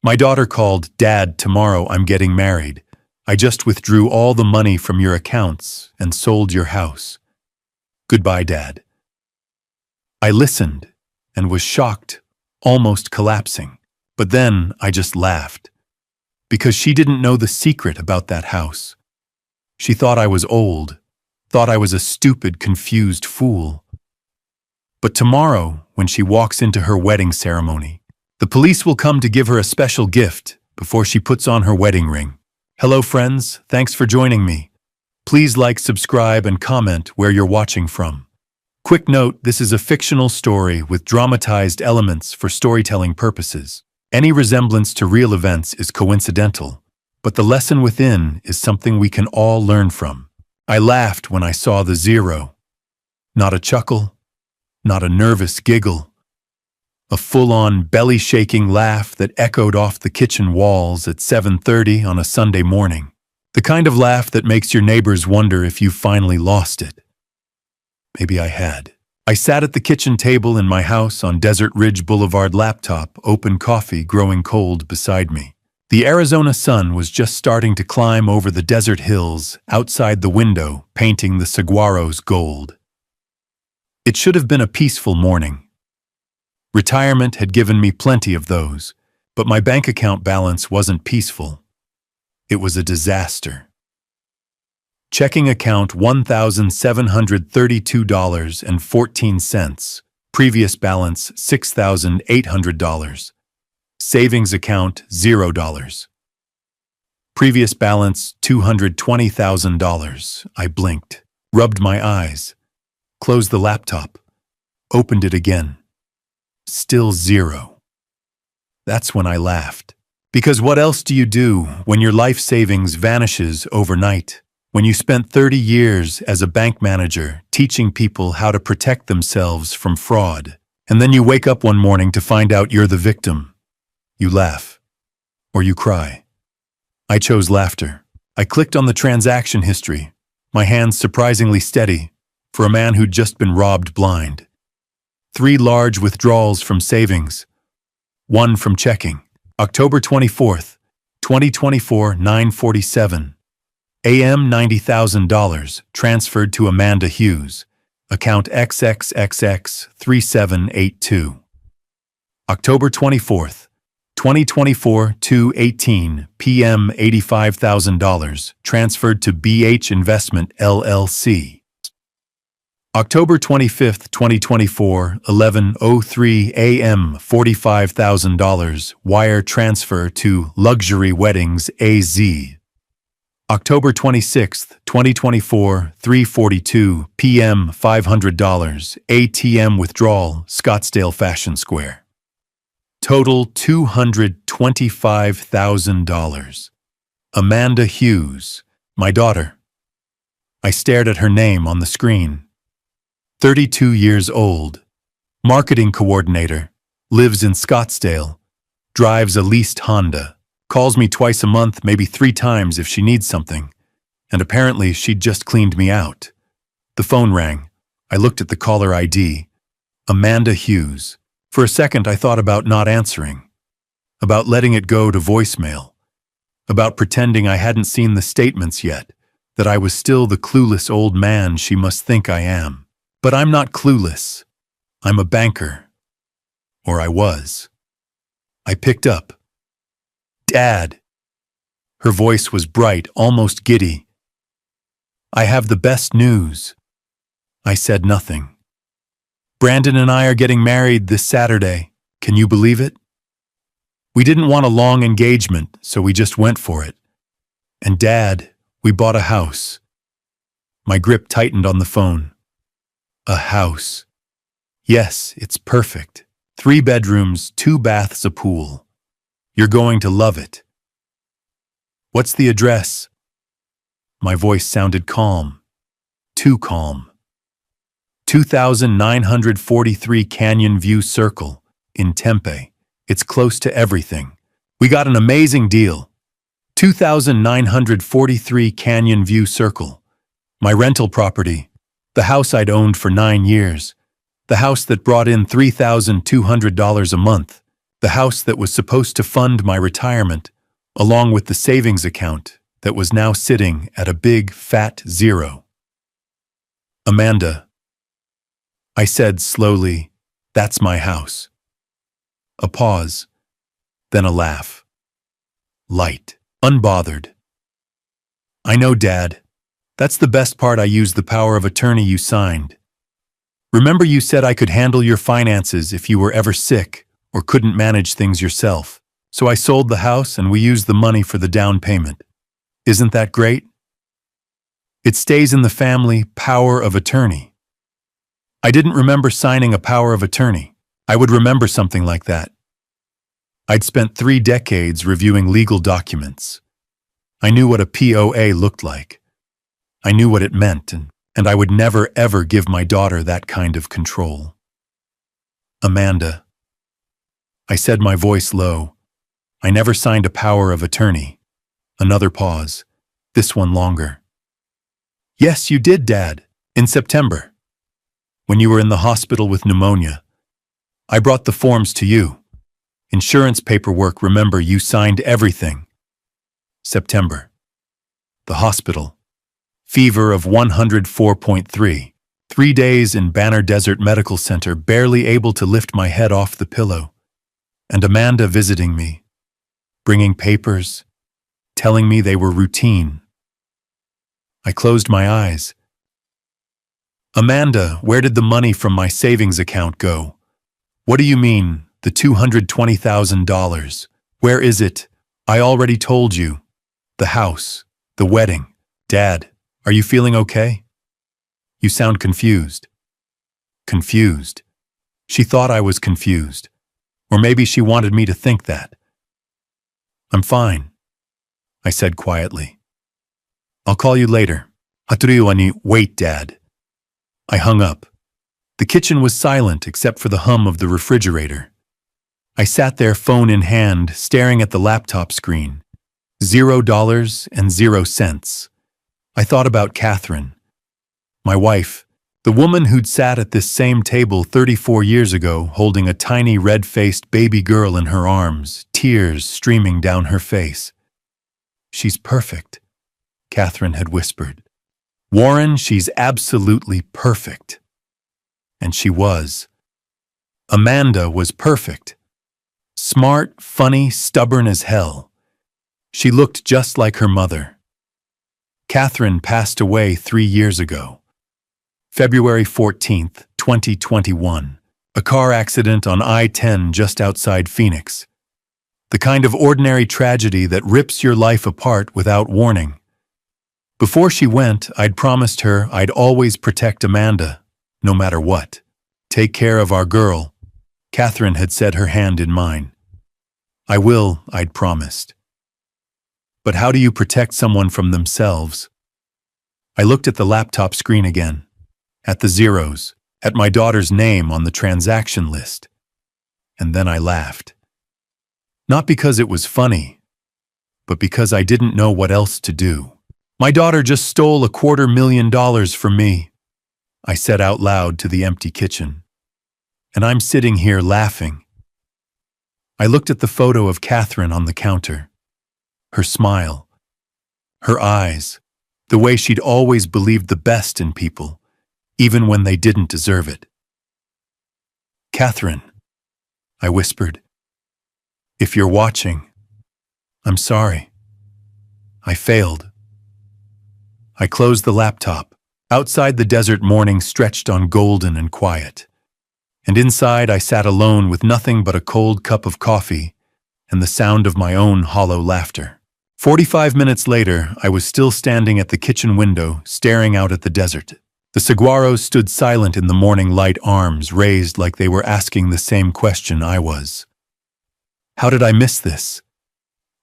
My daughter called, "Dad, tomorrow I'm getting married. I just withdrew all the money from your accounts and sold your house. Goodbye, Dad." I listened and was shocked, almost collapsing. But then I just laughed. Because she didn't know the secret about that house. She thought I was old, thought I was a stupid, confused fool. But tomorrow, when she walks into her wedding ceremony, the police will come to give her a special gift before she puts on her wedding ring. Hello friends, thanks for joining me. Please like, subscribe, and comment where you're watching from. Quick note, this is a fictional story with dramatized elements for storytelling purposes. Any resemblance to real events is coincidental, but the lesson within is something we can all learn from. I laughed when I saw the zero. Not a chuckle, not a nervous giggle. A full-on, belly-shaking laugh that echoed off the kitchen walls at 7:30 on a Sunday morning. The kind of laugh that makes your neighbors wonder if you finally lost it. Maybe I had. I sat at the kitchen table in my house on Desert Ridge Boulevard, laptop, open coffee growing cold beside me. The Arizona sun was just starting to climb over the desert hills outside the window, painting the saguaros gold. It should have been a peaceful morning. Retirement had given me plenty of those, but my bank account balance wasn't peaceful. It was a disaster. Checking account $1,732.14. Previous balance $6,800. Savings account $0. Previous balance $220,000. I blinked, rubbed my eyes, closed the laptop, opened it again. Still zero. That's when I laughed. Because what else do you do when your life savings vanishes overnight? When you spent 30 years as a bank manager teaching people how to protect themselves from fraud, and then you wake up one morning to find out you're the victim. You laugh. Or you cry. I chose laughter. I clicked on the transaction history, my hands surprisingly steady, for a man who'd just been robbed blind. 3 large withdrawals from savings. 1 from checking. October 24th, 2024, 9:47. AM $90,000 transferred to Amanda Hughes, account XXXX3782. October 24th, 2024, 2:18 p.m. $85,000 transferred to BH Investment LLC. October 25th, 2024, 11:03 a.m. $45,000 wire transfer to Luxury Weddings AZ. October 26th, 2024, 3:42 p.m. $500 ATM withdrawal, Scottsdale Fashion Square. Total $225,000. Amanda Hughes, my daughter. I stared at her name on the screen. 32 years old, marketing coordinator, lives in Scottsdale, drives a leased Honda. Calls me twice a month, maybe 3 times if she needs something. And apparently she'd just cleaned me out. The phone rang. I looked at the caller ID. Amanda Hughes. For a second I thought about not answering. About letting it go to voicemail. About pretending I hadn't seen the statements yet. That I was still the clueless old man she must think I am. But I'm not clueless. I'm a banker. Or I was. I picked up. Dad. Her voice was bright, almost giddy. I have the best news. I said nothing. Brandon and I are getting married this Saturday. Can you believe it? We didn't want a long engagement, so we just went for it. And Dad, we bought a house. My grip tightened on the phone. A house. Yes, it's perfect. 3 bedrooms, 2 baths, a pool. You're going to love it. What's the address? My voice sounded calm. Too calm. 2943 Canyon View Circle, in Tempe. It's close to everything. We got an amazing deal. 2943 Canyon View Circle. My rental property. The house I'd owned for 9 years. The house that brought in $3,200 a month. The house that was supposed to fund my retirement, along with the savings account that was now sitting at a big, fat zero. Amanda, I said slowly, that's my house. A pause, then a laugh. Light, unbothered. I know, Dad. That's the best part. I used the power of attorney you signed. Remember you said I could handle your finances if you were ever sick or couldn't manage things yourself. So I sold the house and we used the money for the down payment. Isn't that great? It stays in the family power of attorney. I didn't remember signing a power of attorney. I would remember something like that. I'd spent 3 decades reviewing legal documents. I knew what a POA looked like. I knew what it meant, and I would never ever give my daughter that kind of control. Amanda, I said, my voice low, I never signed a power of attorney. Another pause, this one longer. Yes, you did, Dad, in September. When you were in the hospital with pneumonia. I brought the forms to you. Insurance paperwork, remember, you signed everything. September. The hospital. Fever of 104.3. 3 days in Banner Desert Medical Center, barely able to lift my head off the pillow. And Amanda visiting me, bringing papers, telling me they were routine. I closed my eyes. Amanda, where did the money from my savings account go? What do you mean, the $220,000? Where is it? I already told you. The house, the wedding. Dad, are you feeling okay? You sound confused. Confused. She thought I was confused. Or maybe she wanted me to think that. I'm fine, I said quietly. I'll call you later. Haturiyuani, wait, Dad. I hung up. The kitchen was silent except for the hum of the refrigerator. I sat there, phone in hand, staring at the laptop screen. $0 I thought about Catherine, my wife, the woman who'd sat at this same table 34 years ago, holding a tiny red-faced baby girl in her arms, tears streaming down her face. She's perfect, Catherine had whispered. Warren, she's absolutely perfect. And she was. Amanda was perfect. Smart, funny, stubborn as hell. She looked just like her mother. Catherine passed away 3 years ago. February 14th, 2021. A car accident on I-10 just outside Phoenix. The kind of ordinary tragedy that rips your life apart without warning. Before she went, I'd promised her I'd always protect Amanda, no matter what. Take care of our girl. Catherine had said, her hand in mine. I will, I'd promised. But how do you protect someone from themselves? I looked at the laptop screen again, at the zeros, at my daughter's name on the transaction list. And then I laughed. Not because it was funny, but because I didn't know what else to do. My daughter just stole $250,000 from me, I said out loud to the empty kitchen. And I'm sitting here laughing. I looked at the photo of Catherine on the counter. Her smile, her eyes, the way she'd always believed the best in people, even when they didn't deserve it. Catherine, I whispered, if you're watching, I'm sorry. I failed. I closed the laptop. Outside, the desert morning stretched on golden and quiet. And inside, I sat alone with nothing but a cold cup of coffee and the sound of my own hollow laughter. 45 minutes later, I was still standing at the kitchen window, staring out at the desert. The saguaros stood silent in the morning light, arms raised like they were asking the same question I was. How did I miss this?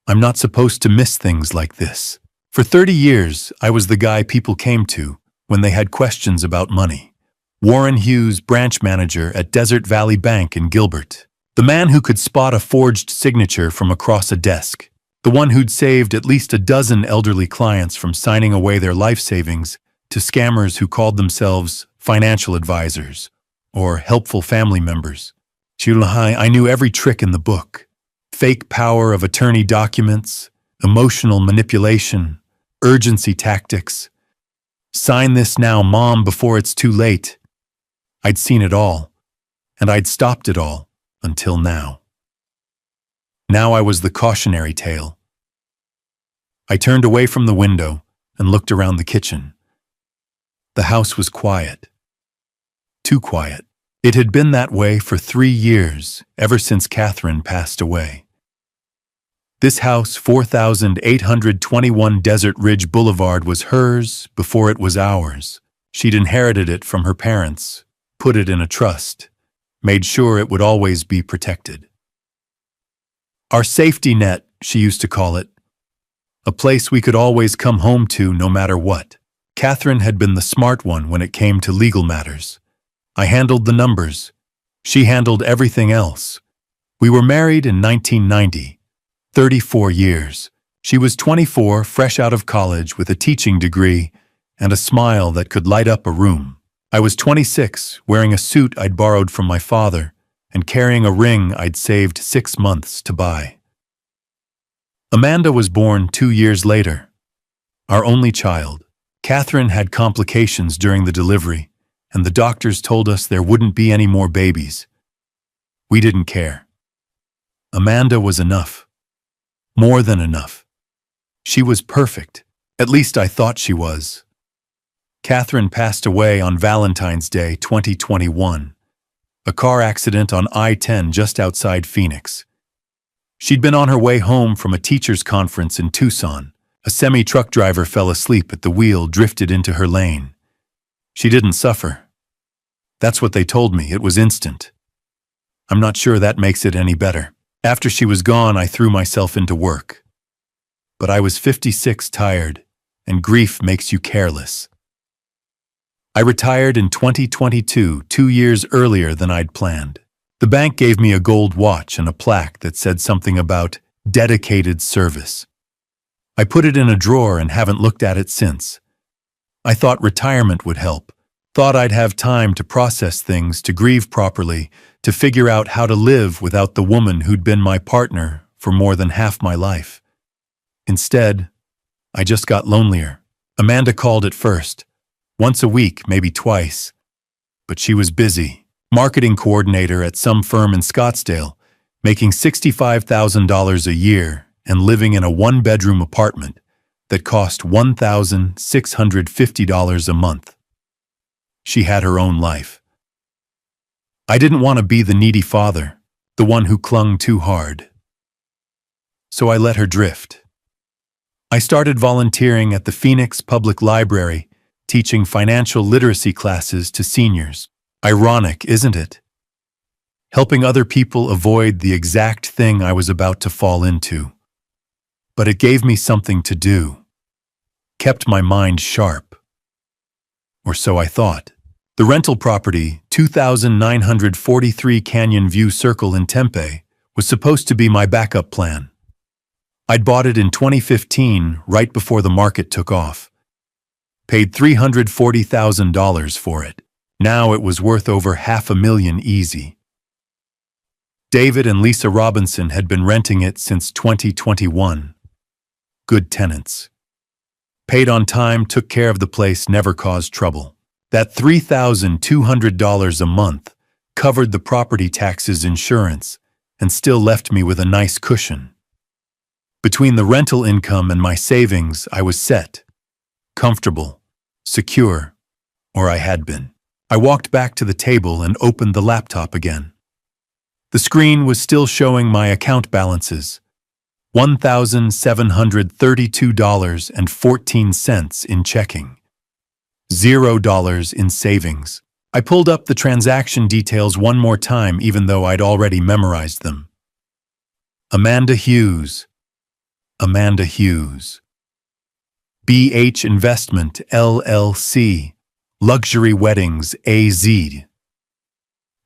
I'm not supposed to miss things like this. For 30 years, I was the guy people came to when they had questions about money. Warren Hughes, branch manager at Desert Valley Bank in Gilbert. The man who could spot a forged signature from across a desk. The one who'd saved at least a dozen elderly clients from signing away their life savings to scammers who called themselves financial advisors or helpful family members. I knew every trick in the book. Fake power of attorney documents, emotional manipulation, urgency tactics. Sign this now, Mom, before it's too late. I'd seen it all, and I'd stopped it all, until now. Now I was the cautionary tale. I turned away from the window and looked around the kitchen. The house was quiet. Too quiet. It had been that way for 3 years, ever since Catherine passed away. This house, 4821 Desert Ridge Boulevard, was hers before it was ours. She'd inherited it from her parents, put it in a trust, made sure it would always be protected. Our safety net, she used to call it. A place we could always come home to no matter what. Catherine had been the smart one when it came to legal matters. I handled the numbers. She handled everything else. We were married in 1990. 34 years. She was 24, fresh out of college with a teaching degree and a smile that could light up a room. I was 26, wearing a suit I'd borrowed from my father and carrying a ring I'd saved 6 months to buy. Amanda was born 2 years later, our only child. Catherine had complications during the delivery, and the doctors told us there wouldn't be any more babies. We didn't care. Amanda was enough. More than enough. She was perfect. At least I thought she was. Catherine passed away on Valentine's Day 2021. A car accident on I-10 just outside Phoenix. She'd been on her way home from a teacher's conference in Tucson. A semi-truck driver fell asleep at the wheel, drifted into her lane. She didn't suffer. That's what they told me. It was instant. I'm not sure that makes it any better. After she was gone, I threw myself into work. But I was 56, tired, and grief makes you careless. I retired in 2022, 2 years earlier than I'd planned. The bank gave me a gold watch and a plaque that said something about dedicated service. I put it in a drawer and haven't looked at it since. I thought retirement would help. Thought I'd have time to process things, to grieve properly, to figure out how to live without the woman who'd been my partner for more than half my life. Instead, I just got lonelier. Amanda called at first, once a week, maybe twice. But she was busy, marketing coordinator at some firm in Scottsdale, making $65,000 a year and living in a 1-bedroom apartment that cost $1,650 a month. She had her own life. I didn't want to be the needy father, the one who clung too hard. So I let her drift. I started volunteering at the Phoenix Public Library, teaching financial literacy classes to seniors. Ironic, isn't it? Helping other people avoid the exact thing I was about to fall into. But it gave me something to do. Kept my mind sharp. Or so I thought. The rental property, 2943 Canyon View Circle in Tempe, was supposed to be my backup plan. I'd bought it in 2015, right before the market took off. Paid $340,000 for it. Now it was worth over $500,000 easy. David and Lisa Robinson had been renting it since 2021. Good tenants. Paid on time, took care of the place, never caused trouble. That $3,200 a month covered the property taxes, insurance, and still left me with a nice cushion. Between the rental income and my savings, I was set, comfortable, secure, or I had been. I walked back to the table and opened the laptop again. The screen was still showing my account balances, $1,732.14 in checking. $0 in savings. I pulled up the transaction details one more time, even though I'd already memorized them. Amanda Hughes. Amanda Hughes. BH Investment, LLC. Luxury Weddings, AZ.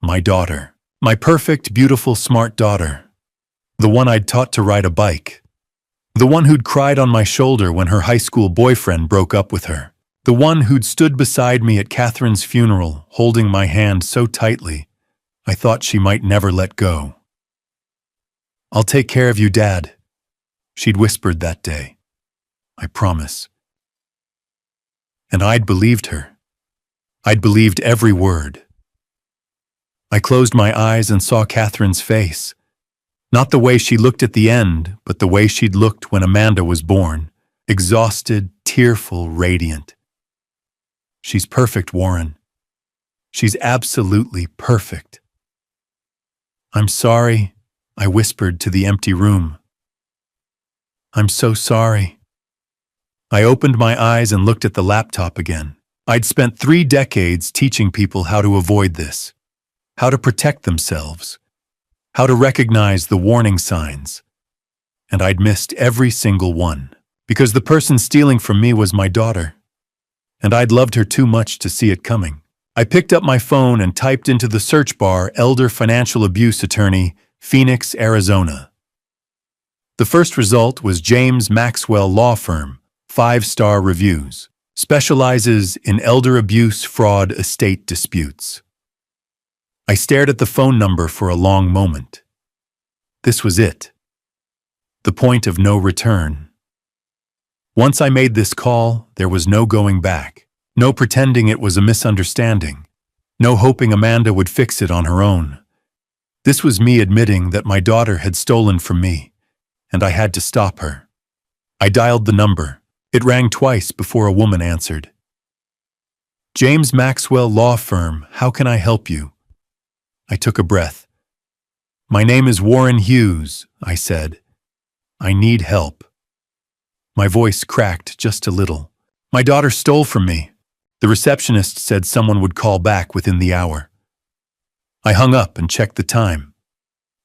My daughter. My perfect, beautiful, smart daughter. The one I'd taught to ride a bike. The one who'd cried on my shoulder when her high school boyfriend broke up with her. The one who'd stood beside me at Catherine's funeral, holding my hand so tightly, I thought she might never let go. "I'll take care of you, Dad," she'd whispered that day. "I promise." And I'd believed her. I'd believed every word. I closed my eyes and saw Catherine's face. Not the way she looked at the end, but the way she'd looked when Amanda was born. Exhausted, tearful, radiant. "She's perfect, Warren. She's absolutely perfect." "I'm sorry," I whispered to the empty room. "I'm so sorry." I opened my eyes and looked at the laptop again. I'd spent 3 decades teaching people how to avoid this, how to protect themselves, how to recognize the warning signs. And I'd missed every single one, because the person stealing from me was my daughter. And I'd loved her too much to see it coming. I picked up my phone and typed into the search bar Elder Financial Abuse Attorney, Phoenix, Arizona. The first result was James Maxwell Law Firm, 5-star reviews. Specializes in elder abuse, fraud, estate disputes. I stared at the phone number for a long moment. This was it. The point of no return. Once I made this call, there was no going back. No pretending it was a misunderstanding. No hoping Amanda would fix it on her own. This was me admitting that my daughter had stolen from me, and I had to stop her. I dialed the number. It rang twice before a woman answered. "James Maxwell Law Firm, how can I help you?" I took a breath. "My name is Warren Hughes," I said. "I need help." My voice cracked just a little. "My daughter stole from me. The receptionist said someone would call back within the hour." I hung up and checked the time.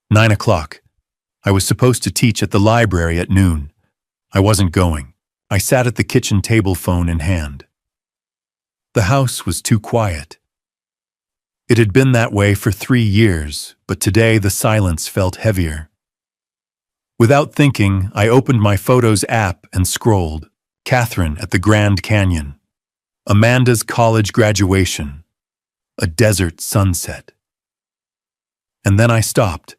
9 o'clock. I was supposed to teach at the library at noon. I wasn't going. I sat at the kitchen table, phone in hand. The house was too quiet. It had been that way for 3 years, but today the silence felt heavier. Without thinking, I opened my Photos app and scrolled. Catherine at the Grand Canyon. Amanda's college graduation. A desert sunset. And then I stopped.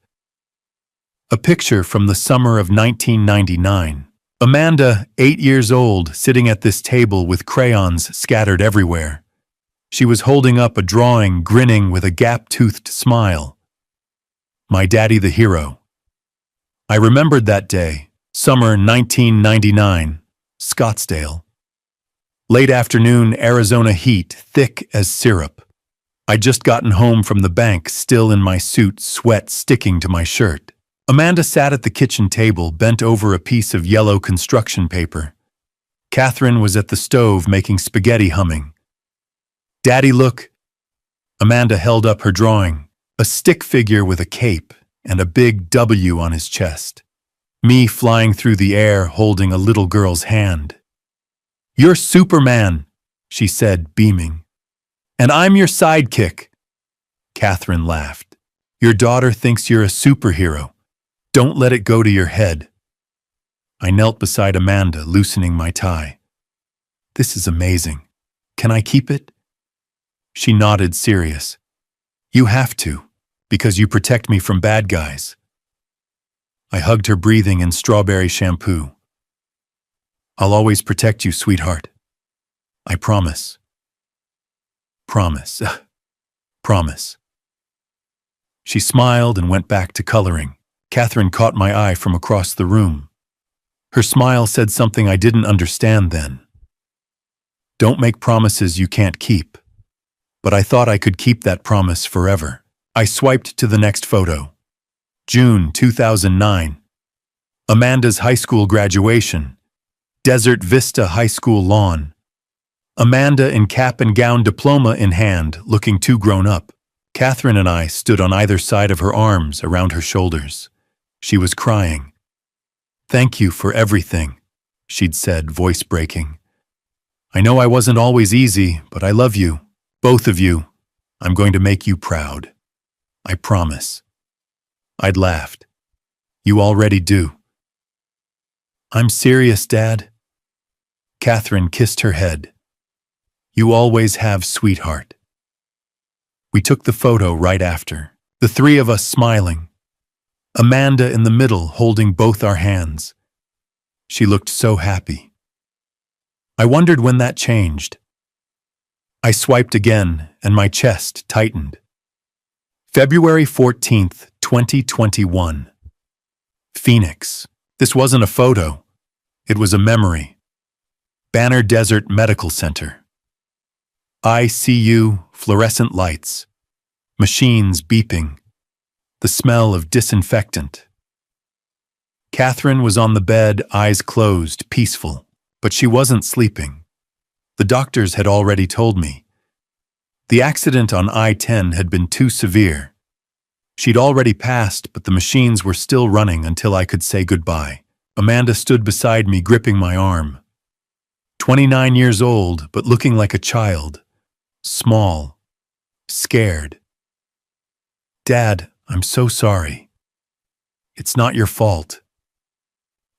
A picture from the summer of 1999. Amanda, 8 years old, sitting at this table with crayons scattered everywhere. She was holding up a drawing, grinning with a gap-toothed smile. My daddy the hero. I remembered that day, summer 1999, Scottsdale. Late afternoon, Arizona heat, thick as syrup. I'd just gotten home from the bank, still in my suit, sweat sticking to my shirt. Amanda sat at the kitchen table, bent over a piece of yellow construction paper. Catherine was at the stove making spaghetti, humming. "Daddy, look." Amanda held up her drawing, a stick figure with a cape and a big W on his chest. Me flying through the air, holding a little girl's hand. "You're Superman," she said, beaming. "And I'm your sidekick." Catherine laughed. "Your daughter thinks you're a superhero. Don't let it go to your head." I knelt beside Amanda, loosening my tie. "This is amazing. Can I keep it?" She nodded, serious. "You have to, because you protect me from bad guys." I hugged her, breathing in strawberry shampoo. "I'll always protect you, sweetheart. I promise." Promise. Promise. She smiled and went back to coloring. Catherine caught my eye from across the room. Her smile said something I didn't understand then. Don't make promises you can't keep. But I thought I could keep that promise forever. I swiped to the next photo. June 2009. Amanda's high school graduation. Desert Vista High School lawn. Amanda in cap and gown, diploma in hand, looking too grown up. Catherine and I stood on either side of her, arms around her shoulders. She was crying. "Thank you for everything," she'd said, voice breaking. "I know I wasn't always easy, but I love you, both of you. I'm going to make you proud. I promise." I'd laughed. "You already do." "I'm serious, Dad." Catherine kissed her head. "You always have, sweetheart." We took the photo right after. The three of us smiling. Amanda in the middle holding both our hands. She looked so happy. I wondered when that changed. I swiped again, and my chest tightened. February 14th, 2021. Phoenix. This wasn't a photo. It was a memory. Banner Desert Medical Center. ICU, fluorescent lights. Machines beeping. The smell of disinfectant. Catherine was on the bed, eyes closed, peaceful. But she wasn't sleeping. The doctors had already told me. The accident on I-10 had been too severe. She'd already passed, but the machines were still running until I could say goodbye. Amanda stood beside me, gripping my arm. 29 years old, but looking like a child. Small. Scared. Dad, I'm so sorry. It's not your fault.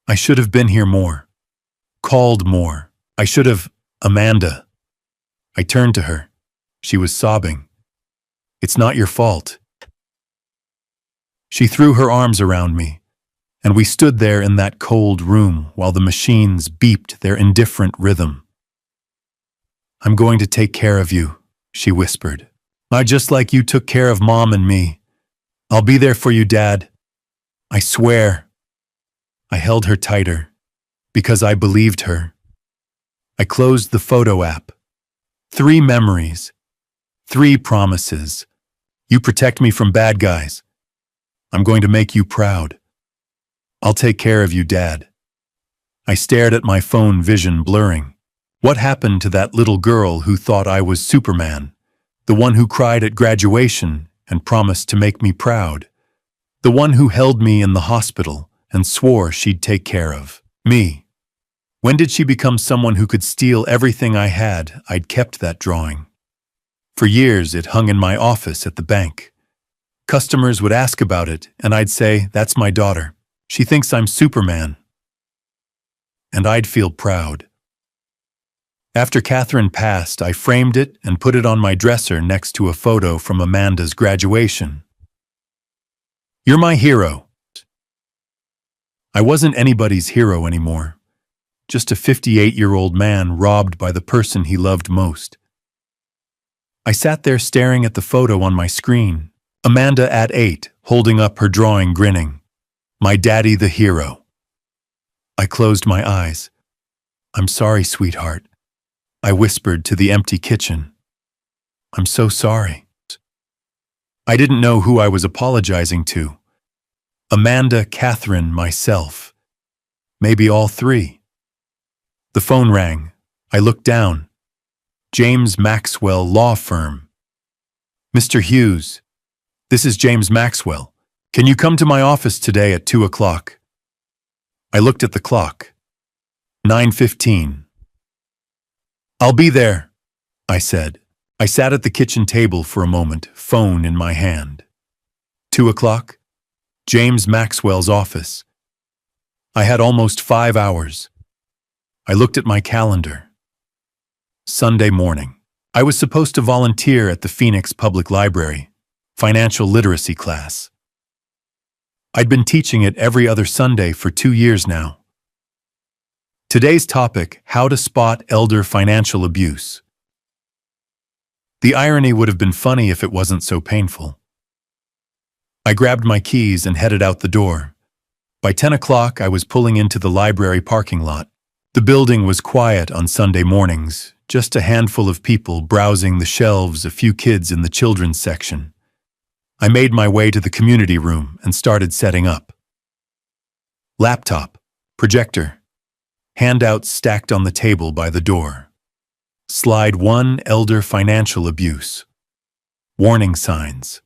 I should have been here more. Called more. I should have... Amanda. I turned to her. She was sobbing. It's not your fault. She threw her arms around me, and we stood there in that cold room while the machines beeped their indifferent rhythm. I'm going to take care of you, she whispered. Just like you took care of Mom and me. I'll be there for you, Dad. I swear. I held her tighter, because I believed her. I closed the photo app. 3 memories. 3 promises. You protect me from bad guys. I'm going to make you proud. I'll take care of you, Dad. I stared at my phone, vision blurring. What happened to that little girl who thought I was Superman? The one who cried at graduation and promised to make me proud? The one who held me in the hospital and swore she'd take care of me? When did she become someone who could steal everything I had? I'd kept that drawing. For years, it hung in my office at the bank. Customers would ask about it, and I'd say, that's my daughter. She thinks I'm Superman. And I'd feel proud. After Catherine passed, I framed it and put it on my dresser next to a photo from Amanda's graduation. You're my hero. I wasn't anybody's hero anymore. Just a 58-year-old man robbed by the person he loved most. I sat there staring at the photo on my screen. Amanda at 8, holding up her drawing, grinning. My daddy the hero. I closed my eyes. I'm sorry, sweetheart. I whispered to the empty kitchen. I'm so sorry. I didn't know who I was apologizing to. Amanda, Catherine, myself. Maybe all 3. The phone rang. I looked down. James Maxwell Law Firm. Mr. Hughes, this is James Maxwell. Can you come to my office today at 2 o'clock? I looked at the clock. 9:15. I'll be there, I said. I sat at the kitchen table for a moment, phone in my hand. 2 o'clock? James Maxwell's office. I had almost 5 hours. I looked at my calendar. Sunday morning. I was supposed to volunteer at the Phoenix Public Library, financial literacy class. I'd been teaching it every other Sunday for 2 years now. Today's topic, how to spot elder financial abuse. The irony would have been funny if it wasn't so painful. I grabbed my keys and headed out the door. By 10 o'clock, I was pulling into the library parking lot. The building was quiet on Sunday mornings, just a handful of people browsing the shelves, a few kids in the children's section. I made my way to the community room and started setting up. Laptop, projector, handouts stacked on the table by the door. Slide 1, elder financial abuse. Warning signs.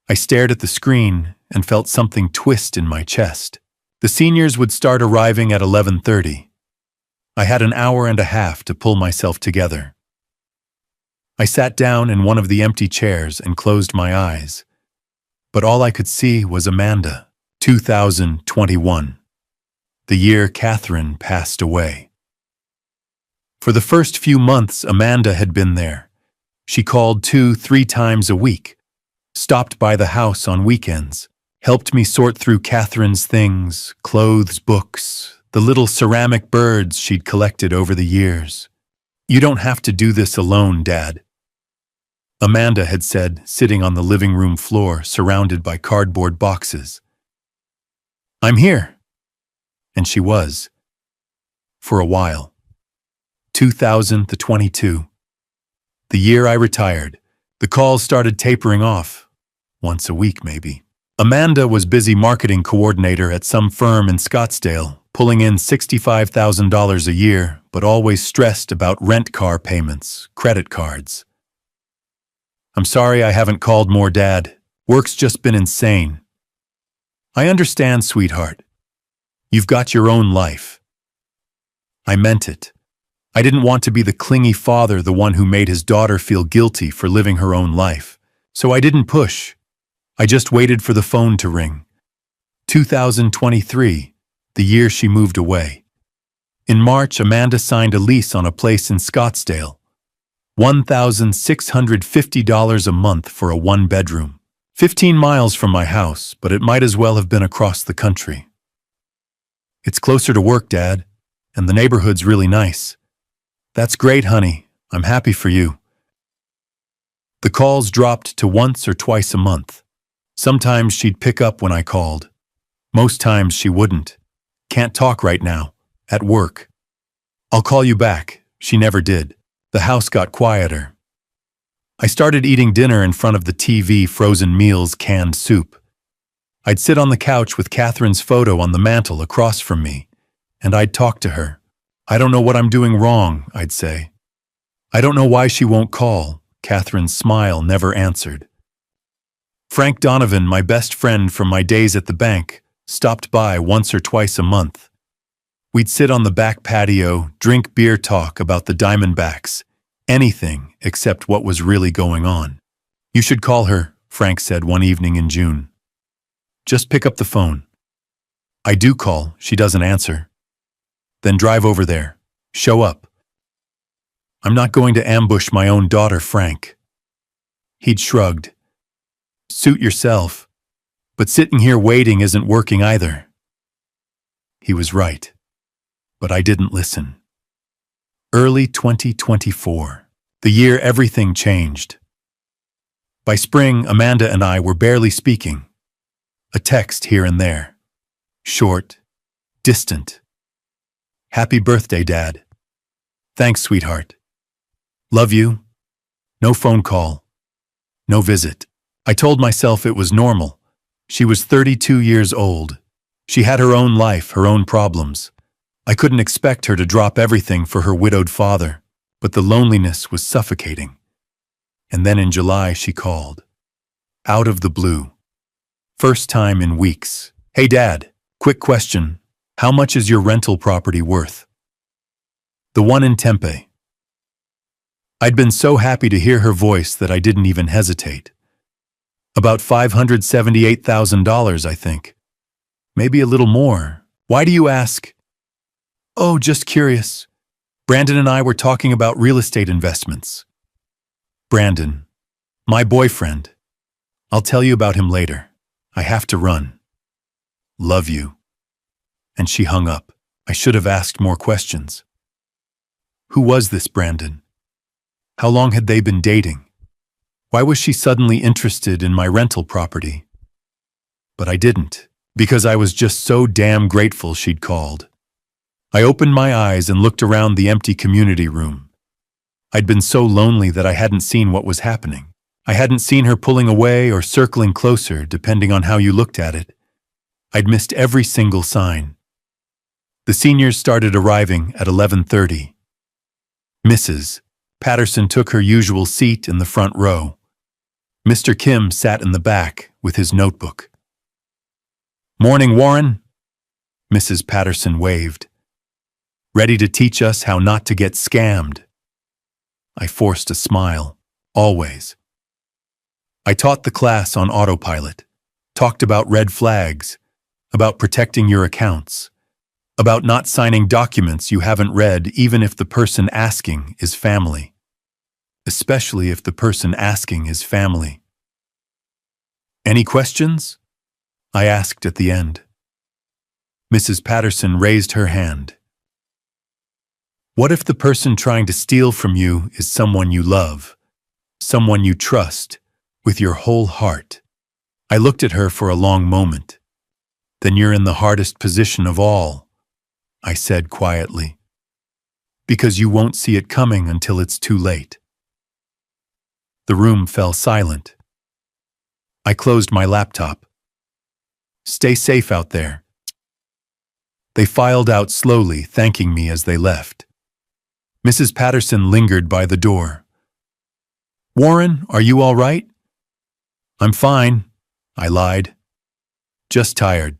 I stared at the screen and felt something twist in my chest. The seniors would start arriving at 11:30. I had an hour and a half to pull myself together. I sat down in one of the empty chairs and closed my eyes. But all I could see was Amanda. 2021. The year Catherine passed away. For the first few months, Amanda had been there. She called 2-3 times a week. stopped by the house on weekends, helped me sort through Catherine's things, clothes, books, the little ceramic birds she'd collected over the years. "You don't have to do this alone, Dad," Amanda had said, sitting on the living room floor surrounded by cardboard boxes. "I'm here." And she was. For a while. 2022. The year I retired. The calls started tapering off. Once a week, maybe. Amanda was busy marketing coordinator at some firm in Scottsdale, pulling in $65,000 a year, but always stressed about rent car payments, credit cards. "I'm sorry I haven't called more, Dad. Work's just been insane." "I understand, sweetheart. You've got your own life." I meant it. I didn't want to be the clingy father, the one who made his daughter feel guilty for living her own life. So I didn't push. I just waited for the phone to ring. 2023, the year she moved away. In March, Amanda signed a lease on a place in Scottsdale. $1,650 a month for a one-bedroom. 15 miles from my house, but it might as well have been across the country. "It's closer to work, Dad, and the neighborhood's really nice." "That's great, honey. I'm happy for you." The calls dropped to once or twice a month. Sometimes she'd pick up when I called. Most times she wouldn't. "Can't talk right now. At work." "I'll call you back." She never did. The house got quieter. I started eating dinner in front of the TV, frozen meals, canned soup. I'd sit on the couch with Catherine's photo on the mantel across from me, and I'd talk to her. "I don't know what I'm doing wrong," I'd say. "I don't know why she won't call." Catherine's smile never answered. Frank Donovan, my best friend from my days at the bank, stopped by once or twice a month. We'd sit on the back patio, drink beer, talk about the Diamondbacks, anything except what was really going on. "You should call her," Frank said one evening in June. "Just pick up the phone." I do call, she doesn't answer. "Then drive over there. Show up." "I'm not going to ambush my own daughter, Frank." He'd shrugged. "Suit yourself. But sitting here waiting isn't working either." He was right. But I didn't listen. Early 2024. The year everything changed. By spring, Amanda and I were barely speaking. A text here and there. Short, distant. "Happy birthday, Dad." "Thanks, sweetheart." "Love you." No phone call. No visit. I told myself it was normal. She was 32 years old. She had her own life, her own problems. I couldn't expect her to drop everything for her widowed father, but the loneliness was suffocating. And then in July she called. Out of the blue. First time in weeks. "Hey, Dad, quick question. How much is your rental property worth?" "The one in Tempe." I'd been so happy to hear her voice that I didn't even hesitate. "About $578,000, I think. Maybe a little more. Why do you ask?" "Oh, just curious. Brandon and I were talking about real estate investments." "Brandon. My boyfriend. I'll tell you about him later. I have to run. Love you." And she hung up. I should have asked more questions. Who was this Brandon? How long had they been dating? Why was she suddenly interested in my rental property? But I didn't, because I was just so damn grateful she'd called. I opened my eyes and looked around the empty community room. I'd been so lonely that I hadn't seen what was happening. I hadn't seen her pulling away or circling closer, depending on how you looked at it. I'd missed every single sign. The seniors started arriving at 11:30. Mrs. Patterson took her usual seat in the front row. Mr. Kim sat in the back with his notebook. "Morning, Warren." Mrs. Patterson waved. "Ready to teach us how not to get scammed?" I forced a smile. Always. I taught the class on autopilot, talked about red flags, about protecting your accounts, about not signing documents you haven't read even if the person asking is family. Especially if the person asking is family. Any questions? I asked at the end. Mrs. Patterson raised her hand. What if the person trying to steal from you is someone you love, someone you trust, with your whole heart? I looked at her for a long moment. Then you're in the hardest position of all, I said quietly, because you won't see it coming until it's too late. The room fell silent. I closed my laptop. Stay safe out there. They filed out slowly, thanking me as they left. Mrs. Patterson lingered by the door. Warren, are you all right? I'm fine, I lied. Just tired.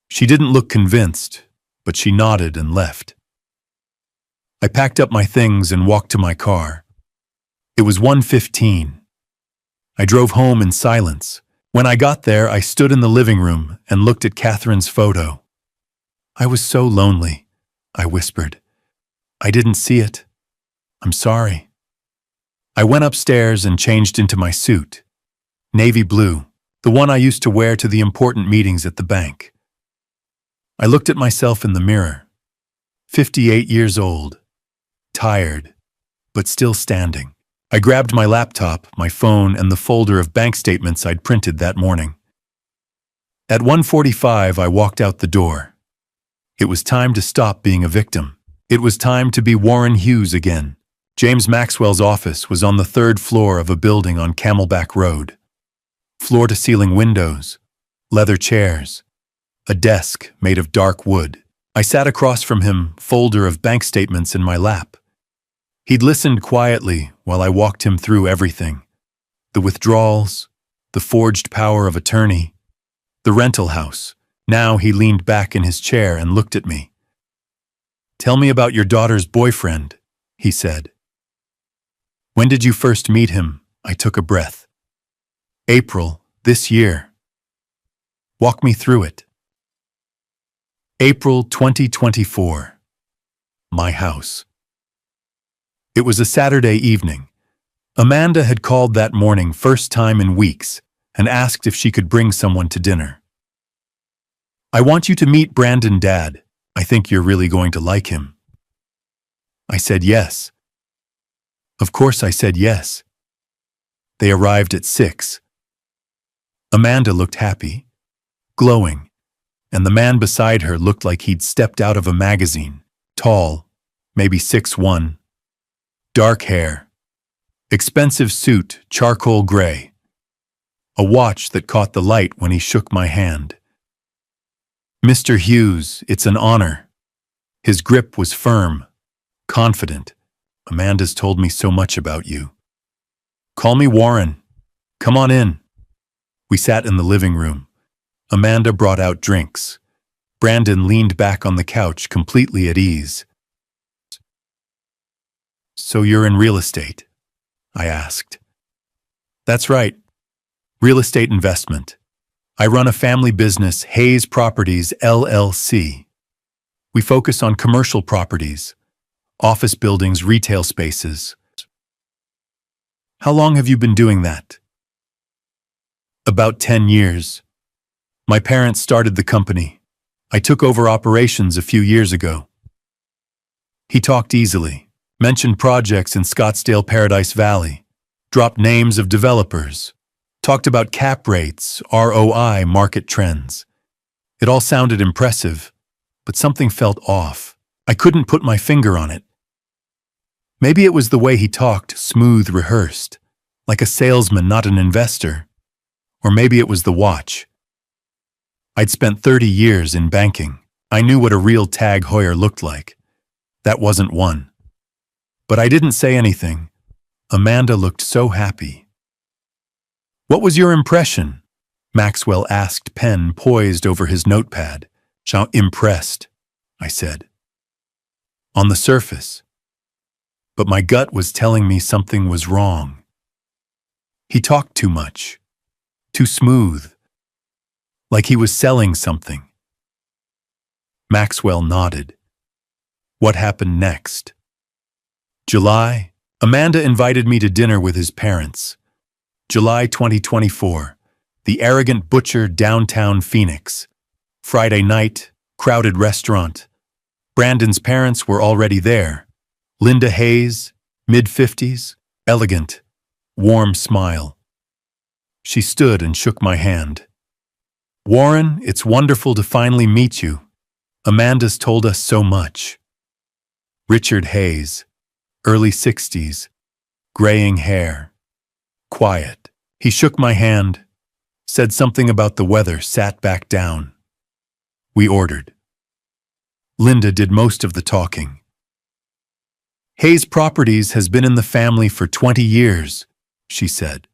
She didn't look convinced, but she nodded and left. I packed up my things and walked to my car. It was 1:15. I drove home in silence. When I got there, I stood in the living room and looked at Catherine's photo. I was so lonely, I whispered. I didn't see it. I'm sorry. I went upstairs and changed into my suit. Navy blue, the one I used to wear to the important meetings at the bank. I looked at myself in the mirror. 58 years old. Tired, but still standing. I grabbed my laptop, my phone, and the folder of bank statements I'd printed that morning. At 1:45, I walked out the door. It was time to stop being a victim. It was time to be Warren Hughes again. James Maxwell's office was on the 3rd floor of a building on Camelback Road. Floor-to-ceiling windows, leather chairs, a desk made of dark wood. I sat across from him, folder of bank statements in my lap. He'd listened quietly while I walked him through everything. The withdrawals, the forged power of attorney, the rental house. Now he leaned back in his chair and looked at me. Tell me about your daughter's boyfriend, he said. When did you first meet him? I took a breath. April, this year. Walk me through it. April 2024. My house. It was a Saturday evening. Amanda had called that morning, first time in weeks, and asked if she could bring someone to dinner. I want you to meet Brandon, Dad. I think you're really going to like him. I said yes. Of course I said yes. They arrived at 6. Amanda looked happy, glowing, and the man beside her looked like he'd stepped out of a magazine. Tall, maybe 6'1", dark hair, expensive suit, charcoal gray, a watch that caught the light when he shook my hand. Mr. Hughes, it's an honor. His grip was firm, confident. Amanda's told me so much about you. Call me Warren. Come on in. We sat in the living room. Amanda brought out drinks. Brandon leaned back on the couch, completely at ease. So you're in real estate? I asked. That's right. Real estate investment. I run a family business, Hayes Properties, LLC. We focus on commercial properties, office buildings, retail spaces. How long have you been doing that? About 10 years. My parents started the company. I took over operations a few years ago. He talked easily, mentioned projects in Scottsdale, Paradise Valley, dropped names of developers, talked about cap rates, ROI, market trends. It all sounded impressive, but something felt off. I couldn't put my finger on it. Maybe it was the way he talked, smooth, rehearsed, like a salesman, not an investor. Or maybe it was the watch. I'd spent 30 years in banking. I knew what a real Tag Heuer looked like. That wasn't one. But I didn't say anything. Amanda looked so happy. What was your impression? Maxwell asked, pen poised over his notepad. Impressed, I said. On the surface. But my gut was telling me something was wrong. He talked too much. Too smooth. Like he was selling something. Maxwell nodded. What happened next? July, Amanda invited me to dinner with his parents. July 2024. The Arrogant Butcher, downtown Phoenix. Friday night, crowded restaurant. Brandon's parents were already there. Linda Hayes, mid-50s, elegant, warm smile. She stood and shook my hand. "Warren, it's wonderful to finally meet you. Amanda's told us so much." Richard Hayes, early 60s, graying hair, quiet. He shook my hand, said something about the weather, sat back down. We ordered. Linda did most of the talking. "Hayes Properties has been in the family for 20 years, she said.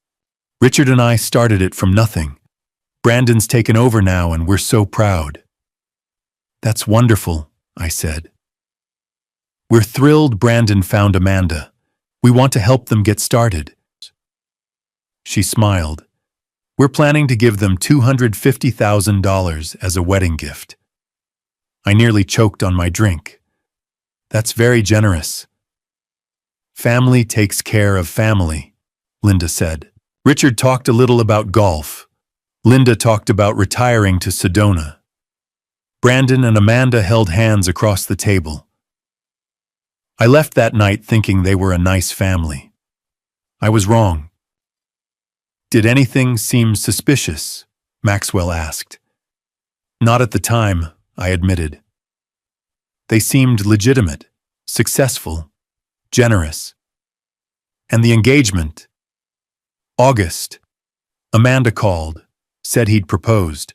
"Richard and I started it from nothing. Brandon's taken over now and we're so proud." "That's wonderful," I said. "We're thrilled Brandon found Amanda. We want to help them get started." She smiled. "We're planning to give them $250,000 as a wedding gift." I nearly choked on my drink. "That's very generous." "Family takes care of family," Linda said. Richard talked a little about golf. Linda talked about retiring to Sedona. Brandon and Amanda held hands across the table. I left that night thinking they were a nice family. I was wrong. "Did anything seem suspicious?" Maxwell asked. "Not at the time," I admitted. "They seemed legitimate, successful, generous. And the engagement? August. Amanda called, said he'd proposed."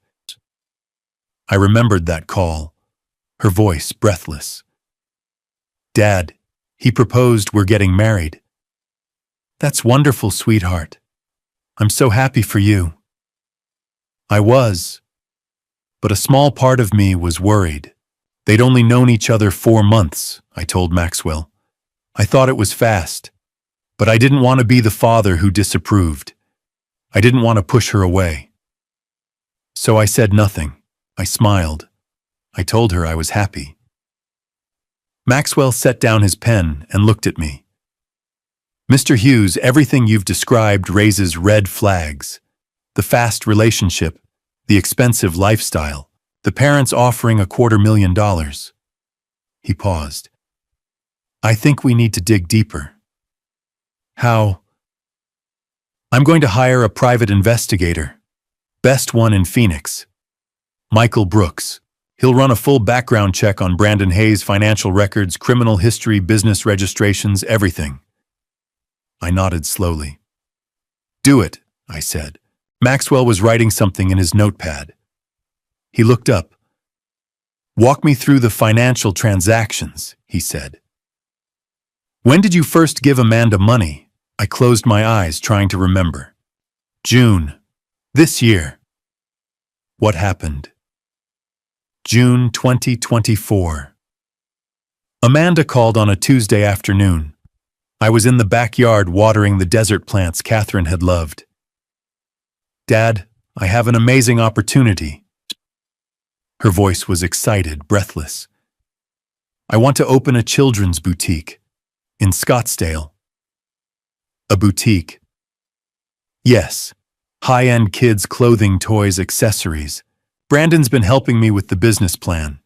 I remembered that call, her voice breathless. "Dad, he proposed we're getting married." "That's wonderful, sweetheart. I'm so happy for you." I was, but a small part of me was worried. They'd only known each other 4 months, I told Maxwell. I thought it was fast, but I didn't want to be the father who disapproved. I didn't want to push her away. So I said nothing. I smiled. I told her I was happy. Maxwell set down his pen and looked at me. "Mr. Hughes, everything you've described raises red flags. The fast relationship, the expensive lifestyle, the parents offering $250,000. He paused. "I think we need to dig deeper." "How?" "I'm going to hire a private investigator. Best one in Phoenix. Michael Brooks. He'll run a full background check on Brandon Hayes' financial records, criminal history, business registrations, everything." I nodded slowly. "Do it," I said. Maxwell was writing something in his notepad. He looked up. "Walk me through the financial transactions," he said. "When did you first give Amanda money?" I closed my eyes, trying to remember. "June. This year." "What happened?" June 2024. Amanda called on a Tuesday afternoon. I was in the backyard watering the desert plants Catherine had loved. "Dad, I have an amazing opportunity." Her voice was excited, breathless. "I want to open a children's boutique in Scottsdale." "A boutique?" "Yes. High-end kids' clothing, toys, accessories. Brandon's been helping me with the business plan.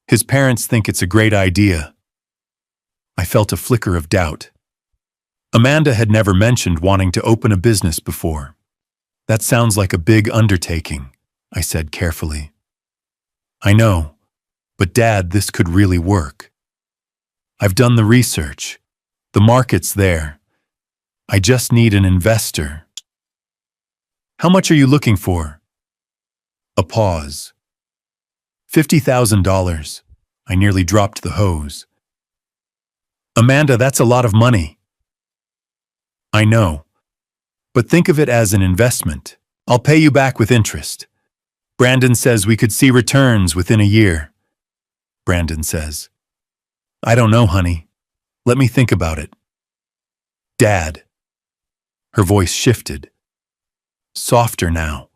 His parents think it's a great idea." I felt a flicker of doubt. Amanda had never mentioned wanting to open a business before. "That sounds like a big undertaking," I said carefully. "I know, but Dad, this could really work. I've done the research. The market's there. I just need an investor." "How much are you looking for?" A pause. $50,000. I nearly dropped the hose. "Amanda, that's a lot of money." "I know, but think of it as an investment. I'll pay you back with interest. Brandon says we could see returns within a year." Brandon says. "I don't know, honey. Let me think about it." "Dad." Her voice shifted. Softer now.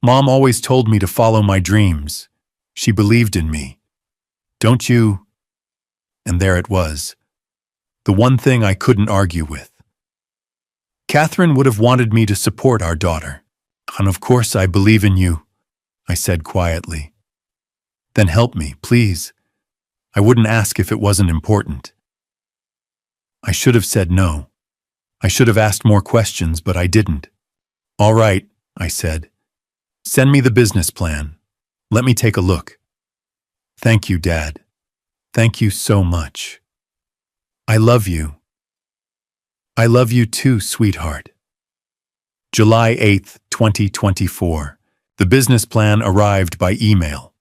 "Mom always told me to follow my dreams. She believed in me. Don't you?" And there it was. The one thing I couldn't argue with. Catherine would have wanted me to support our daughter. And of course I believe in you, I said quietly. Then help me, please. I wouldn't ask if it wasn't important. I should have said no. I should have asked more questions, but I didn't. All right, I said. Send me the business plan. Let me take a look. Thank you, Dad. Thank you so much. I love you. I love you too, sweetheart. July 8th, 2024. The business plan arrived by email.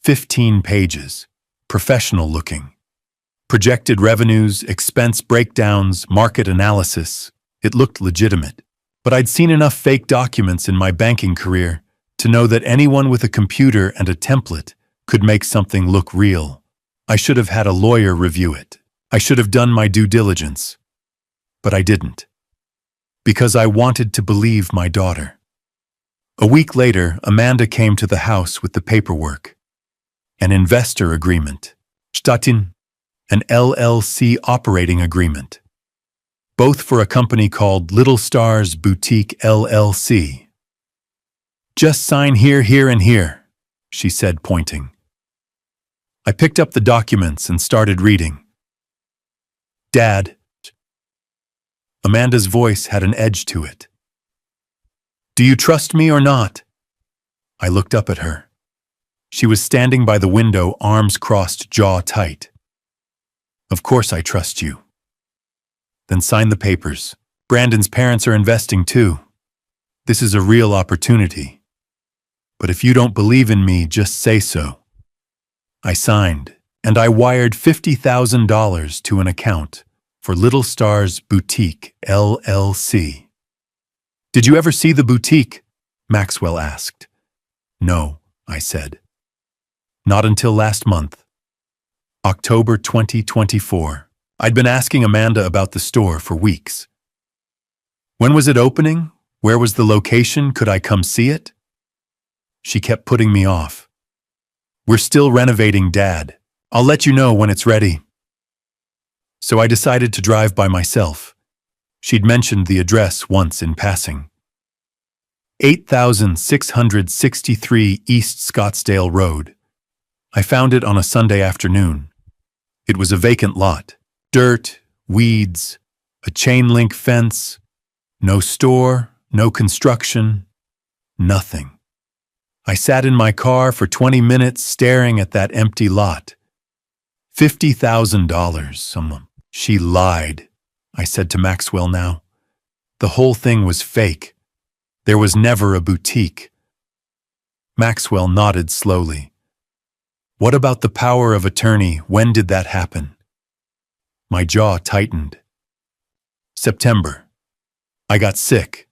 15 pages. Professional looking. Projected revenues, expense breakdowns, market analysis. It looked legitimate. But I'd seen enough fake documents in my banking career to know that anyone with a computer and a template could make something look real. I should have had a lawyer review it. I should have done my due diligence. But I didn't. Because I wanted to believe my daughter. A week later, Amanda came to the house with the paperwork. An investor agreement. Statin. An LLC operating agreement. Both for a company called Little Stars Boutique LLC. Just sign here, here, and here, she said, pointing. I picked up the documents and started reading. Dad. Amanda's voice had an edge to it. Do you trust me or not? I looked up at her. She was standing by the window, arms crossed, jaw tight. Of course I trust you. Then sign the papers. Brandon's parents are investing too. This is a real opportunity. But if you don't believe in me, just say so. I signed, and I wired $50,000 to an account for Little Stars Boutique LLC. Did you ever see the boutique? Maxwell asked. No, I said. Not until last month. October 2024. I'd been asking Amanda about the store for weeks. When was it opening? Where was the location? Could I come see it? She kept putting me off. We're still renovating, Dad. I'll let you know when it's ready. So I decided to drive by myself. She'd mentioned the address once in passing. 8663 East Scottsdale Road. I found it on a Sunday afternoon. It was a vacant lot. Dirt, weeds, a chain-link fence, no store, no construction, nothing. I sat in my car for 20 minutes staring at that empty lot. $50,000, someone. She lied, I said to Maxwell now. The whole thing was fake. There was never a boutique. Maxwell nodded slowly. What about the power of attorney? When did that happen? My jaw tightened. September. I got sick.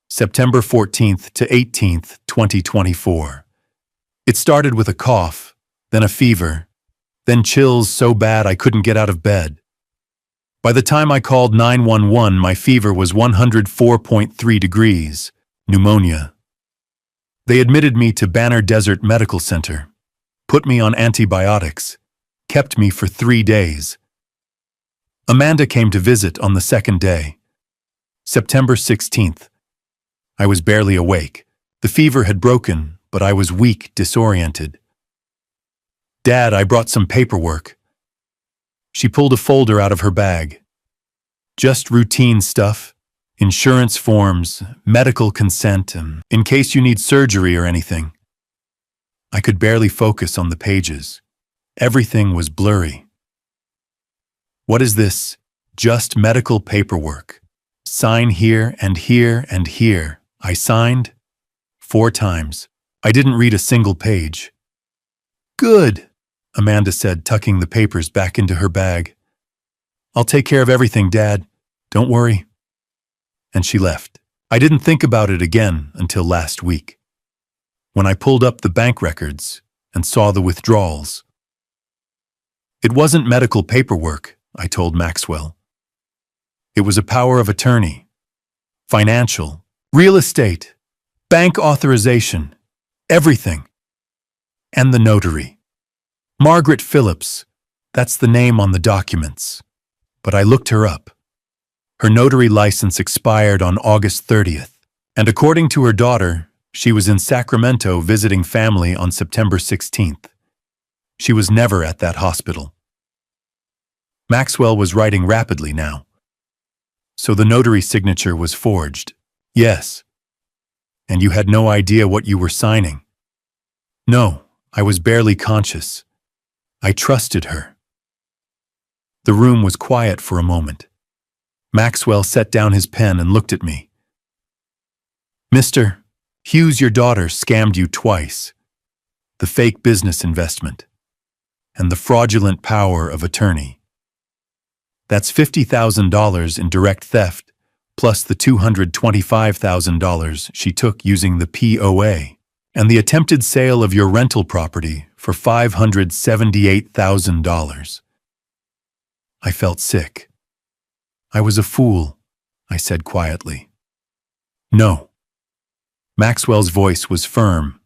September 14th to 18th, 2024. It started with a cough, then a fever, then chills so bad I couldn't get out of bed. By the time I called 911, my fever was 104.3 degrees, pneumonia. They admitted me to Banner Desert Medical Center, put me on antibiotics, kept me for 3 days. Amanda came to visit on the second day. September 16th. I was barely awake. The fever had broken, but I was weak, disoriented. Dad, I brought some paperwork. She pulled a folder out of her bag. Just routine stuff, insurance forms, medical consent, in case you need surgery or anything. I could barely focus on the pages. Everything was blurry. What is this? Just medical paperwork. Sign here and here and here. I signed 4 times. I didn't read a single page. Good, Amanda said, tucking the papers back into her bag. I'll take care of everything, Dad. Don't worry. And she left. I didn't think about it again until last week, when I pulled up the bank records and saw the withdrawals. It wasn't medical paperwork, I told Maxwell. It was a power of attorney, financial, real estate, bank authorization, everything. And the notary. Margaret Phillips, that's the name on the documents. But I looked her up. Her notary license expired on August 30th, and according to her daughter, she was in Sacramento visiting family on September 16th. She was never at that hospital. Maxwell was writing rapidly now. So the notary signature was forged. Yes. And you had no idea what you were signing? No, I was barely conscious. I trusted her. The room was quiet for a moment. Maxwell set down his pen and looked at me. Mr. Hughes, your daughter scammed you twice. The fake business investment and the fraudulent power of attorney. That's $50,000 in direct theft, plus the $225,000 she took using the POA, and the attempted sale of your rental property for $578,000. I felt sick. I was a fool, I said quietly. No. Maxwell's voice was firm.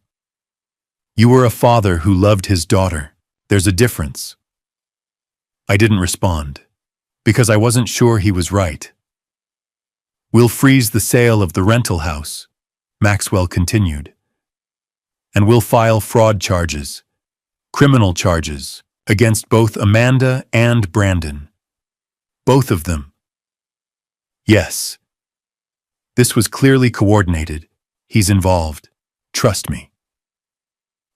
You were a father who loved his daughter. There's a difference. I didn't respond, because I wasn't sure he was right. We'll freeze the sale of the rental house, Maxwell continued. And we'll file fraud charges, criminal charges, against both Amanda and Brandon. Both of them. Yes. This was clearly coordinated. He's involved. Trust me.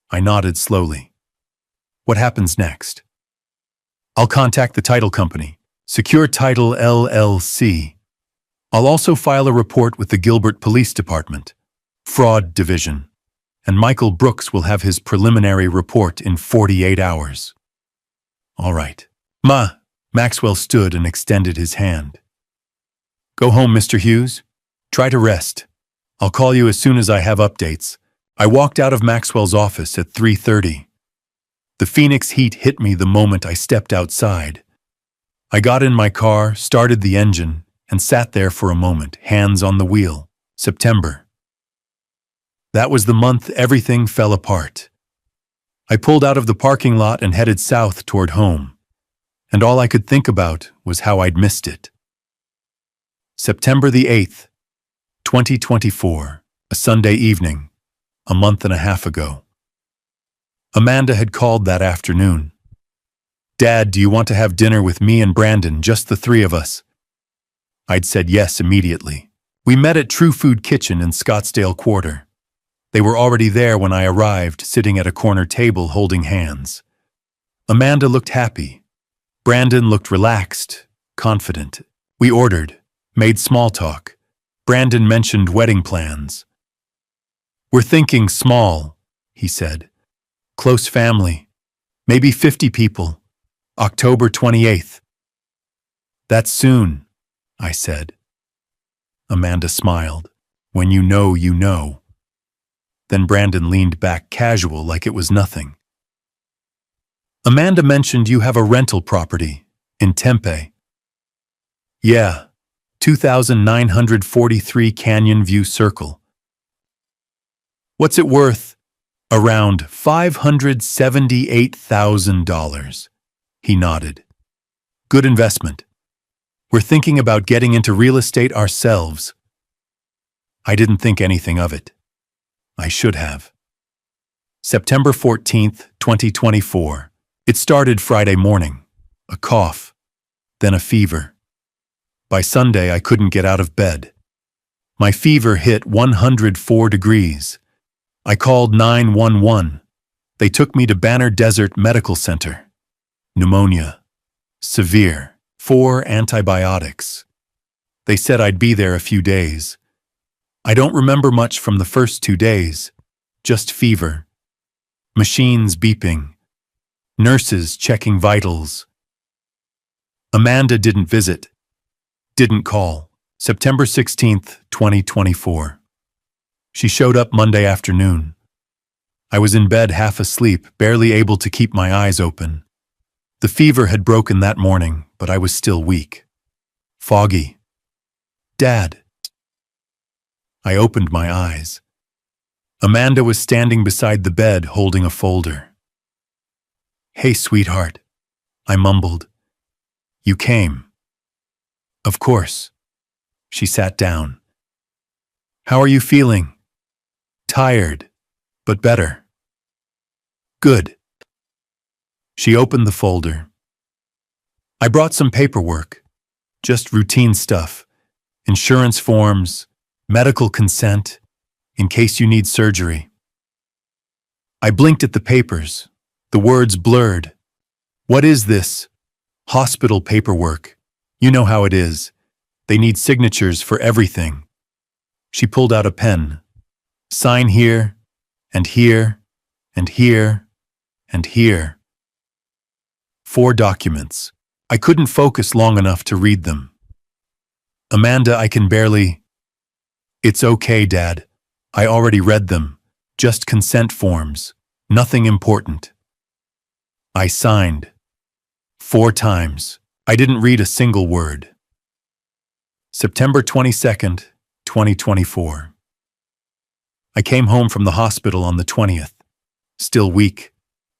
I nodded slowly. What happens next? I'll contact the title company, Secure Title LLC. I'll also file a report with the Gilbert Police Department, Fraud Division, and Michael Brooks will have his preliminary report in 48 hours. All right. Maxwell stood and extended his hand. Go home, Mr. Hughes. Try to rest. I'll call you as soon as I have updates. I walked out of Maxwell's office at 3:30. The Phoenix heat hit me the moment I stepped outside. I got in my car, started the engine, and sat there for a moment, hands on the wheel. September. That was the month everything fell apart. I pulled out of the parking lot and headed south toward home, and all I could think about was how I'd missed it. September the 8th, 2024, a Sunday evening, a month and a half ago. Amanda had called that afternoon. Dad, do you want to have dinner with me and Brandon, just the three of us? I'd said yes immediately. We met at True Food Kitchen in Scottsdale Quarter. They were already there when I arrived, sitting at a corner table holding hands. Amanda looked happy. Brandon looked relaxed, confident. We ordered, made small talk. Brandon mentioned wedding plans. We're thinking small, he said. Close family. Maybe 50 people. October 28th. That's soon, I said. Amanda smiled. When you know, you know. Then Brandon leaned back casual like it was nothing. Amanda mentioned you have a rental property in Tempe. Yeah, 2,943 Canyon View Circle. What's it worth? Around $578,000. He nodded. Good investment. We're thinking about getting into real estate ourselves. I didn't think anything of it. I should have. September 14th, 2024. It started Friday morning. A cough. Then a fever. By Sunday, I couldn't get out of bed. My fever hit 104 degrees. I called 911. They took me to Banner Desert Medical Center. Pneumonia. Severe. 4 antibiotics. They said I'd be there a few days. I don't remember much from the first 2 days. Just fever. Machines beeping. Nurses checking vitals. Amanda didn't visit. Didn't call. September 16th, 2024. She showed up Monday afternoon. I was in bed half asleep, barely able to keep my eyes open. The fever had broken that morning, but I was still weak. Foggy. Dad. I opened my eyes. Amanda was standing beside the bed holding a folder. Hey, sweetheart, I mumbled. You came. Of course. She sat down. How are you feeling? Tired, but better. Good. She opened the folder. I brought some paperwork, just routine stuff, insurance forms, medical consent, in case you need surgery. I blinked at the papers, the words blurred. What is this? Hospital paperwork. You know how it is. They need signatures for everything. She pulled out a pen. Sign here, and here, and here, and here. 4 documents. I couldn't focus long enough to read them. Amanda, I can barely... It's okay, Dad. I already read them. Just consent forms. Nothing important. I signed. 4 times. I didn't read a single word. September 22nd, 2024. I came home from the hospital on the 20th. Still weak.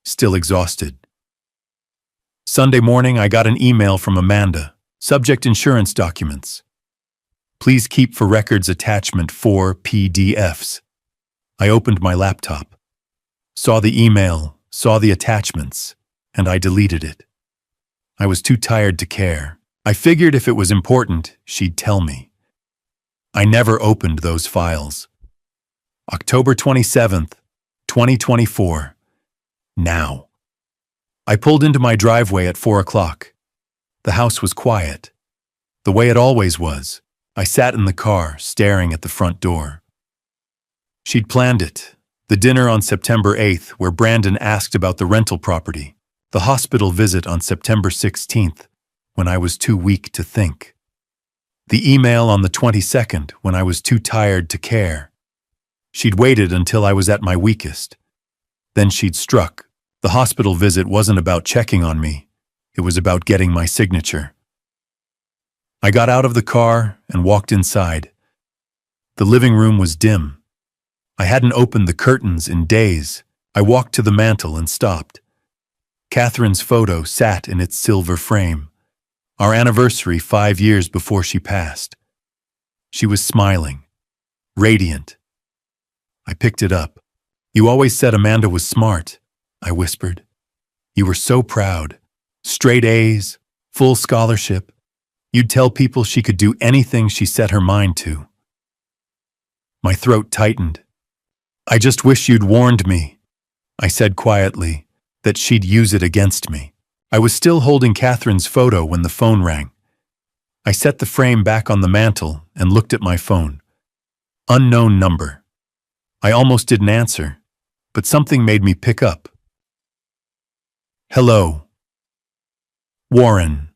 Still exhausted. Sunday morning, I got an email from Amanda. Subject insurance documents. Please keep for records attachment 4 PDFs. I opened my laptop. Saw the email, saw the attachments, and I deleted it. I was too tired to care. I figured if it was important, she'd tell me. I never opened those files. October 27th, 2024. Now. I pulled into my driveway at 4 o'clock. The house was quiet. The way it always was. I sat in the car, staring at the front door. She'd planned it. The dinner on September 8th, where Brandon asked about the rental property. The hospital visit on September 16th, when I was too weak to think. The email on the 22nd, when I was too tired to care. She'd waited until I was at my weakest. Then she'd struck. The hospital visit wasn't about checking on me. It was about getting my signature. I got out of the car and walked inside. The living room was dim. I hadn't opened the curtains in days. I walked to the mantel and stopped. Catherine's photo sat in its silver frame. Our anniversary 5 years before she passed. She was smiling, radiant. I picked it up. You always said Amanda was smart, I whispered. You were so proud. Straight A's, full scholarship. You'd tell people she could do anything she set her mind to. My throat tightened. I just wish you'd warned me, I said quietly, that she'd use it against me. I was still holding Catherine's photo when the phone rang. I set the frame back on the mantel and looked at my phone. Unknown number. I almost didn't answer, but something made me pick up. Hello. Warren.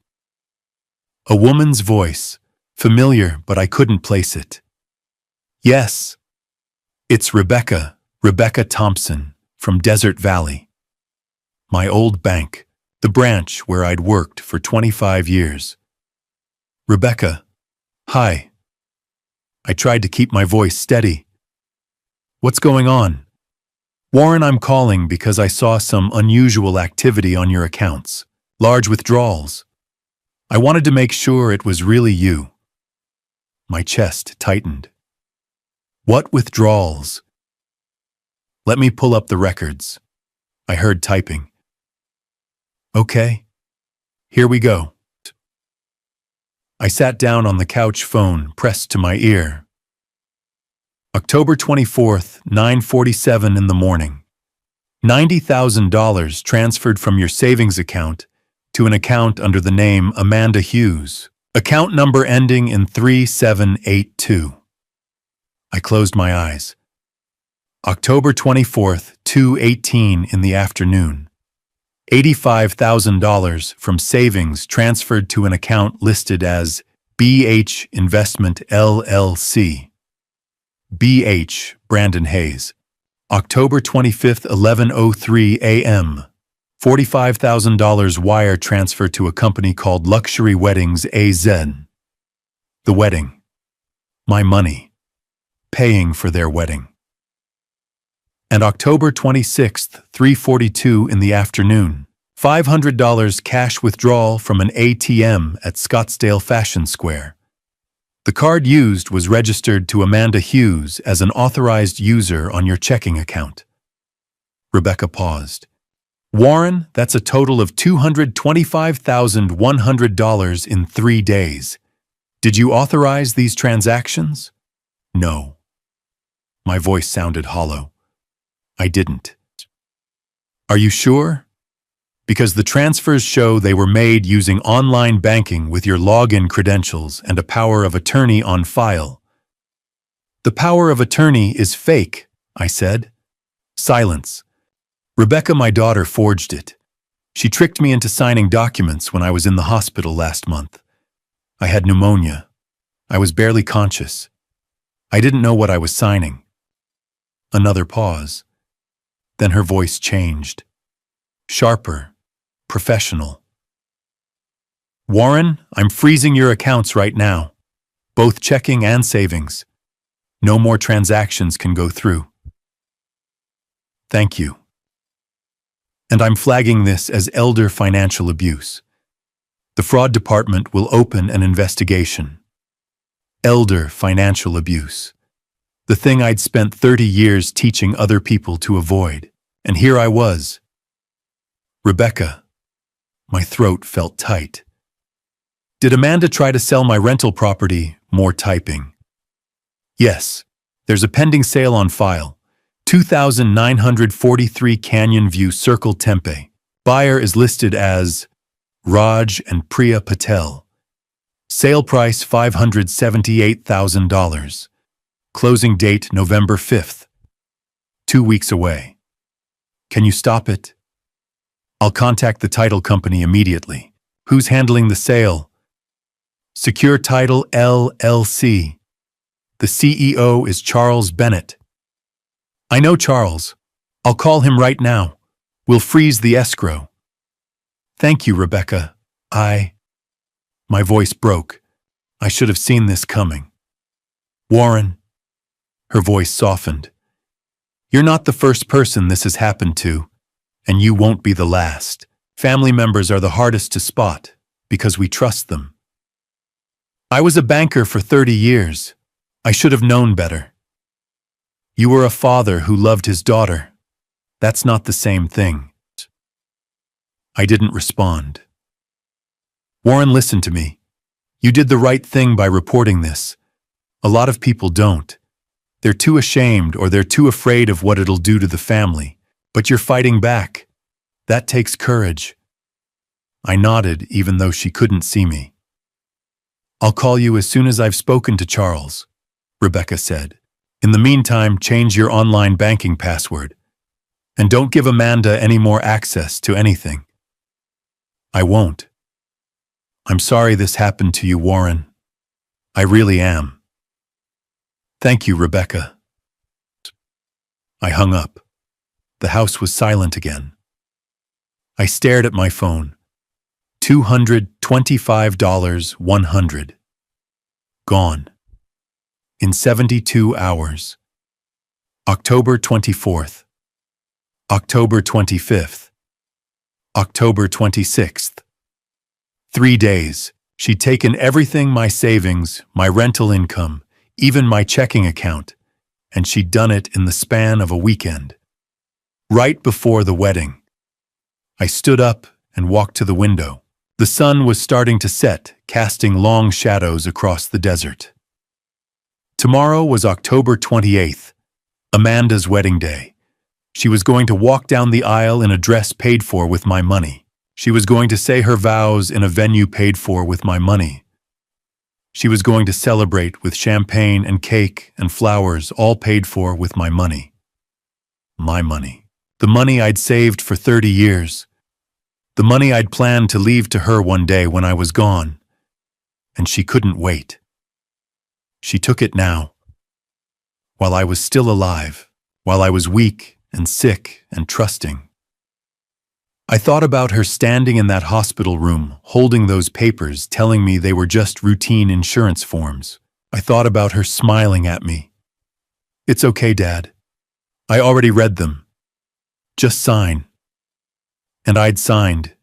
A woman's voice, familiar, but I couldn't place it. Yes. It's Rebecca Thompson, from Desert Valley. My old bank, the branch where I'd worked for 25 years. Rebecca, hi. I tried to keep my voice steady. What's going on? Warren, I'm calling because I saw some unusual activity on your accounts. Large withdrawals. I wanted to make sure it was really you. My chest tightened. What withdrawals? Let me pull up the records. I heard typing. Okay. Here we go. I sat down on the couch, phone pressed to my ear. October 24th, 9:47 in the morning. $90,000 transferred from your savings account to an account under the name Amanda Hughes. Account number ending in 3782. I closed my eyes. October 24th, 2:18 in the afternoon. $85,000 from savings transferred to an account listed as BH Investment LLC. BH, Brandon Hayes. October 25th, 11:03 a.m. $45,000 wire transfer to a company called Luxury Weddings AZ. The wedding. My money. Paying for their wedding. And October 26th, 3:42 in the afternoon, $500 cash withdrawal from an ATM at Scottsdale Fashion Square. The card used was registered to Amanda Hughes as an authorized user on your checking account. Rebecca paused. Warren, that's a total of $225,100 in 3 days. Did you authorize these transactions? No. My voice sounded hollow. I didn't. Are you sure? Because the transfers show they were made using online banking with your login credentials and a power of attorney on file. The power of attorney is fake, I said. Silence. Rebecca, my daughter, forged it. She tricked me into signing documents when I was in the hospital last month. I had pneumonia. I was barely conscious. I didn't know what I was signing. Another pause. Then her voice changed. Sharper. Professional. Warren, I'm freezing your accounts right now. Both checking and savings. No more transactions can go through. Thank you. And I'm flagging this as elder financial abuse. The fraud department will open an investigation. Elder financial abuse. The thing I'd spent 30 years teaching other people to avoid. And here I was. Rebecca. My throat felt tight. Did Amanda try to sell my rental property? More typing. Yes. There's a pending sale on file. 2,943 Canyon View Circle, Tempe. Buyer is listed as Raj and Priya Patel. Sale price $578,000. Closing date November 5th. 2 weeks away. Can you stop it? I'll contact the title company immediately. Who's handling the sale? Secure Title LLC. The CEO is Charles Bennett. I know Charles. I'll call him right now. We'll freeze the escrow. Thank you, Rebecca. My voice broke. I should have seen this coming. Warren. Her voice softened. You're not the first person this has happened to, and you won't be the last. Family members are the hardest to spot because we trust them. I was a banker for 30 years. I should have known better. You were a father who loved his daughter. That's not the same thing. I didn't respond. Warren, listen to me. You did the right thing by reporting this. A lot of people don't. They're too ashamed or they're too afraid of what it'll do to the family. But you're fighting back. That takes courage. I nodded, even though she couldn't see me. I'll call you as soon as I've spoken to Charles, Rebecca said. In the meantime, change your online banking password. And don't give Amanda any more access to anything. I won't. I'm sorry this happened to you, Warren. I really am. Thank you, Rebecca. I hung up. The house was silent again. I stared at my phone. $225, 100. Gone. In 72 hours. October 24th. October 25th. October 26th. 3 days. She'd taken everything, my savings, my rental income, even my checking account, and she'd done it in the span of a weekend. Right before the wedding. I stood up and walked to the window. The sun was starting to set, casting long shadows across the desert. Tomorrow was October 28th, Amanda's wedding day. She was going to walk down the aisle in a dress paid for with my money. She was going to say her vows in a venue paid for with my money. She was going to celebrate with champagne and cake and flowers, all paid for with my money. My money. The money I'd saved for 30 years. The money I'd planned to leave to her one day when I was gone. And she couldn't wait. She took it now. While I was still alive, while I was weak and sick and trusting. I thought about her standing in that hospital room, holding those papers, telling me they were just routine insurance forms. I thought about her smiling at me. It's okay, Dad. I already read them. Just sign. And I'd signed.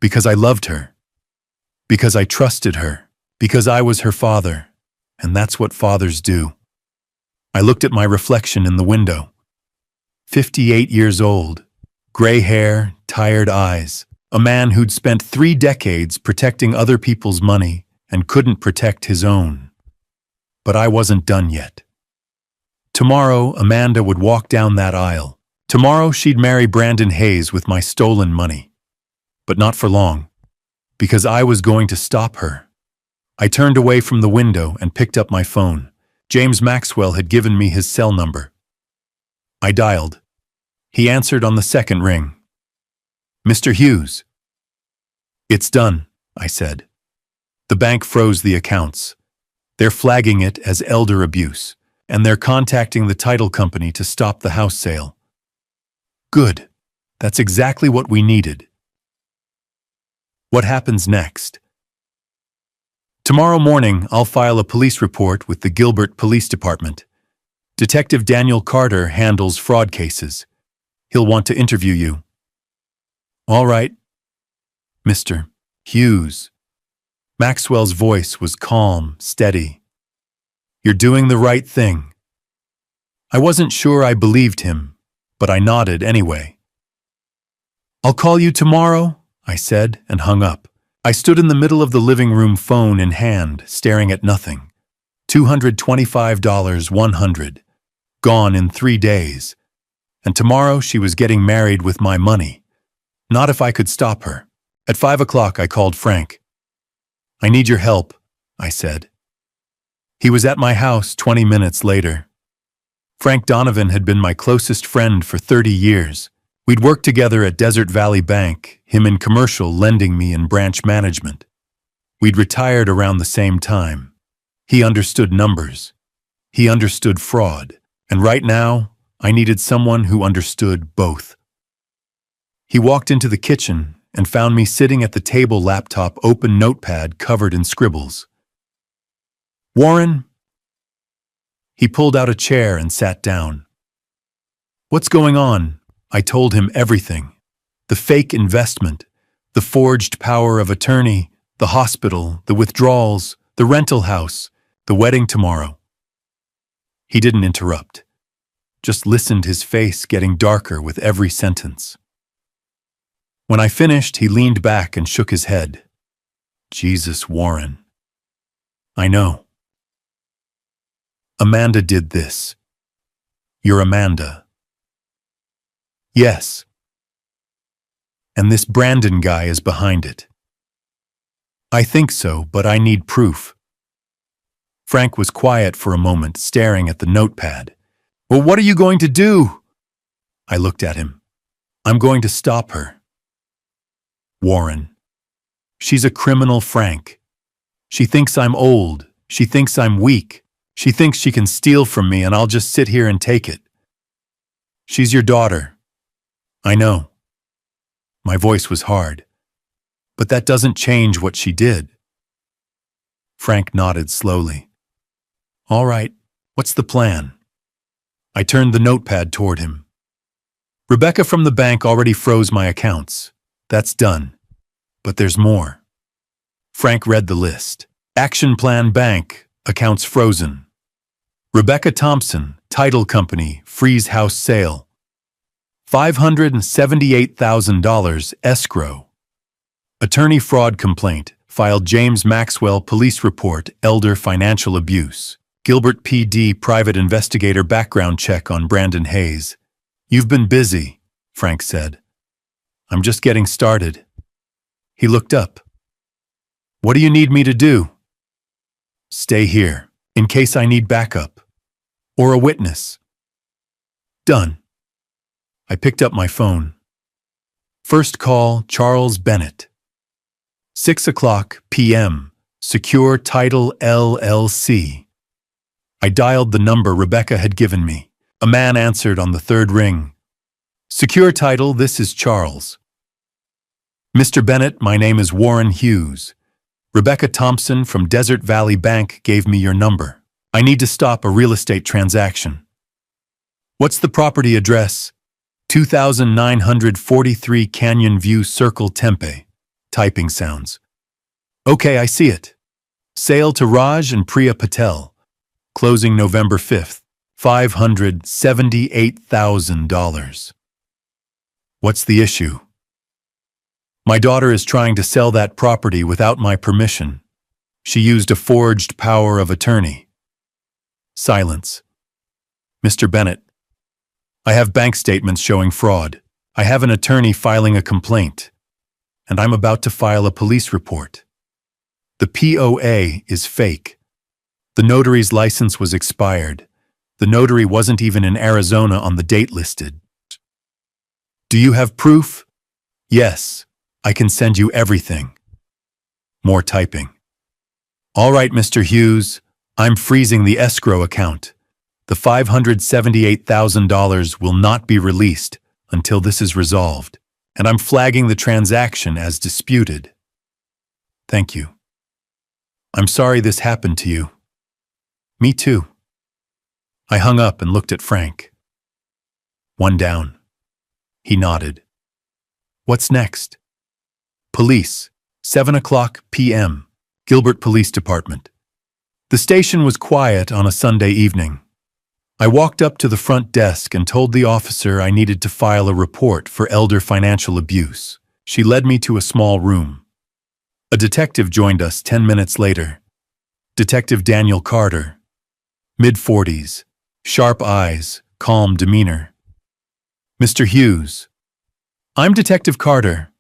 Because I loved her. Because I trusted her. Because I was her father. And that's what fathers do. I looked at my reflection in the window. 58 years old, gray hair, tired eyes, a man who'd spent 3 decades protecting other people's money and couldn't protect his own. But I wasn't done yet. Tomorrow, Amanda would walk down that aisle. Tomorrow, she'd marry Brandon Hayes with my stolen money. But not for long, because I was going to stop her. I turned away from the window and picked up my phone. James Maxwell had given me his cell number. I dialed. He answered on the second ring. "Mr. Hughes." "It's done," I said. "The bank froze the accounts. They're flagging it as elder abuse, and they're contacting the title company to stop the house sale." "Good. That's exactly what we needed." What happens next? Tomorrow morning, I'll file a police report with the Gilbert Police Department. Detective Daniel Carter handles fraud cases. He'll want to interview you. "All right, Mr. Hughes." Maxwell's voice was calm, steady. "You're doing the right thing." I wasn't sure I believed him, but I nodded anyway. "I'll call you tomorrow," I said and hung up. I stood in the middle of the living room, phone in hand, staring at nothing. $225, 100. Gone in 3 days. And tomorrow she was getting married with my money. Not if I could stop her. At 5 o'clock I called Frank. "I need your help," I said. He was at my house 20 minutes later. Frank Donovan had been my closest friend for 30 years. We'd worked together at Desert Valley Bank, him in commercial, lending me in branch management. We'd retired around the same time. He understood numbers. He understood fraud. And right now, I needed someone who understood both. He walked into the kitchen and found me sitting at the table, laptop, open, notepad covered in scribbles. "Warren?" He pulled out a chair and sat down. "What's going on?" I told him everything. The fake investment, the forged power of attorney, the hospital, the withdrawals, the rental house, the wedding tomorrow. He didn't interrupt, just listened, his face getting darker with every sentence. When I finished, he leaned back and shook his head. "Jesus, Warren. I know. Amanda did this. You're Amanda." "Yes. And this Brandon guy is behind it." "I think so, but I need proof." Frank was quiet for a moment, staring at the notepad. "Well, what are you going to do?" I looked at him. "I'm going to stop her." "Warren. She's a criminal, Frank. She thinks I'm old. She thinks I'm weak. She thinks she can steal from me and I'll just sit here and take it. She's your daughter. I know." My voice was hard. "But that doesn't change what she did." Frank nodded slowly. "All right, what's the plan?" I turned the notepad toward him. "Rebecca from the bank already froze my accounts. That's done. But there's more." Frank read the list. "Action Plan Bank, accounts frozen. Rebecca Thompson, title company, freeze house sale. $578,000 escrow. Attorney fraud complaint, filed James Maxwell police report, elder financial abuse. Gilbert PD private investigator background check on Brandon Hayes." "You've been busy," Frank said. "I'm just getting started." He looked up. "What do you need me to do?" "Stay here, in case I need backup. Or a witness." "Done." I picked up my phone. First call, Charles Bennett. 6 p.m. Secure Title LLC. I dialed the number Rebecca had given me. A man answered on the third ring. "Secure Title, this is Charles." "Mr. Bennett, my name is Warren Hughes. Rebecca Thompson from Desert Valley Bank gave me your number. I need to stop a real estate transaction." "What's the property address?" 2943 Canyon View Circle, Tempe. Typing sounds. "Okay, I see it." Sale to Raj and Priya Patel. Closing November 5th. $578,000. What's the issue? My daughter is trying to sell that property without my permission. She used a forged power of attorney. Silence. Mr. Bennett, I have bank statements showing fraud. I have an attorney filing a complaint, and I'm about to file a police report. The POA is fake. The notary's license was expired. The notary wasn't even in Arizona on the date listed. Do you have proof? Yes, I can send you everything. More typing. All right, Mr. Hughes, I'm freezing the escrow account. The $578,000 will not be released until this is resolved, and I'm flagging the transaction as disputed. Thank you. I'm sorry this happened to you. Me too. I hung up and looked at Frank. One down. He nodded. What's next? Police, 7:00 p.m., Gilbert Police Department. The station was quiet on a Sunday evening. I walked up to the front desk and told the officer I needed to file a report for elder financial abuse. She led me to a small room. A detective joined us 10 minutes later. Detective Daniel Carter. Mid-40s, sharp eyes, calm demeanor. Mr. Hughes. I'm Detective Carter.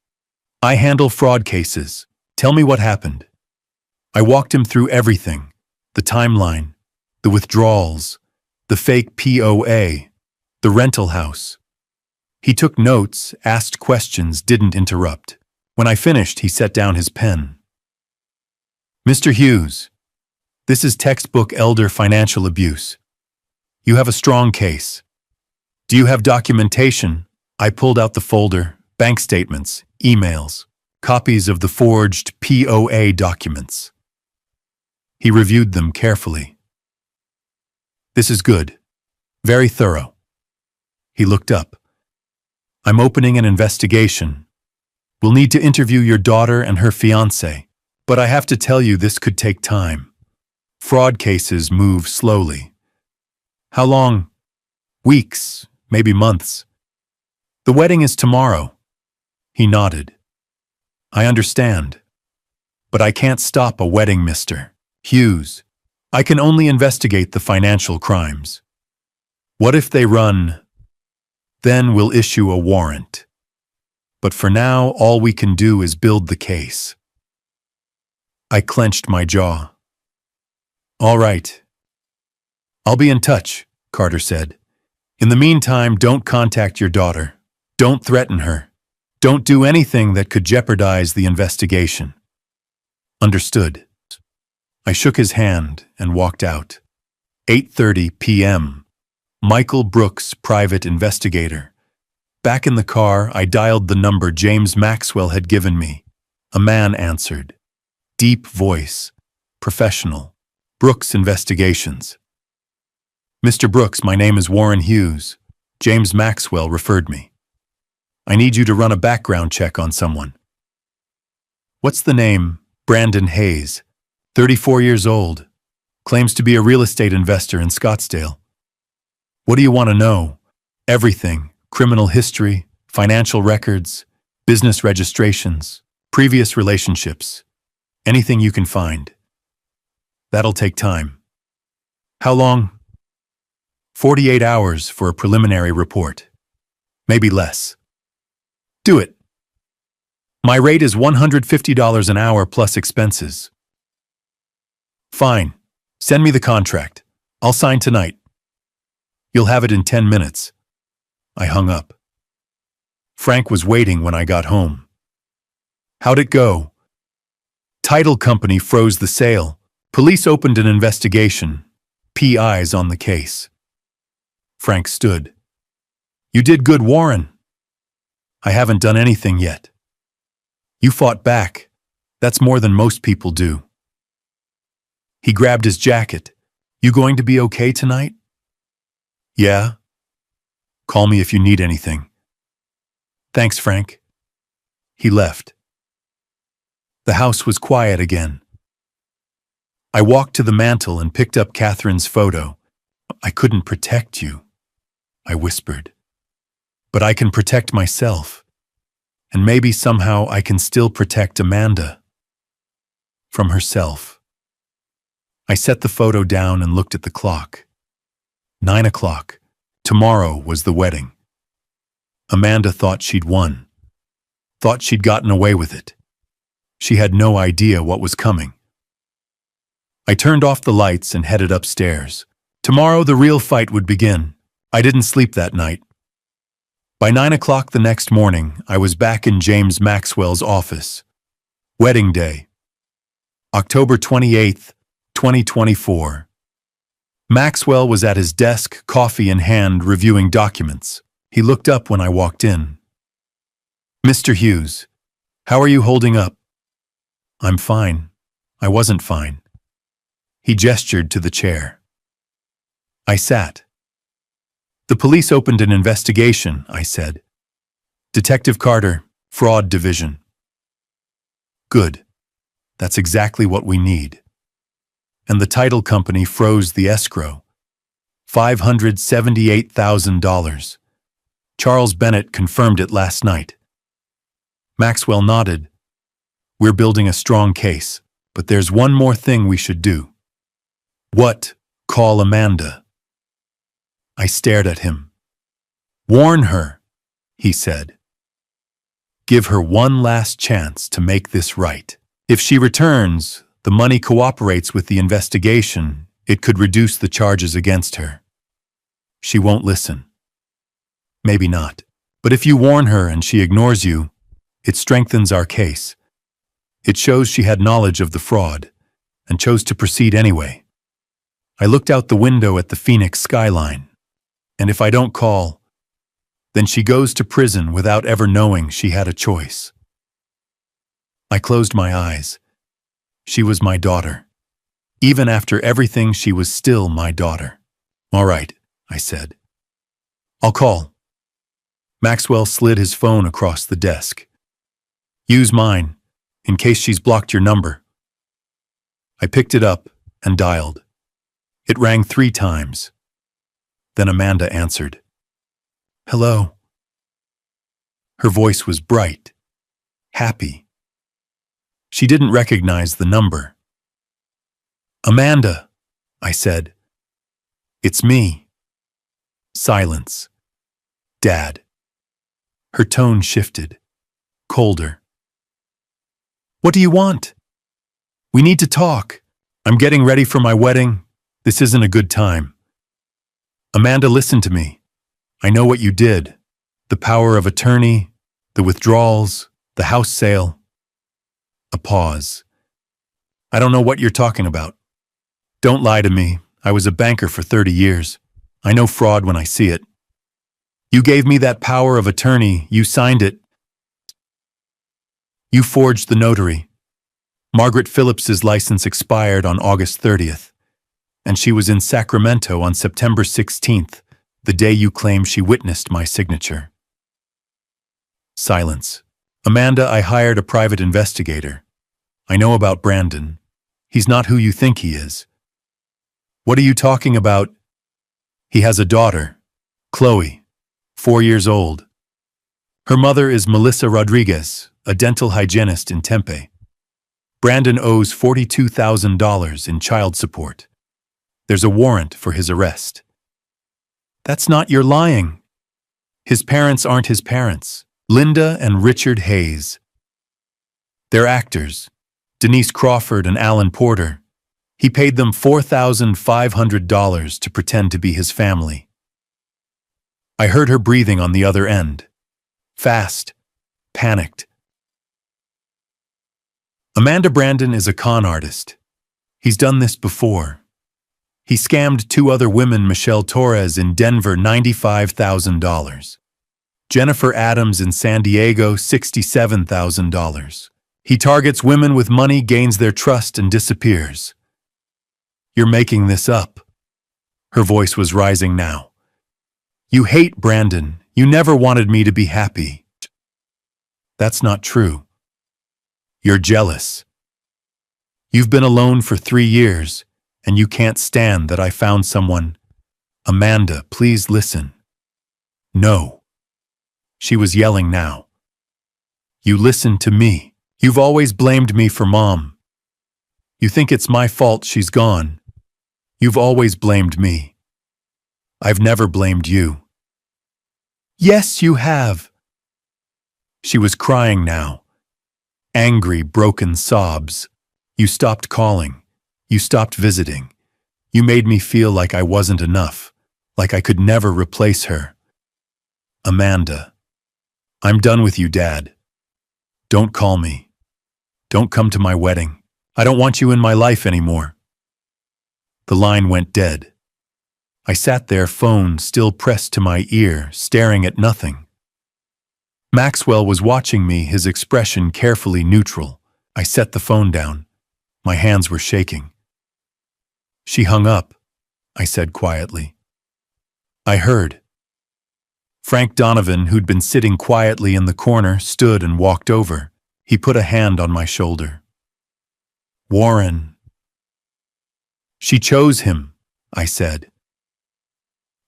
I handle fraud cases. Tell me what happened. I walked him through everything. The timeline, the withdrawals, the fake POA, the rental house. He took notes, asked questions, didn't interrupt. When I finished, he set down his pen. Mr. Hughes, this is textbook elder financial abuse. You have a strong case. Do you have documentation? I pulled out the folder, bank statements, emails, copies of the forged POA documents. He reviewed them carefully. This is good. Very thorough. He looked up. I'm opening an investigation. We'll need to interview your daughter and her fiancé, but I have to tell you this could take time. Fraud cases move slowly. How long? Weeks, maybe months. The wedding is tomorrow. He nodded. I understand. But I can't stop a wedding, Mr. Hughes. I can only investigate the financial crimes. What if they run? Then we'll issue a warrant. But for now, all we can do is build the case. I clenched my jaw. All right. I'll be in touch, Carter said. In the meantime, don't contact your daughter. Don't threaten her. Don't do anything that could jeopardize the investigation. Understood. I shook his hand and walked out. 8:30 p.m. Michael Brooks, private investigator. Back in the car, I dialed the number James Maxwell had given me. A man answered. Deep voice. Professional. Brooks Investigations. Mr. Brooks, my name is Warren Hughes. James Maxwell referred me. I need you to run a background check on someone. What's the name? Brandon Hayes. 34 years old, claims to be a real estate investor in Scottsdale. What do you want to know? Everything. Criminal history, financial records, business registrations, previous relationships. Anything you can find. That'll take time. How long? 48 hours for a preliminary report. Maybe less. Do it. My rate is $150 an hour plus expenses. Fine. Send me the contract. I'll sign tonight. You'll have it in 10 minutes. I hung up. Frank was waiting when I got home. How'd it go? Title company froze the sale. Police opened an investigation. PI's on the case. Frank stood. You did good, Warren. I haven't done anything yet. You fought back. That's more than most people do. He grabbed his jacket. You going to be okay tonight? Yeah. Call me if you need anything. Thanks, Frank. He left. The house was quiet again. I walked to the mantel and picked up Catherine's photo. I couldn't protect you, I whispered. But I can protect myself. And maybe somehow I can still protect Amanda from herself. I set the photo down and looked at the clock. 9 o'clock. Tomorrow was the wedding. Amanda thought she'd won. Thought she'd gotten away with it. She had no idea what was coming. I turned off the lights and headed upstairs. Tomorrow the real fight would begin. I didn't sleep that night. By 9 o'clock the next morning, I was back in James Maxwell's office. Wedding day. October 28th, 2024. Maxwell was at his desk, coffee in hand, reviewing documents. He looked up when I walked in. Mr. Hughes, how are you holding up? I'm fine. I wasn't fine. He gestured to the chair. I sat. The police opened an investigation, I said. Detective Carter, Fraud Division. Good. That's exactly what we need. And the title company froze the escrow. $578,000. Charles Bennett confirmed it last night. Maxwell nodded. We're building a strong case, but there's one more thing we should do. What? Call Amanda. I stared at him. Warn her, he said. Give her one last chance to make this right. If she returns, the money cooperates with the investigation, it could reduce the charges against her. She won't listen. Maybe not. But if you warn her and she ignores you, it strengthens our case. It shows she had knowledge of the fraud and chose to proceed anyway. I looked out the window at the Phoenix skyline. And if I don't call, then she goes to prison without ever knowing she had a choice. I closed my eyes. She was my daughter. Even after everything, she was still my daughter. All right, I said. I'll call. Maxwell slid his phone across the desk. Use mine, in case she's blocked your number. I picked it up and dialed. It rang 3 times. Then Amanda answered. Hello. Her voice was bright, happy. She didn't recognize the number. Amanda, I said. It's me. Silence. Dad. Her tone shifted, colder. What do you want? We need to talk. I'm getting ready for my wedding. This isn't a good time. Amanda, listen to me. I know what you did. The power of attorney, the withdrawals, the house sale. A pause. I don't know what you're talking about. Don't lie to me. I was a banker for 30 years. I know fraud when I see it. You gave me that power of attorney. You signed it. You forged the notary. Margaret Phillips's license expired on August 30th, and she was in Sacramento on September 16th, the day you claim she witnessed my signature. Silence. Amanda, I hired a private investigator. I know about Brandon. He's not who you think he is. What are you talking about? He has a daughter, Chloe, 4 years old. Her mother is Melissa Rodriguez, a dental hygienist in Tempe. Brandon owes $42,000 in child support. There's a warrant for his arrest. That's not, you're lying. His parents aren't his parents. Linda and Richard Hayes. They're actors, Denise Crawford and Alan Porter. He paid them $4,500 to pretend to be his family. I heard her breathing on the other end. Fast, panicked. Amanda, Brandon is a con artist. He's done this before. He scammed 2 other women, Michelle Torres in Denver, $95,000. Jennifer Adams in San Diego, $67,000. He targets women with money, gains their trust, and disappears. You're making this up. Her voice was rising now. You hate Brandon. You never wanted me to be happy. That's not true. You're jealous. You've been alone for 3 years, and you can't stand that I found someone. Amanda, please listen. No. She was yelling now. You listen to me. You've always blamed me for Mom. You think it's my fault she's gone. You've always blamed me. I've never blamed you. Yes, you have. She was crying now. Angry, broken sobs. You stopped calling. You stopped visiting. You made me feel like I wasn't enough, like I could never replace her. Amanda, I'm done with you, Dad. Don't call me. Don't come to my wedding. I don't want you in my life anymore. The line went dead. I sat there, phone still pressed to my ear, staring at nothing. Maxwell was watching me, his expression carefully neutral. I set the phone down. My hands were shaking. She hung up, I said quietly. I heard. Frank Donovan, who'd been sitting quietly in the corner, stood and walked over. He put a hand on my shoulder. Warren. She chose him, I said.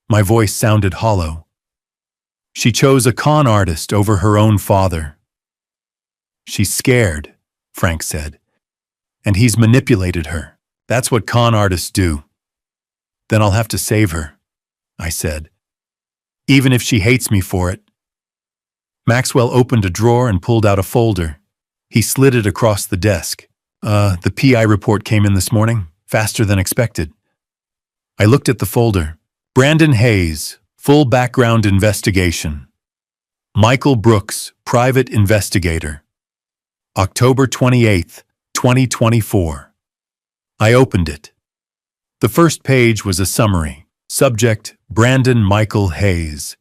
My voice sounded hollow. She chose a con artist over her own father. She's scared, Frank said, and he's manipulated her. That's what con artists do. Then I'll have to save her, I said, even if she hates me for it. Maxwell opened a drawer and pulled out a folder. He slid it across the desk. The PI report came in this morning, faster than expected. I looked at the folder. Brandon Hayes, full background investigation. Michael Brooks, private investigator. October 28th, 2024. I opened it. The first page was a summary. Subject, Brandon Michael Hayes.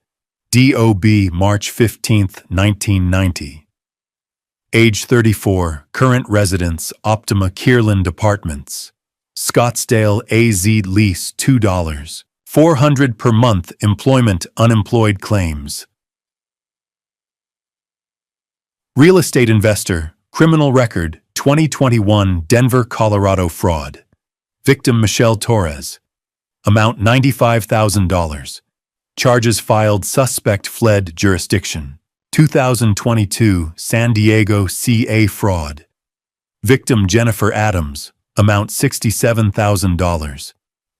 DOB, March 15th, 1990. Age 34, current residence, Optima Kierland Apartments. Scottsdale, AZ, lease $2. $400 per month, employment, unemployed claims. Real estate investor, criminal record, 2021 Denver, Colorado fraud. Victim Michelle Torres. Amount $95,000. Charges filed, suspect fled jurisdiction. 2022 San Diego CA fraud. Victim Jennifer Adams. Amount $67,000.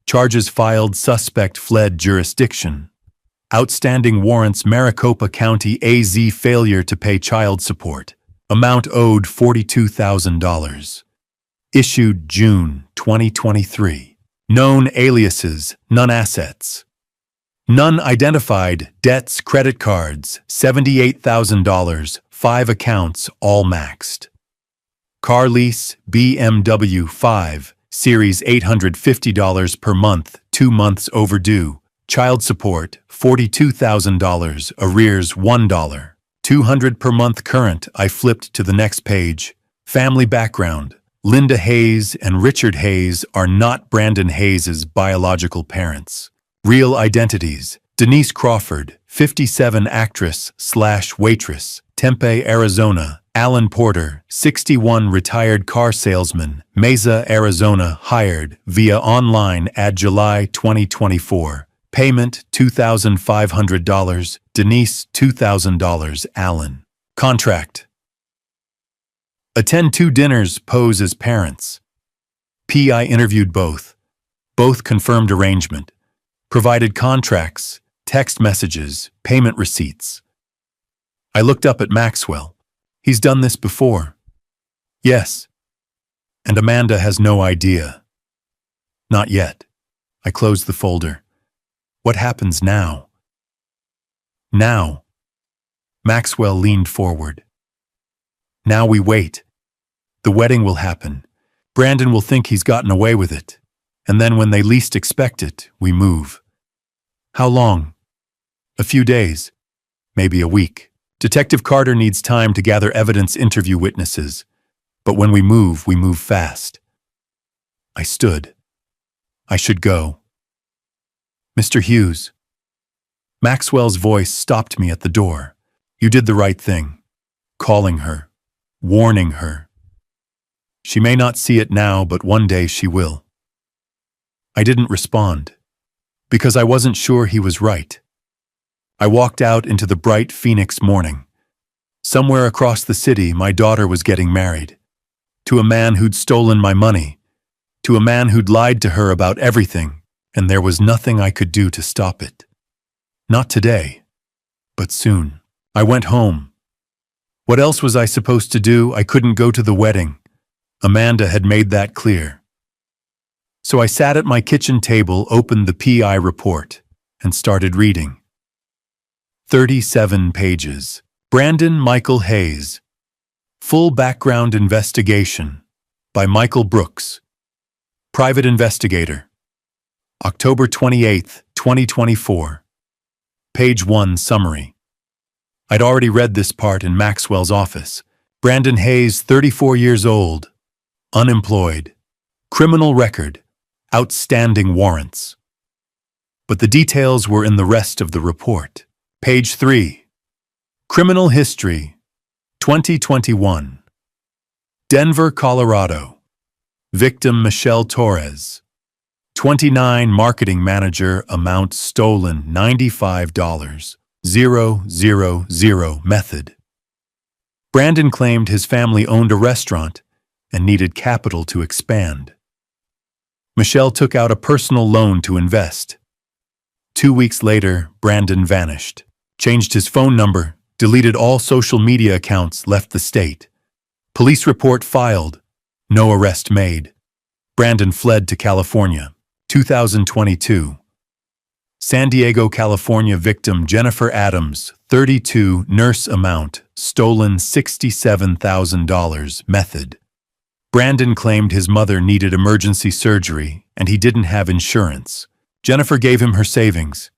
Charges filed, suspect fled jurisdiction. Outstanding warrants, Maricopa County AZ, failure to pay child support. Amount owed $42,000. Issued June 2023. Known aliases, none assets. None identified, debts, credit cards, $78,000, 5 accounts, all maxed. Car lease, BMW 5, Series $850 per month, 2 months overdue. Child support, $42,000, arrears $1. $200 per month current. I flipped to the next page. Family background. Linda Hayes and Richard Hayes are not Brandon Hayes' biological parents. Real identities. Denise Crawford, 57, actress/waitress, Tempe, Arizona. Alan Porter, 61, retired car salesman, Mesa, Arizona, hired via online ad July 2024. Payment $2,500, Denise $2,000, Alan. Contract. Attend 2 dinners, pose as parents. PI interviewed both. Both confirmed arrangement. Provided contracts, text messages, payment receipts. I looked up at Maxwell. He's done this before. Yes. And Amanda has no idea. Not yet. I closed the folder. What happens now? Now. Maxwell leaned forward. Now we wait. The wedding will happen. Brandon will think he's gotten away with it. And then when they least expect it, we move. How long? A few days. Maybe a week. Detective Carter needs time to gather evidence, interview witnesses. But when we move fast. I stood. I should go. Mr. Hughes. Maxwell's voice stopped me at the door. You did the right thing. Calling her. Warning her. She may not see it now, but one day she will. I didn't respond, because I wasn't sure he was right. I walked out into the bright Phoenix morning. Somewhere across the city, my daughter was getting married. To a man who'd stolen my money. To a man who'd lied to her about everything, and there was nothing I could do to stop it. Not today, but soon. I went home. What else was I supposed to do? I couldn't go to the wedding. Amanda had made that clear. So I sat at my kitchen table, opened the PI report, and started reading. 37 pages. Brandon Michael Hayes. Full Background Investigation by Michael Brooks. Private Investigator. October 28, 2024. Page 1 Summary. I'd already read this part in Maxwell's office. Brandon Hayes, 34 years old. Unemployed. Criminal record. Outstanding warrants. But the details were in the rest of the report. Page 3. Criminal history. 2021. Denver, Colorado. Victim Michelle Torres. 29 marketing manager, amount stolen $95. 000 method. Brandon claimed his family owned a restaurant and needed capital to expand. Michelle took out a personal loan to invest. 2 weeks later, Brandon vanished, changed his phone number, deleted all social media accounts, left the state. Police report filed. No arrest made. Brandon fled to California. 2022. San Diego, California victim Jennifer Adams, 32, nurse amount, stolen $67,000 method. Brandon claimed his mother needed emergency surgery and he didn't have insurance. Jennifer gave him her savings.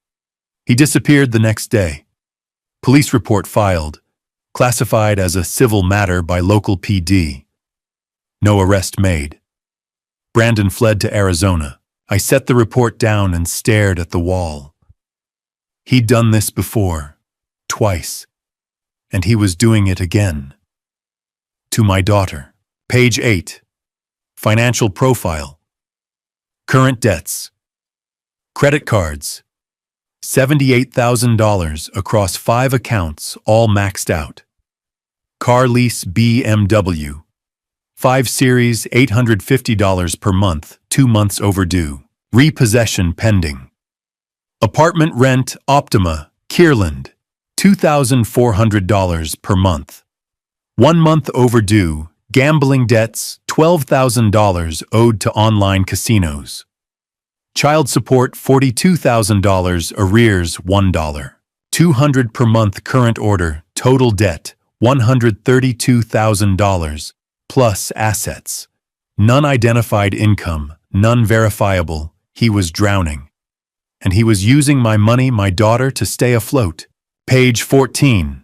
He disappeared the next day. Police report filed, classified as a civil matter by local PD. No arrest made. Brandon fled to Arizona. I set the report down and stared at the wall. He'd done this before, twice, and he was doing it again. To my daughter. Page 8. Financial profile. Current debts. Credit cards. $78,000 across 5 accounts, all maxed out. Car lease BMW. 5 Series, $850 per month, 2 months overdue. Repossession pending. Apartment rent Optima, Kierland, $2,400 per month. 1 month overdue. Gambling debts, $12,000 owed to online casinos. Child support, $42,000, arrears, $1. $200 per month current order, total debt, $132,000, plus assets. None identified income, none verifiable. He was drowning. And he was using my money, my daughter, to stay afloat. Page 14.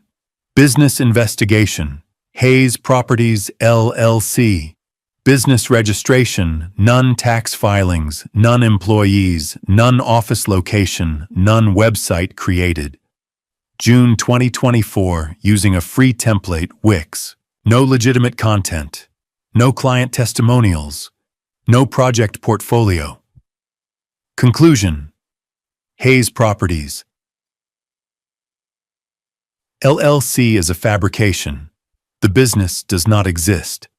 Business investigation. Hayes Properties, LLC. Business registration, none tax filings, none employees, none office location, none website created. June 2024, using a free template, Wix. No legitimate content. No client testimonials. No project portfolio. Conclusion. Hayes Properties, LLC is a fabrication. The business does not exist.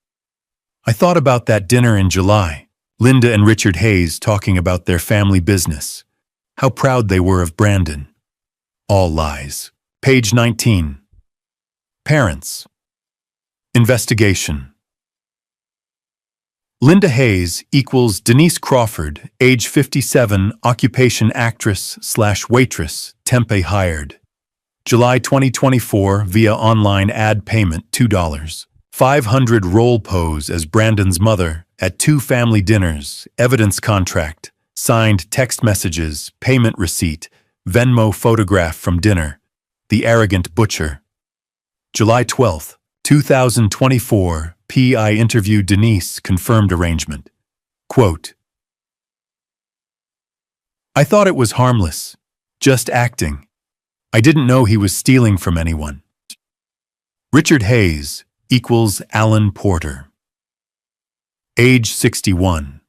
I thought about that dinner in July, Linda and Richard Hayes talking about their family business, how proud they were of Brandon. All lies. Page 19. Parents. Investigation. Linda Hayes equals Denise Crawford, age 57, occupation actress/waitress, Tempe hired. July 2024 via online ad payment $2. 500 role pose as Brandon's mother at 2 family dinners, evidence contract, signed text messages, payment receipt, Venmo photograph from dinner, the arrogant butcher. July 12, 2024, PI interview Denise, confirmed arrangement. Quote, I thought it was harmless, just acting. I didn't know he was stealing from anyone. Richard Hayes equals Alan Porter. Age 61.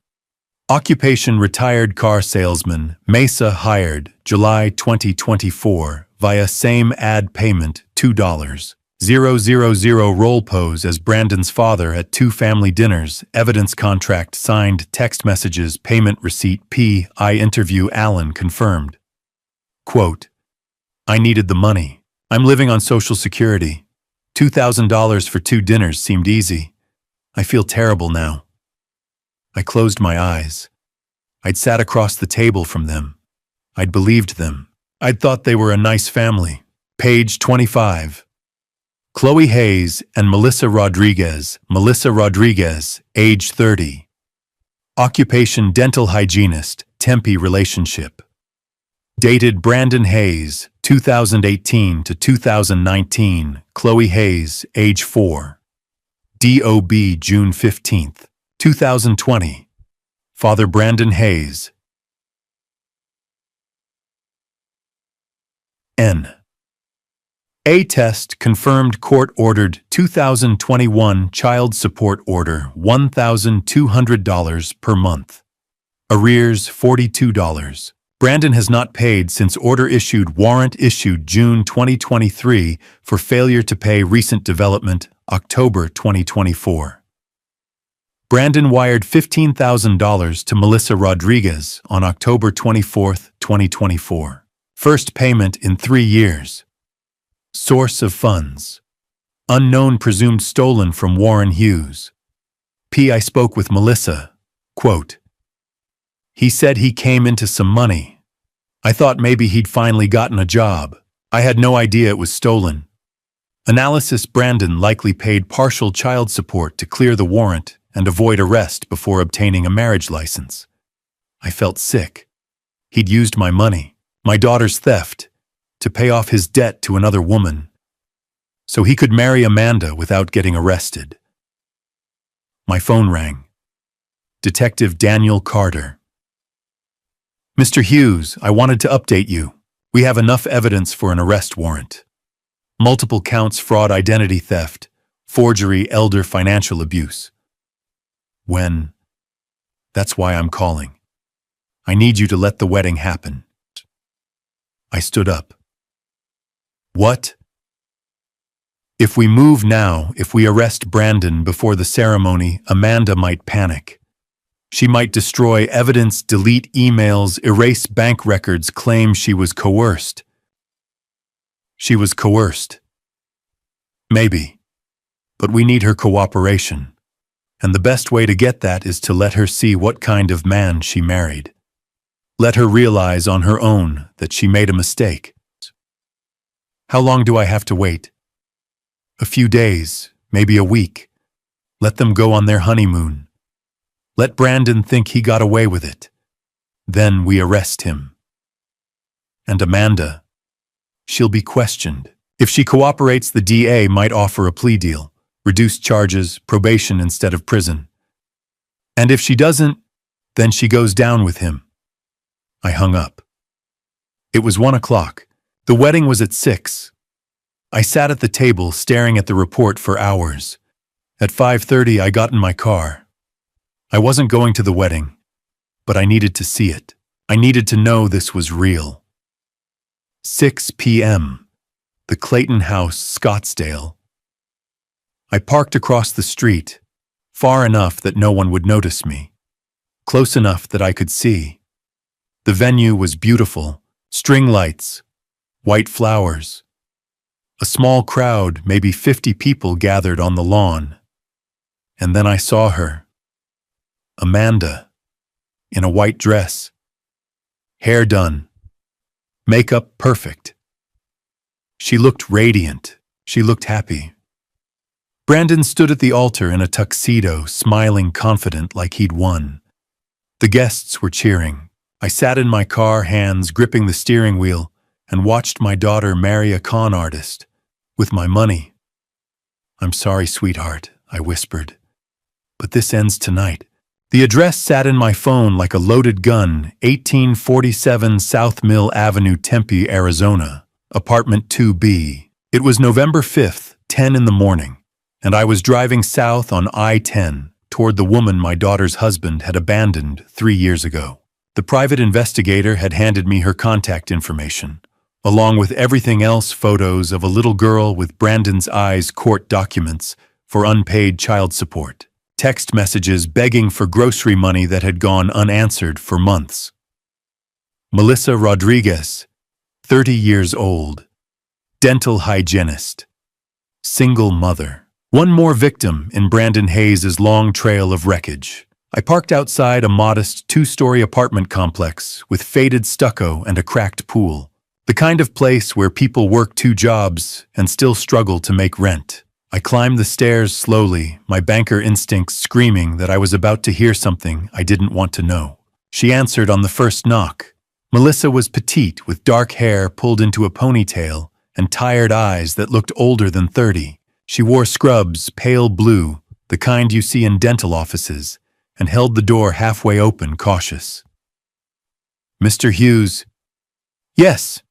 Occupation retired car salesman, Mesa hired, July 2024, via same ad payment, $2,000 role pose as Brandon's father at 2 family dinners, evidence contract signed, text messages, payment receipt, I interview Alan confirmed. Quote, I needed the money. I'm living on Social Security. $2,000 for 2 dinners seemed easy. I feel terrible now. I closed my eyes. I'd sat across the table from them. I'd believed them. I'd thought they were a nice family. Page 25. Chloe Hayes and Melissa Rodriguez. Melissa Rodriguez, age 30. Occupation dental hygienist, Tempe relationship. Dated Brandon Hayes, 2018 to 2019. Chloe Hayes, age 4. DOB June 15th, 2020. Father Brandon Hayes. N. A test confirmed court-ordered 2021 child support order $1,200 per month. Arrears $42. Brandon has not paid since order issued. Warrant issued June 2023 for failure to pay. Recent development, October 2024. Brandon wired $15,000 to Melissa Rodriguez on October 24, 2024. First payment in 3 years. Source of funds. Unknown, presumed stolen from Warren Hughes. I spoke with Melissa. Quote, he said he came into some money. I thought maybe he'd finally gotten a job. I had no idea it was stolen. Analysis: Brandon likely paid partial child support to clear the warrant and avoid arrest before obtaining a marriage license. I felt sick. He'd used my money, my daughter's theft, to pay off his debt to another woman, so he could marry Amanda without getting arrested. My phone rang. Detective Daniel Carter. Mr. Hughes, I wanted to update you. We have enough evidence for an arrest warrant. Multiple counts: fraud, identity theft, forgery, elder financial abuse. When? That's why I'm calling. I need you to let the wedding happen. I stood up. What? If we move now, if we arrest Brandon before the ceremony, Amanda might panic. She might destroy evidence, delete emails, erase bank records, claim she was coerced. She was coerced. Maybe. But we need her cooperation. And the best way to get that is to let her see what kind of man she married. Let her realize on her own that she made a mistake. How long do I have to wait? A few days, maybe a week. Let them go on their honeymoon. Let Brandon think he got away with it. Then we arrest him. And Amanda, she'll be questioned. If she cooperates, the DA might offer a plea deal, reduced charges, probation instead of prison. And if she doesn't, then she goes down with him. I hung up. It was 1 o'clock. The wedding was at 6. I sat at the table staring at the report for hours. At 5:30, I got in my car. I wasn't going to the wedding, but I needed to see it. I needed to know this was real. 6 p.m. The Clayton House, Scottsdale. I parked across the street, far enough that no one would notice me, close enough that I could see. The venue was beautiful, string lights, white flowers. A small crowd, maybe 50 people, gathered on the lawn. And then I saw her. Amanda, in a white dress. Hair done. Makeup perfect. She looked radiant. She looked happy. Brandon stood at the altar in a tuxedo, smiling, confident, like he'd won. The guests were cheering. I sat in my car, hands gripping the steering wheel, and watched my daughter marry a con artist. With my money. I'm sorry, sweetheart, I whispered. But this ends tonight. The address sat in my phone like a loaded gun, 1847 South Mill Avenue, Tempe, Arizona, apartment 2B. It was November 5th, 10 in the morning, and I was driving south on I-10, toward the woman my daughter's husband had abandoned 3 years ago. The private investigator had handed me her contact information, along with everything else: photos of a little girl with Brandon's eyes, court documents for unpaid child support, text messages begging for grocery money that had gone unanswered for months. Melissa Rodriguez, 30 years old, dental hygienist, single mother. One more victim in Brandon Hayes' long trail of wreckage. I parked outside a modest 2-story apartment complex with faded stucco and a cracked pool. The kind of place where people work 2 jobs and still struggle to make rent. I climbed the stairs slowly, my banker instincts screaming that I was about to hear something I didn't want to know. She answered on the first knock. Melissa was petite, with dark hair pulled into a ponytail and tired eyes that looked older than 30. She wore scrubs, pale blue, the kind you see in dental offices, and held the door halfway open, cautious. "Mr. Hughes." "Yes.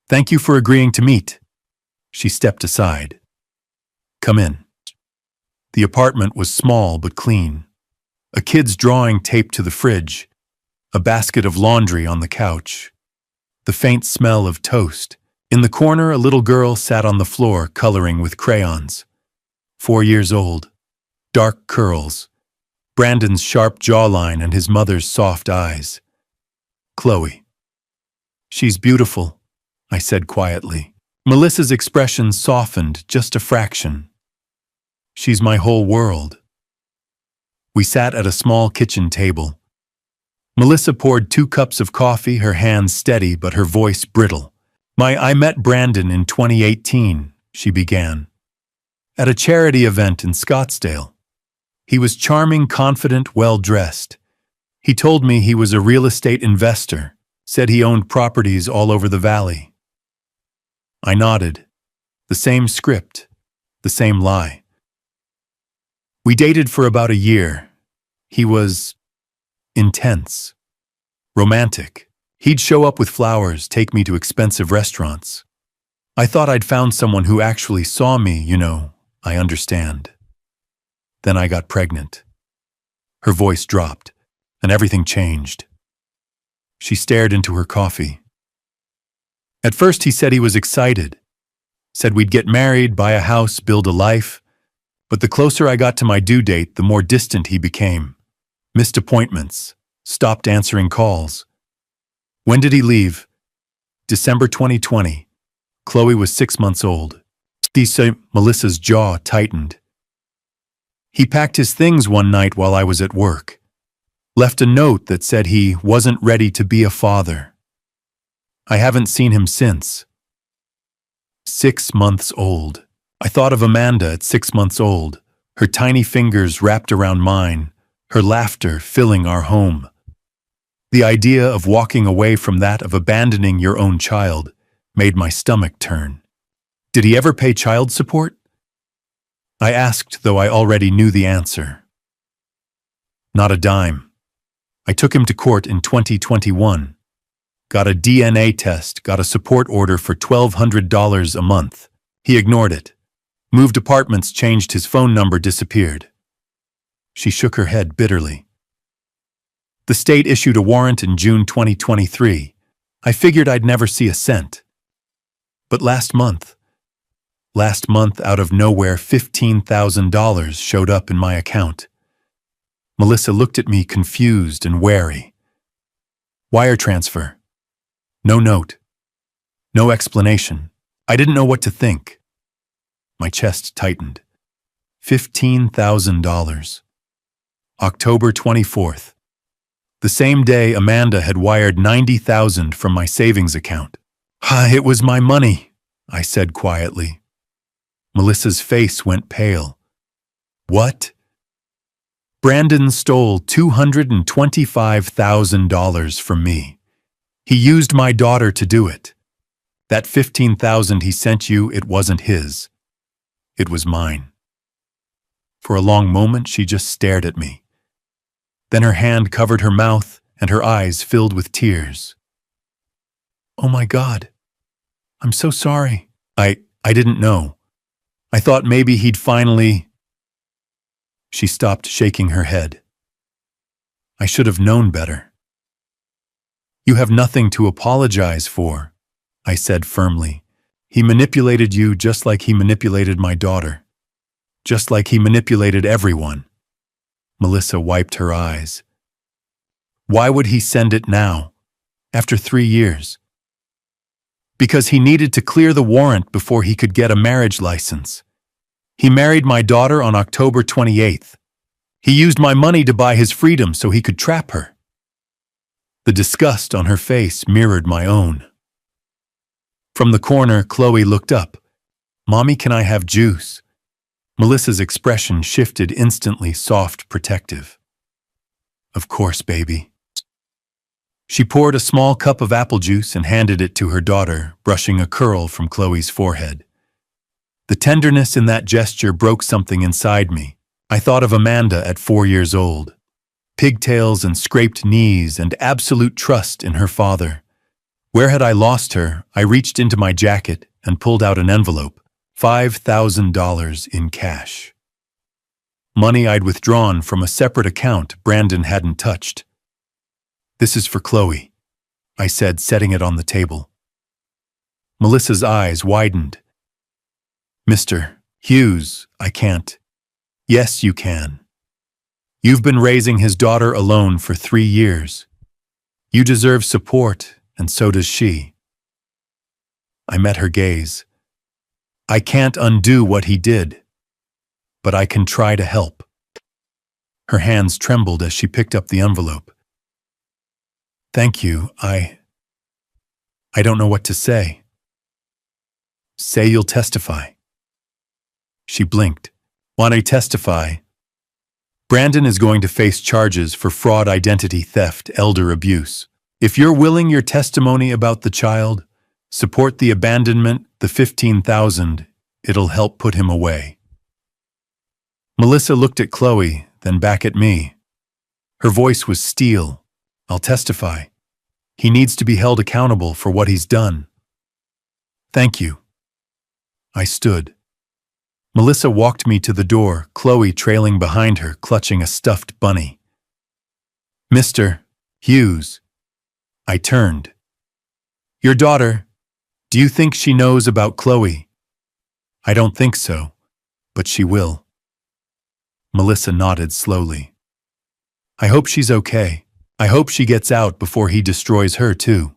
Thank you for agreeing to meet." She stepped aside. "Come in." The apartment was small but clean. A kid's drawing taped to the fridge, a basket of laundry on the couch, the faint smell of toast. In the corner, a little girl sat on the floor coloring with crayons. 4 years old, dark curls, Brandon's sharp jawline and his mother's soft eyes. "Chloe." "She's beautiful," I said quietly. Melissa's expression softened just a fraction. "She's my whole world." We sat at a small kitchen table. Melissa poured 2 cups of coffee, her hands steady but her voice brittle. I met Brandon in 2018, she began, at a charity event in Scottsdale. He was charming, confident, well-dressed. He told me he was a real estate investor, said he owned properties all over the valley. I nodded. The same script, the same lie. We dated for about a year. He was intense, romantic. He'd show up with flowers, take me to expensive restaurants. I thought I'd found someone who actually saw me, I understand. Then I got pregnant. Her voice dropped, and everything changed. She stared into her coffee. At first he said he was excited, said we'd get married, buy a house, build a life. But the closer I got to my due date, the more distant he became. Missed appointments, stopped answering calls. When did he leave? December 2020. Chloe was 6 months old. Melissa's jaw tightened. He packed his things one night while I was at work. Left a note that said he wasn't ready to be a father. I haven't seen him since. 6 months old. I thought of Amanda at 6 months old, her tiny fingers wrapped around mine, her laughter filling our home. The idea of walking away from that, of abandoning your own child, made my stomach turn. Did he ever pay child support? I asked, though I already knew the answer. Not a dime. I took him to court in 2021. Got a DNA test, got a support order for $1,200 a month. He ignored it. Moved apartments, changed his phone number, disappeared. She shook her head bitterly. The state issued a warrant in June 2023. I figured I'd never see a cent. But last month, out of nowhere, $15,000 showed up in my account. Melissa looked at me, confused and wary. Wire transfer. No note. No explanation. I didn't know what to think. My chest tightened. $15,000. October 24th. The same day, Amanda had wired $90,000 from my savings account. It was my money, I said quietly. Melissa's face went pale. What? Brandon stole $225,000 from me. He used my daughter to do it. That $15,000 he sent you, it wasn't his. It was mine. For a long moment, she just stared at me. Then her hand covered her mouth and her eyes filled with tears. Oh my God. I'm so sorry. I didn't know. I thought maybe he'd finally... She stopped shaking her head. I should have known better. You have nothing to apologize for, I said firmly. He manipulated you just like he manipulated my daughter. Just like he manipulated everyone. Melissa wiped her eyes. Why would he send it now, after 3 years? Because he needed to clear the warrant before he could get a marriage license. He married my daughter on October 28th. He used my money to buy his freedom so he could trap her. The disgust on her face mirrored my own. From the corner, Chloe looked up. Mommy, can I have juice? Melissa's expression shifted instantly, soft, protective. Of course, baby. She poured a small cup of apple juice and handed it to her daughter, brushing a curl from Chloe's forehead. The tenderness in that gesture broke something inside me. I thought of Amanda at 4 years old. Pigtails and scraped knees and absolute trust in her father. Where had I lost her? I reached into my jacket and pulled out an envelope. $5,000 in cash. Money I'd withdrawn from a separate account Brandon hadn't touched. This is for Chloe, I said, setting it on the table. Melissa's eyes widened. Mr. Hughes, I can't. Yes, you can. You've been raising his daughter alone for 3 years. You deserve support, and so does she. I met her gaze. I can't undo what he did, but I can try to help. Her hands trembled as she picked up the envelope. Thank you, I don't know what to say. Say you'll testify. She blinked. When I testify, Brandon is going to face charges for fraud, identity theft, elder abuse. If you're willing your testimony about the child, support the abandonment, the $15,000, it'll help put him away. Melissa looked at Chloe, then back at me. Her voice was steel. I'll testify. He needs to be held accountable for what he's done. Thank you. I stood. Melissa walked me to the door, Chloe trailing behind her, clutching a stuffed bunny. Mr. Hughes. I turned. Your daughter, do you think she knows about Chloe? I don't think so, but she will. Melissa nodded slowly. I hope she's okay. I hope she gets out before he destroys her too.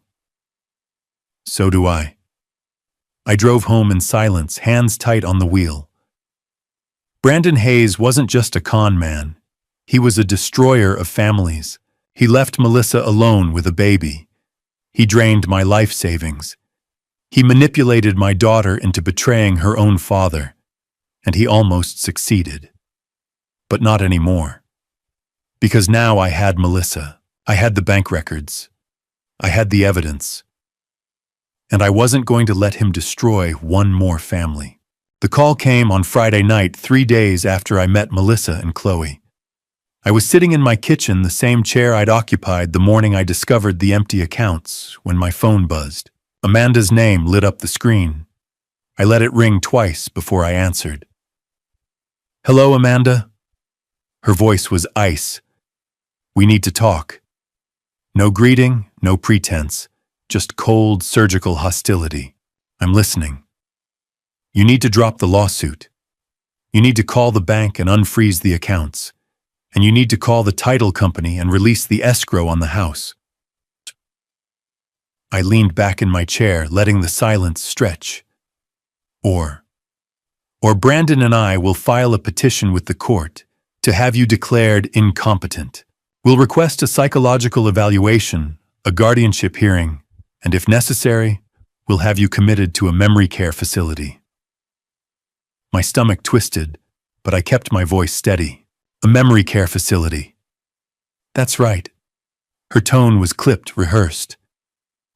So do I. I drove home in silence, hands tight on the wheel. Brandon Hayes wasn't just a con man. He was a destroyer of families. He left Melissa alone with a baby. He drained my life savings. He manipulated my daughter into betraying her own father, and he almost succeeded. But not anymore. Because now I had Melissa. I had the bank records. I had the evidence. And I wasn't going to let him destroy one more family. The call came on Friday night, 3 days after I met Melissa and Chloe. I was sitting in my kitchen, the same chair I'd occupied the morning I discovered the empty accounts, when my phone buzzed. Amanda's name lit up the screen. I let it ring twice before I answered. Hello, Amanda? Her voice was ice. We need to talk. No greeting, no pretense, just cold, surgical hostility. I'm listening. You need to drop the lawsuit. You need to call the bank and unfreeze the accounts. And you need to call the title company and release the escrow on the house. I leaned back in my chair, letting the silence stretch. Or Brandon and I will file a petition with the court to have you declared incompetent. We'll request a psychological evaluation, a guardianship hearing, and if necessary, we'll have you committed to a memory care facility. My stomach twisted, but I kept my voice steady. A memory care facility. That's right. Her tone was clipped, rehearsed.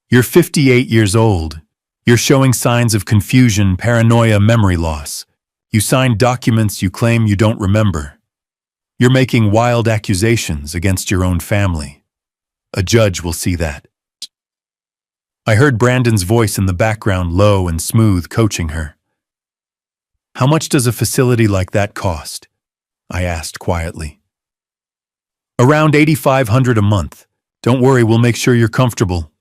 You're 58 years old. You're showing signs of confusion, paranoia, memory loss. You signed documents you claim you don't remember. You're making wild accusations against your own family. A judge will see that. I heard Brandon's voice in the background, low and smooth, coaching her. How much does a facility like that cost? I asked quietly. Around $8,500 a month. Don't worry, we'll make sure you're comfortable.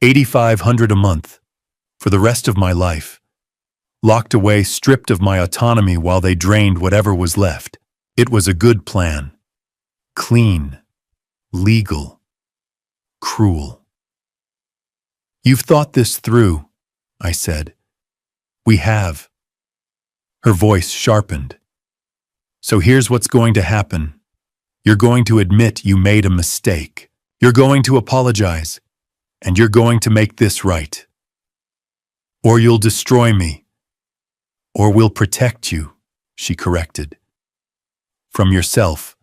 $8,500 a month. For the rest of my life. Locked away, stripped of my autonomy while they drained whatever was left. It was a good plan. Clean. Legal. Cruel. You've thought this through, I said. We have. Her voice sharpened. So here's what's going to happen. You're going to admit you made a mistake. You're going to apologize. And you're going to make this right. Or you'll destroy me. Or we'll protect you, she corrected. From yourself.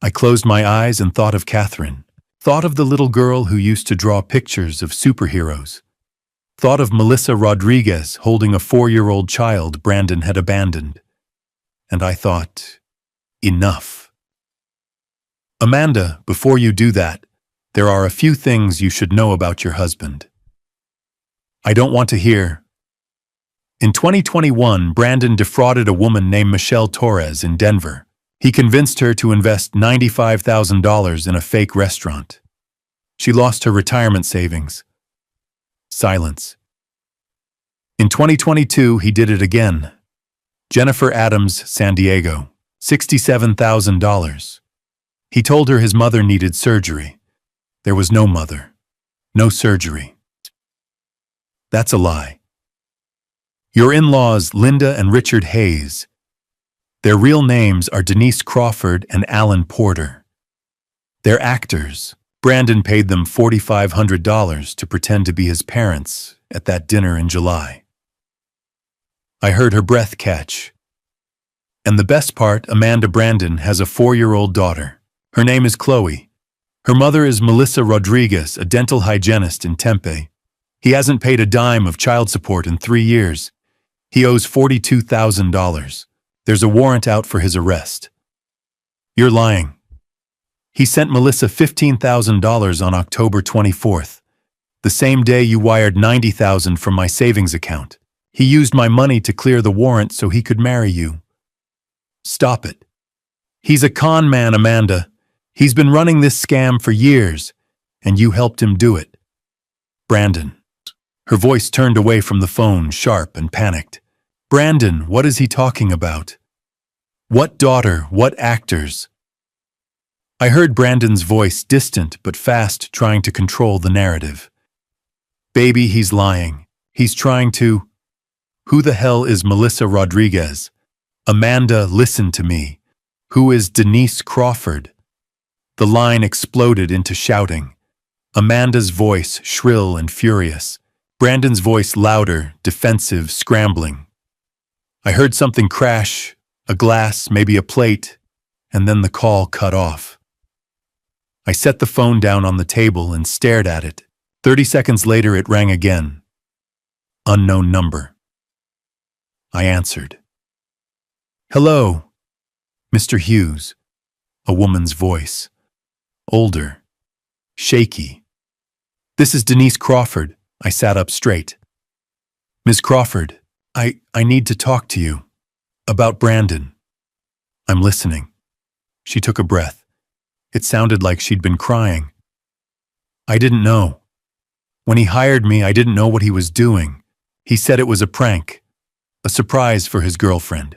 I closed my eyes and thought of Catherine. Thought of the little girl who used to draw pictures of superheroes. Thought of Melissa Rodriguez holding a 4-year-old child Brandon had abandoned. And I thought, enough. Amanda, before you do that, there are a few things you should know about your husband. I don't want to hear. In 2021, Brandon defrauded a woman named Michelle Torres in Denver. He convinced her to invest $95,000 in a fake restaurant. She lost her retirement savings. Silence. In 2022, he did it again. Jennifer Adams, San Diego, $67,000. He told her his mother needed surgery. There was no mother. No surgery. That's a lie. Your in-laws, Linda and Richard Hayes. Their real names are Denise Crawford and Alan Porter. They're actors. Brandon paid them $4,500 to pretend to be his parents at that dinner in July. I heard her breath catch. And the best part, Amanda Brandon has a 4-year-old daughter. Her name is Chloe. Her mother is Melissa Rodriguez, a dental hygienist in Tempe. He hasn't paid a dime of child support in 3 years. He owes $42,000. There's a warrant out for his arrest. You're lying. He sent Melissa $15,000 on October 24th, the same day you wired $90,000 from my savings account. He used my money to clear the warrant so he could marry you. Stop it. He's a con man, Amanda. He's been running this scam for years, and you helped him do it. Brandon. Her voice turned away from the phone, sharp and panicked. Brandon, what is he talking about? What daughter? What actors? I heard Brandon's voice, distant but fast, trying to control the narrative. Baby, he's lying. He's trying to... Who the hell is Melissa Rodriguez? Amanda, listen to me. Who is Denise Crawford? The line exploded into shouting. Amanda's voice, shrill and furious. Brandon's voice louder, defensive, scrambling. I heard something crash, a glass, maybe a plate, and then the call cut off. I set the phone down on the table and stared at it. 30 seconds later, it rang again. Unknown number. I answered. Hello, Mr. Hughes. A woman's voice. Older. Shaky. This is Denise Crawford. I sat up straight. Ms. Crawford, I need to talk to you. About Brandon. I'm listening. She took a breath. It sounded like she'd been crying. I didn't know. When he hired me, I didn't know what he was doing. He said it was a prank. A surprise for his girlfriend.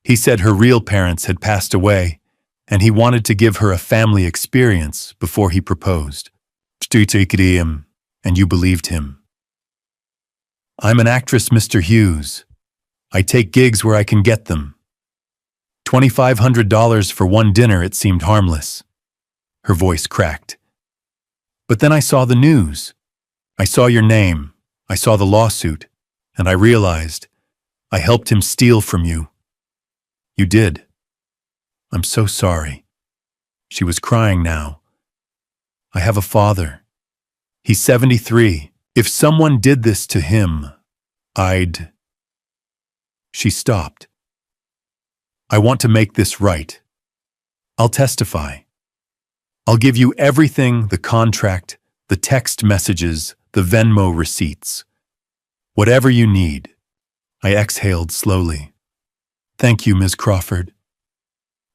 He said her real parents had passed away, and he wanted to give her a family experience before he proposed. And you believed him. I'm an actress, Mr. Hughes. I take gigs where I can get them. $2,500 for one dinner, it seemed harmless. Her voice cracked. But then I saw the news. I saw your name. I saw the lawsuit. And I realized I helped him steal from you. You did. I'm so sorry. She was crying now. I have a father. He's 73. If someone did this to him, I'd... She stopped. I want to make this right. I'll testify. I'll give you everything, the contract, the text messages, the Venmo receipts. Whatever you need. I exhaled slowly. Thank you, Ms. Crawford.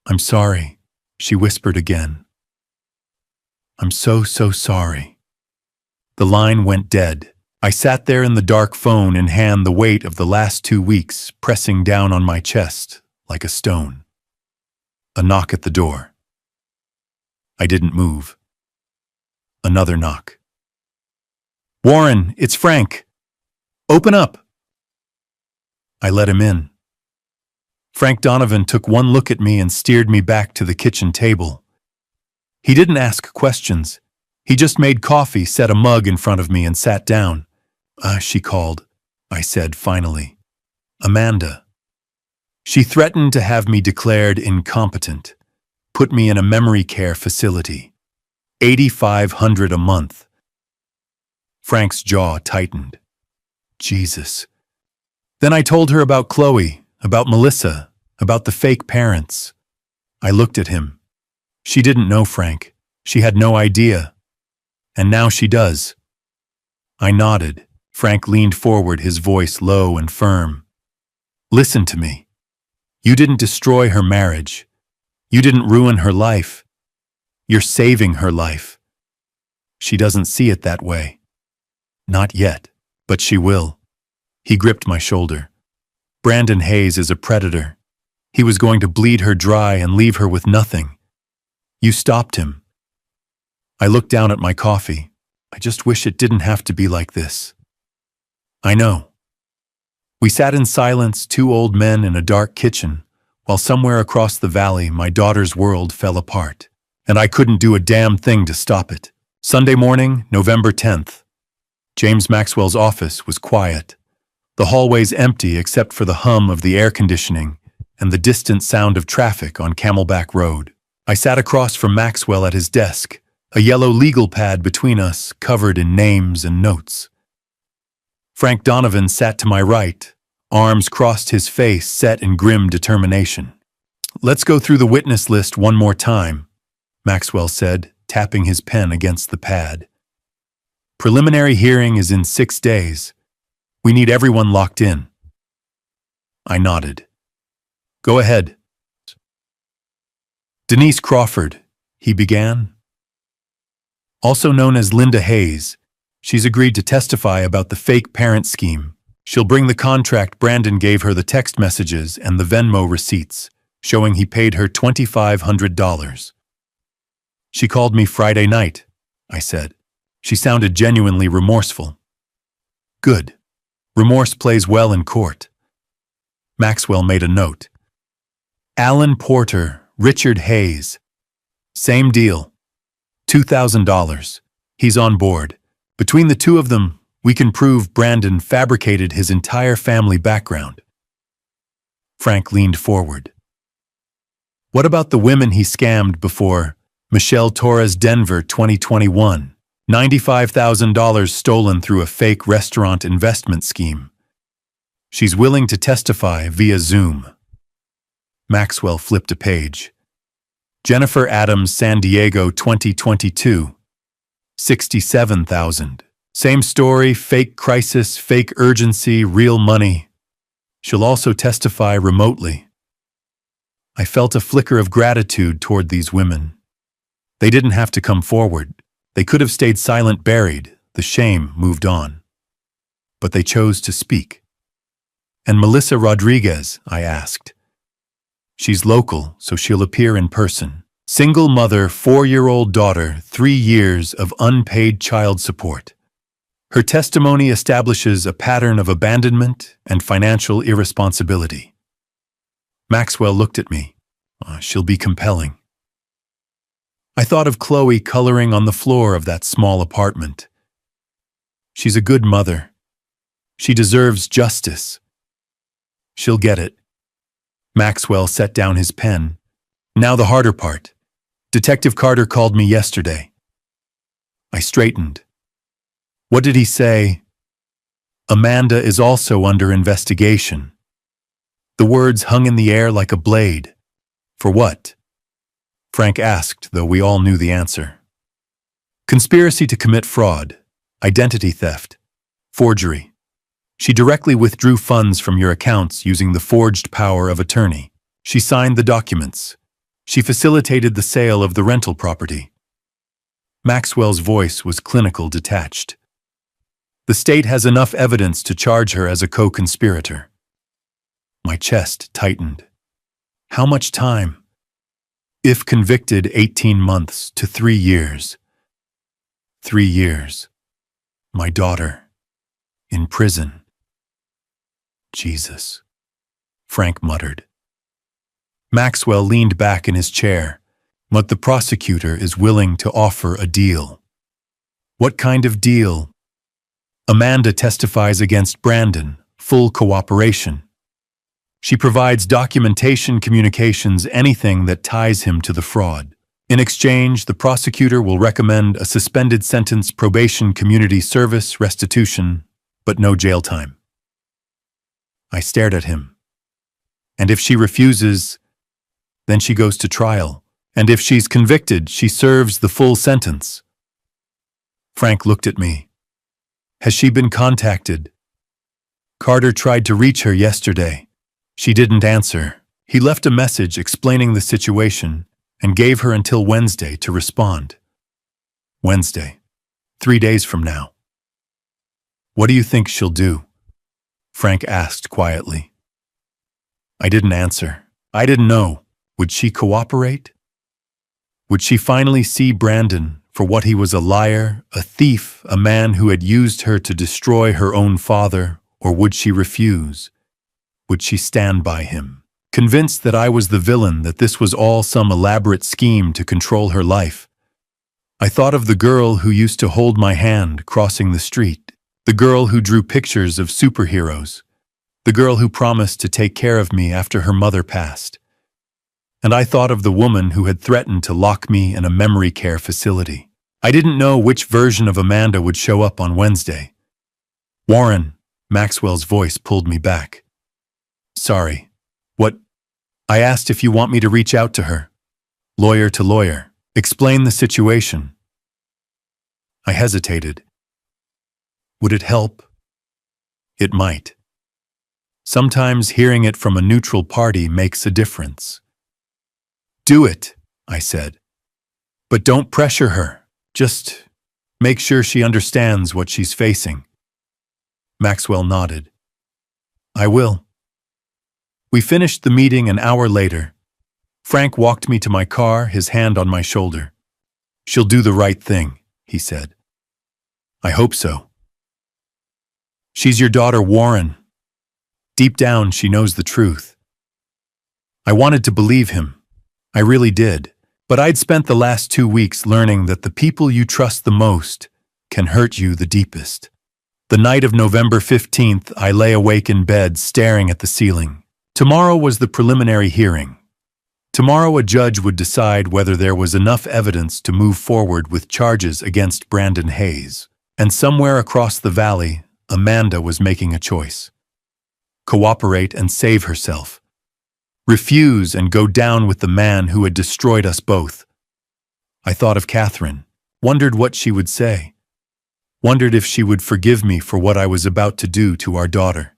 I'm sorry, she whispered again. I'm so sorry. The line went dead. I sat there in the dark, phone in hand, the weight of the last 2 weeks pressing down on my chest like a stone. A knock at the door. I didn't move. Another knock. Warren, it's Frank. Open up. I let him in. Frank Donovan took one look at me and steered me back to the kitchen table. He didn't ask questions. He just made coffee, set a mug in front of me, and sat down. She called, I said finally. Amanda. She threatened to have me declared incompetent, put me in a memory care facility. $8,500 a month. Frank's jaw tightened. Jesus. Then I told her about Chloe, about Melissa, about the fake parents. I looked at him. She didn't know Frank. She had no idea. And now she does. I nodded. Frank leaned forward, his voice low and firm. Listen to me. You didn't destroy her marriage. You didn't ruin her life. You're saving her life. She doesn't see it that way. Not yet, but she will. He gripped my shoulder. Brandon Hayes is a predator. He was going to bleed her dry and leave her with nothing. You stopped him. I looked down at my coffee. I just wish it didn't have to be like this. I know. We sat in silence, 2 old men in a dark kitchen, while somewhere across the valley my daughter's world fell apart, and I couldn't do a damn thing to stop it. Sunday morning, November 10th. James Maxwell's office was quiet. The hallways empty except for the hum of the air conditioning and the distant sound of traffic on Camelback Road. I sat across from Maxwell at his desk, a yellow legal pad between us covered in names and notes. Frank Donovan sat to my right, arms crossed, his face set in grim determination. Let's go through the witness list one more time, Maxwell said, tapping his pen against the pad. Preliminary hearing is in 6 days. We need everyone locked in. I nodded. Go ahead. Denise Crawford, he began. Also known as Linda Hayes, she's agreed to testify about the fake parent scheme. She'll bring the contract Brandon gave her, the text messages, and the Venmo receipts, showing he paid her $2,500. She called me Friday night, I said. She sounded genuinely remorseful. Good. Remorse plays well in court. Maxwell made a note. Alan Porter, Richard Hayes. Same deal. $2,000. He's on board. Between the two of them, we can prove Brandon fabricated his entire family background. Frank leaned forward. What about the women he scammed before? Michelle Torres, Denver, 2021. $95,000 stolen through a fake restaurant investment scheme. She's willing to testify via Zoom. Maxwell flipped a page. Jennifer Adams, San Diego, 2022. $67,000. Same story, fake crisis, fake urgency, real money. She'll also testify remotely. I felt a flicker of gratitude toward these women. They didn't have to come forward. They could have stayed silent, buried. The shame moved on. But they chose to speak. And Melissa Rodriguez, I asked. She's local, so she'll appear in person. Single mother, 4-year-old daughter, 3 years of unpaid child support. Her testimony establishes a pattern of abandonment and financial irresponsibility. Maxwell looked at me. She'll be compelling. I thought of Chloe coloring on the floor of that small apartment. She's a good mother. She deserves justice. She'll get it. Maxwell set down his pen. Now the harder part. Detective Carter called me yesterday. I straightened. What did he say? Amanda is also under investigation. The words hung in the air like a blade. For what? Frank asked, though we all knew the answer. Conspiracy to commit fraud, identity theft, forgery. She directly withdrew funds from your accounts using the forged power of attorney. She signed the documents. She facilitated the sale of the rental property. Maxwell's voice was clinical, detached. The state has enough evidence to charge her as a co-conspirator. My chest tightened. How much time? If convicted, 18 months to 3 years. 3 years. My daughter. In prison. Jesus. Frank muttered. Maxwell leaned back in his chair. But the prosecutor is willing to offer a deal. What kind of deal? Amanda testifies against Brandon, full cooperation. She provides documentation, communications, anything that ties him to the fraud. In exchange, the prosecutor will recommend a suspended sentence, probation, community service, restitution, but no jail time. I stared at him. And if she refuses, then she goes to trial. And if she's convicted, she serves the full sentence. Frank looked at me. Has she been contacted? Carter tried to reach her yesterday. She didn't answer. He left a message explaining the situation and gave her until Wednesday to respond. Wednesday. 3 days from now. What do you think she'll do? Frank asked quietly. I didn't answer. I didn't know. Would she cooperate? Would she finally see Brandon for what he was, a liar, a thief, a man who had used her to destroy her own father, or would she refuse? Would she stand by him, convinced that I was the villain, that this was all some elaborate scheme to control her life? I thought of the girl who used to hold my hand crossing the street, the girl who drew pictures of superheroes, the girl who promised to take care of me after her mother passed. And I thought of the woman who had threatened to lock me in a memory care facility. I didn't know which version of Amanda would show up on Wednesday. Warren, Maxwell's voice pulled me back. Sorry. What? I asked if you want me to reach out to her. Lawyer to lawyer. Explain the situation. I hesitated. Would it help? It might. Sometimes hearing it from a neutral party makes a difference. Do it, I said. But don't pressure her. Just make sure she understands what she's facing. Maxwell nodded. I will. We finished the meeting an hour later. Frank walked me to my car, his hand on my shoulder. She'll do the right thing, he said. I hope so. She's your daughter, Warren. Deep down, she knows the truth. I wanted to believe him. I really did. But I'd spent the last 2 weeks learning that the people you trust the most can hurt you the deepest. The night of November 15th, I lay awake in bed, staring at the ceiling. Tomorrow was the preliminary hearing. Tomorrow a judge would decide whether there was enough evidence to move forward with charges against Brandon Hayes. And somewhere across the valley, Amanda was making a choice. Cooperate and save herself. Refuse and go down with the man who had destroyed us both. I thought of Catherine, wondered what she would say, wondered if she would forgive me for what I was about to do to our daughter.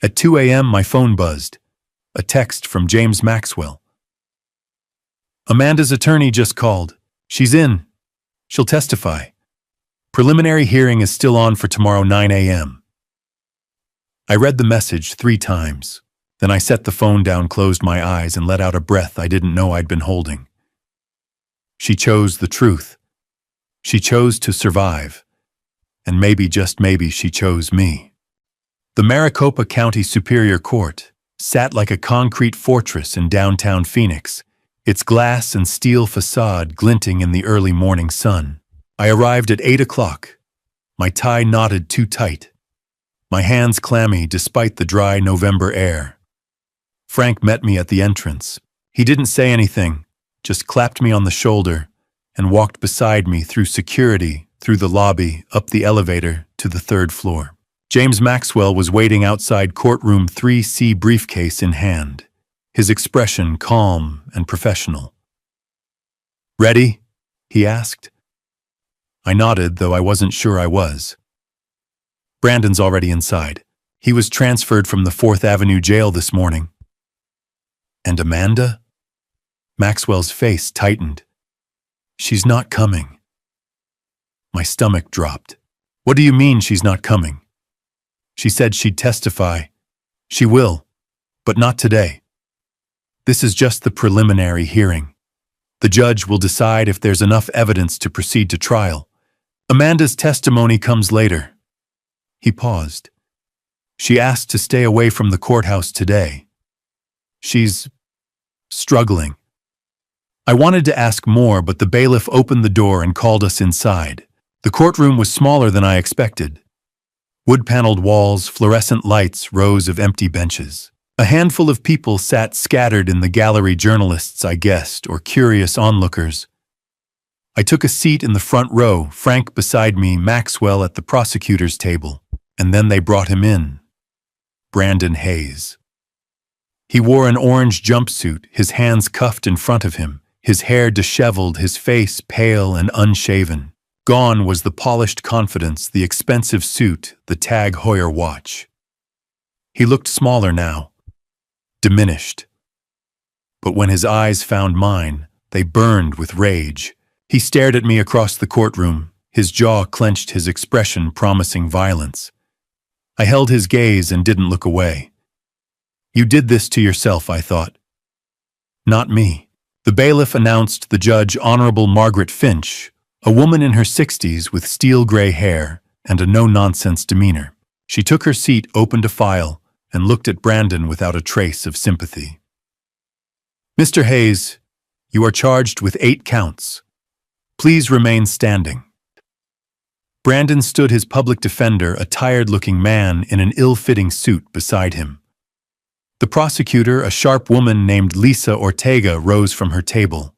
At 2 a.m. my phone buzzed, a text from James Maxwell. Amanda's attorney just called. She's in. She'll testify. Preliminary hearing is still on for tomorrow 9 a.m. I read the message 3 times. Then I set the phone down, closed my eyes, and let out a breath I didn't know I'd been holding. She chose the truth. She chose to survive. And maybe, just maybe, she chose me. The Maricopa County Superior Court sat like a concrete fortress in downtown Phoenix, its glass and steel facade glinting in the early morning sun. I arrived at 8 o'clock, my tie knotted too tight, my hands clammy despite the dry November air. Frank met me at the entrance. He didn't say anything, just clapped me on the shoulder and walked beside me through security, through the lobby, up the elevator to the 3rd floor. James Maxwell was waiting outside courtroom 3C, briefcase in hand, his expression calm and professional. Ready? He asked. I nodded, though I wasn't sure I was. Brandon's already inside. He was transferred from the 4th Avenue jail this morning. And Amanda? Maxwell's face tightened. She's not coming. My stomach dropped. What do you mean she's not coming? She said she'd testify. She will, but not today. This is just the preliminary hearing. The judge will decide if there's enough evidence to proceed to trial. Amanda's testimony comes later. He paused. She asked to stay away from the courthouse today. She's struggling. I wanted to ask more, but the bailiff opened the door and called us inside. The courtroom was smaller than I expected. Wood-paneled walls, fluorescent lights, rows of empty benches. A handful of people sat scattered in the gallery, journalists, I guessed, or curious onlookers. I took a seat in the front row, Frank beside me, Maxwell at the prosecutor's table, and then they brought him in. Brandon Hayes. He wore an orange jumpsuit, his hands cuffed in front of him, his hair disheveled, his face pale and unshaven. Gone was the polished confidence, the expensive suit, the Tag Heuer watch. He looked smaller now, diminished. But when his eyes found mine, they burned with rage. He stared at me across the courtroom, his jaw clenched, his expression promising violence. I held his gaze and didn't look away. You did this to yourself, I thought. Not me. The bailiff announced the judge, Honorable Margaret Finch, a woman in her 60s with steel-gray hair and a no-nonsense demeanor. She took her seat, opened a file, and looked at Brandon without a trace of sympathy. Mr. Hayes, you are charged with 8 counts. Please remain standing. Brandon stood, his public defender, a tired-looking man in an ill-fitting suit, beside him. The prosecutor, a sharp woman named Lisa Ortega, rose from her table.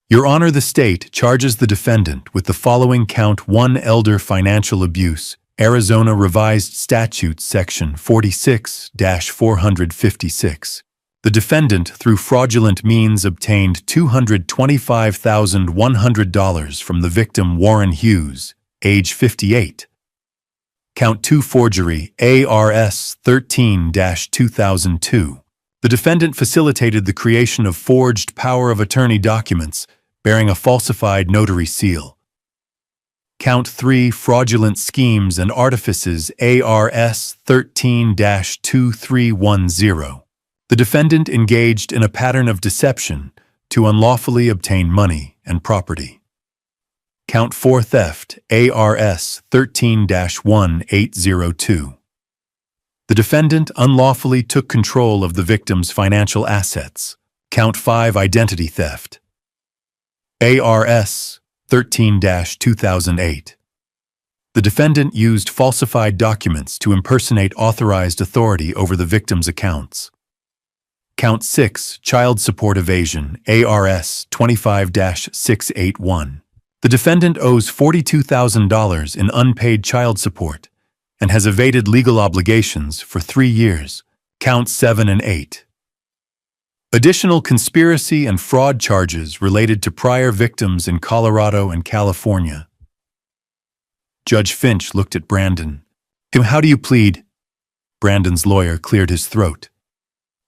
Your Honor, the state charges the defendant with the following: count 1, elder financial abuse, Arizona Revised Statutes Section 46-456. The defendant, through fraudulent means, obtained $225,100 from the victim, Warren Hughes, age 58. Count 2, forgery, ARS 13-2002. The defendant facilitated the creation of forged power of attorney documents bearing a falsified notary seal. Count 3, fraudulent schemes and artifices, ARS 13-2310. The defendant engaged in a pattern of deception to unlawfully obtain money and property. Count 4, theft, ARS 13-1802. The defendant unlawfully took control of the victim's financial assets. Count 5, identity theft, ARS 13-2008. The defendant used falsified documents to impersonate authorized authority over the victim's accounts. Count 6, child support evasion, ARS 25-681. The defendant owes $42,000 in unpaid child support and has evaded legal obligations for 3 years. Counts 7 and 8. Additional conspiracy and fraud charges related to prior victims in Colorado and California. Judge Finch looked at Brandon. How do you plead? Brandon's lawyer cleared his throat.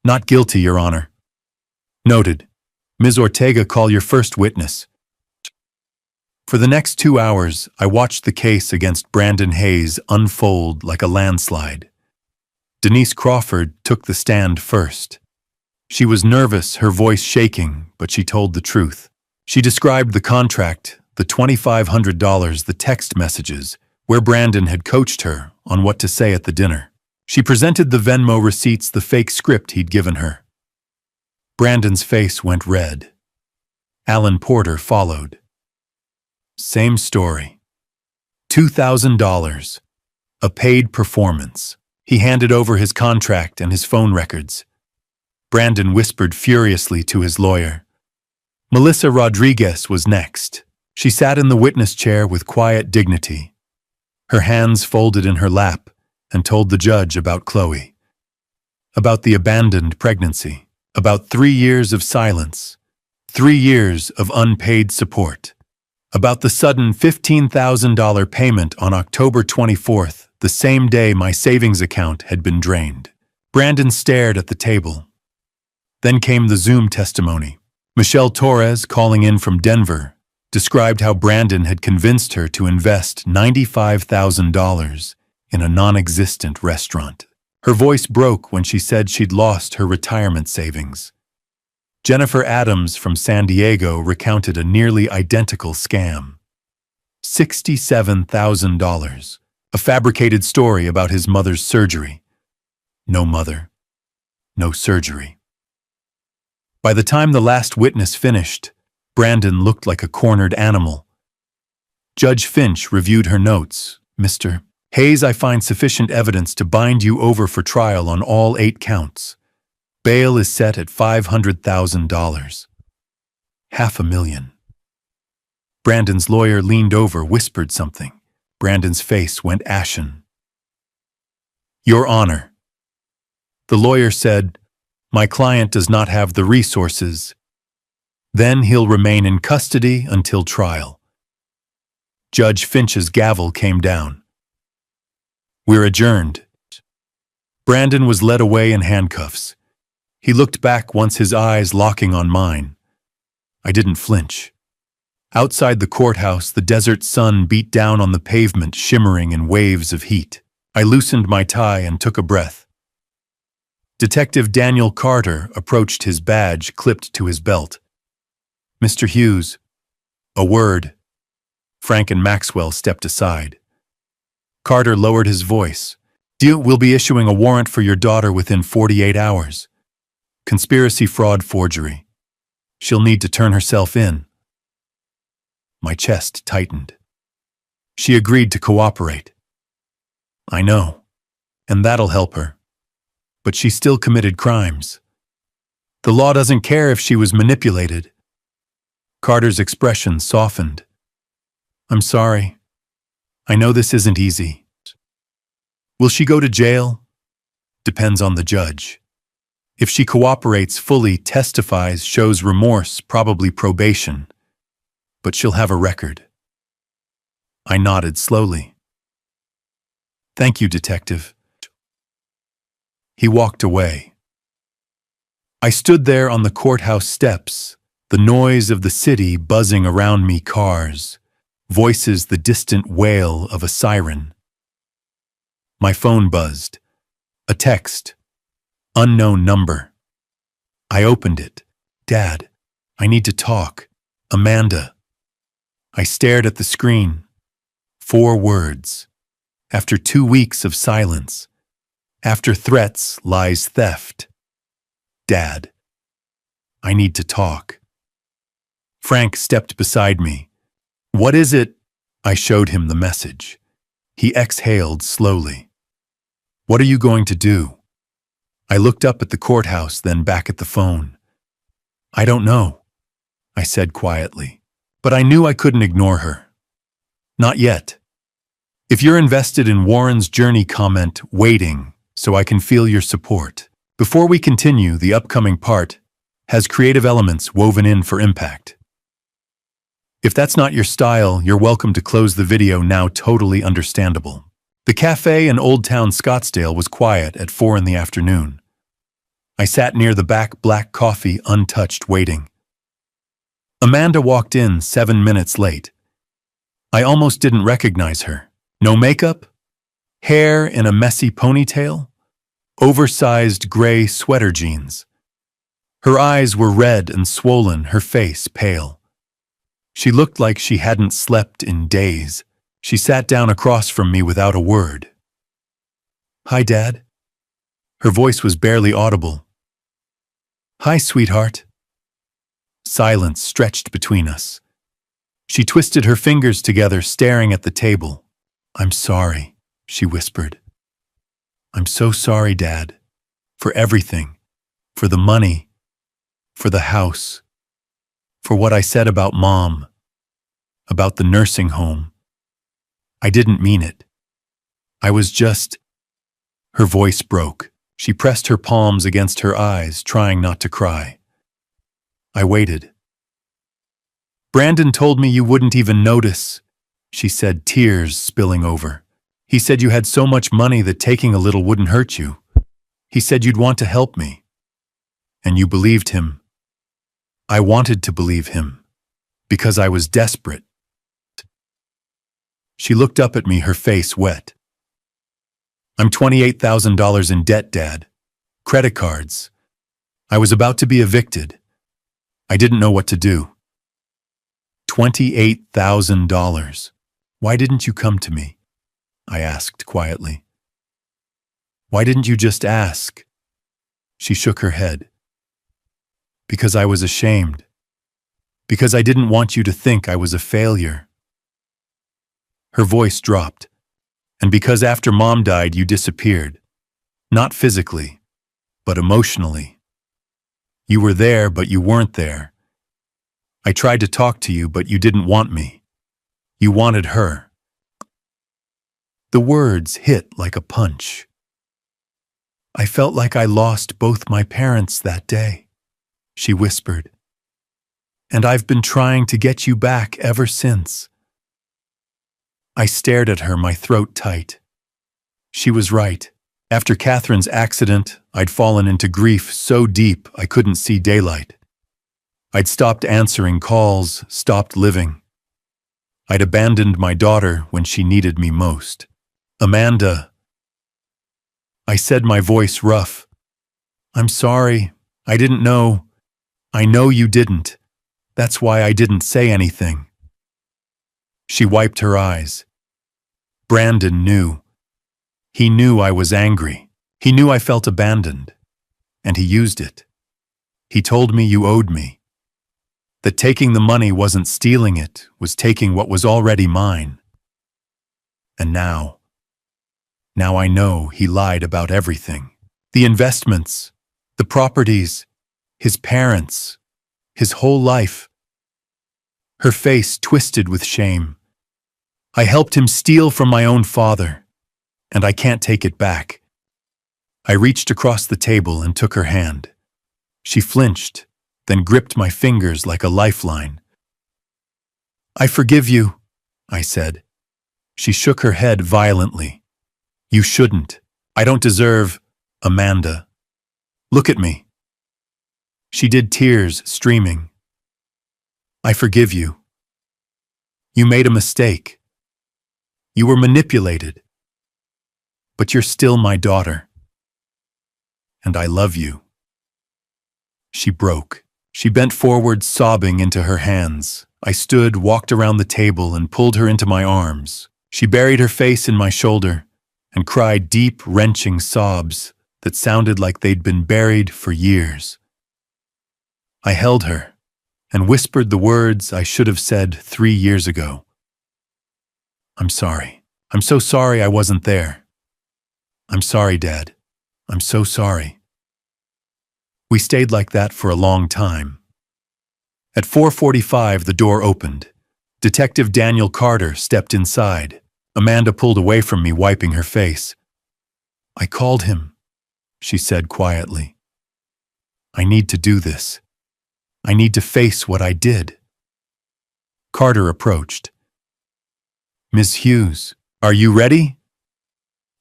Not guilty, Your Honor. Noted. Ms. Ortega, call your first witness. For the next 2 hours, I watched the case against Brandon Hayes unfold like a landslide. Denise Crawford took the stand first. She was nervous, her voice shaking, but she told the truth. She described the contract, the $2,500, the text messages, where Brandon had coached her on what to say at the dinner. She presented the Venmo receipts, the fake script he'd given her. Brandon's face went red. Alan Porter followed. Same story. $2,000. A paid performance. He handed over his contract and his phone records. Brandon whispered furiously to his lawyer. Melissa Rodriguez was next. She sat in the witness chair with quiet dignity, her hands folded in her lap, and told the judge about Chloe, about the abandoned pregnancy, about 3 years of silence, 3 years of unpaid support, About the sudden $15,000 payment on October 24th, the same day my savings account had been drained. Brandon stared at the table. Then came the Zoom testimony. Michelle Torres, calling in from Denver, described how Brandon had convinced her to invest $95,000 in a non-existent restaurant. Her voice broke when she said she'd lost her retirement savings. Jennifer Adams from San Diego recounted a nearly identical scam. $67,000, a fabricated story about his mother's surgery. No mother, no surgery. By the time the last witness finished, Brandon looked like a cornered animal. Judge Finch reviewed her notes. Mr. Hayes, I find sufficient evidence to bind you over for trial on all 8 counts. Bail is set at $500,000. $500,000. Brandon's lawyer leaned over, whispered something. Brandon's face went ashen. Your Honor. The lawyer said, my client does not have the resources. Then he'll remain in custody until trial. Judge Finch's gavel came down. We're adjourned. Brandon was led away in handcuffs. He looked back once, his eyes locking on mine. I didn't flinch. Outside the courthouse, the desert sun beat down on the pavement, shimmering in waves of heat. I loosened my tie and took a breath. Detective Daniel Carter approached, his badge clipped to his belt. Mr. Hughes. A word. Frank and Maxwell stepped aside. Carter lowered his voice. We'll be issuing a warrant for your daughter within 48 hours. Conspiracy, fraud, forgery. She'll need to turn herself in. My chest tightened. She agreed to cooperate. I know, and that'll help her. But she still committed crimes. The law doesn't care if she was manipulated. Carter's expression softened. I'm sorry. I know this isn't easy. Will she go to jail? Depends on the judge. If she cooperates fully, testifies, shows remorse, probably probation. But she'll have a record. I nodded slowly. Thank you, Detective. He walked away. I stood there on the courthouse steps, the noise of the city buzzing around me, cars, voices, the distant wail of a siren. My phone buzzed. A text. Unknown number. I opened it. Dad, I need to talk. Amanda. I stared at the screen. 4 words. After 2 weeks of silence. After threats lies theft. Dad. I need to talk. Frank stepped beside me. What is it? I showed him the message. He exhaled slowly. What are you going to do? I looked up at the courthouse, then back at the phone. I don't know, I said quietly, but I knew I couldn't ignore her. Not yet. If you're invested in Warren's journey, comment waiting so I can feel your support. Before we continue, the upcoming part has creative elements woven in for impact. If that's not your style, you're welcome to close the video now. Totally understandable. The cafe in Old Town Scottsdale was quiet at 4 in the afternoon. I sat near the back, black coffee untouched, waiting. Amanda walked in 7 minutes late. I almost didn't recognize her. No makeup, hair in a messy ponytail, oversized gray sweater jeans. Her eyes were red and swollen, her face pale. She looked like she hadn't slept in days. She sat down across from me without a word. Hi, Dad. Her voice was barely audible. Hi, sweetheart. Silence stretched between us. She twisted her fingers together, staring at the table. I'm sorry, she whispered. I'm so sorry, Dad. For everything. For the money. For the house. For what I said about Mom. About the nursing home. I didn't mean it. I was just... Her voice broke. She pressed her palms against her eyes, trying not to cry. I waited. Brandon told me you wouldn't even notice, she said, tears spilling over. He said you had so much money that taking a little wouldn't hurt you. He said you'd want to help me. And you believed him. I wanted to believe him, because I was desperate. She looked up at me, her face wet. I'm $28,000 in debt, Dad. Credit cards. I was about to be evicted. I didn't know what to do. $28,000. Why didn't you come to me? I asked quietly. Why didn't you just ask? She shook her head. Because I was ashamed. Because I didn't want you to think I was a failure. Her voice dropped. And because after Mom died, you disappeared. Not physically, but emotionally. You were there, but you weren't there. I tried to talk to you, but you didn't want me. You wanted her. The words hit like a punch. I felt like I lost both my parents that day, she whispered. And I've been trying to get you back ever since. I stared at her, my throat tight. She was right. After Catherine's accident, I'd fallen into grief so deep I couldn't see daylight. I'd stopped answering calls, stopped living. I'd abandoned my daughter when she needed me most. Amanda, I said, my voice rough. I'm sorry. I didn't know. I know you didn't. That's why I didn't say anything. She wiped her eyes. Brandon knew. He knew I was angry. He knew I felt abandoned. And he used it. He told me you owed me. That taking the money wasn't stealing it, was taking what was already mine. And now I know he lied about everything. The investments, the properties, his parents, his whole life. Her face twisted with shame. I helped him steal from my own father, and I can't take it back. I reached across the table and took her hand. She flinched, then gripped my fingers like a lifeline. I forgive you, I said. She shook her head violently. You shouldn't. I don't deserve, Amanda. Look at me. She did, tears streaming. I forgive you. You made a mistake. You were manipulated. But you're still my daughter. And I love you. She broke. She bent forward, sobbing into her hands. I stood, walked around the table, and pulled her into my arms. She buried her face in my shoulder and cried deep, wrenching sobs that sounded like they'd been buried for years. I held her and whispered the words I should have said 3 years ago. I'm sorry. I'm so sorry I wasn't there. I'm sorry, Dad. I'm so sorry. We stayed like that for a long time. At 4:45, the door opened. Detective Daniel Carter stepped inside. Amanda pulled away from me, wiping her face. I called him, she said quietly. I need to do this. I need to face what I did. Carter approached. Miss Hughes, are you ready?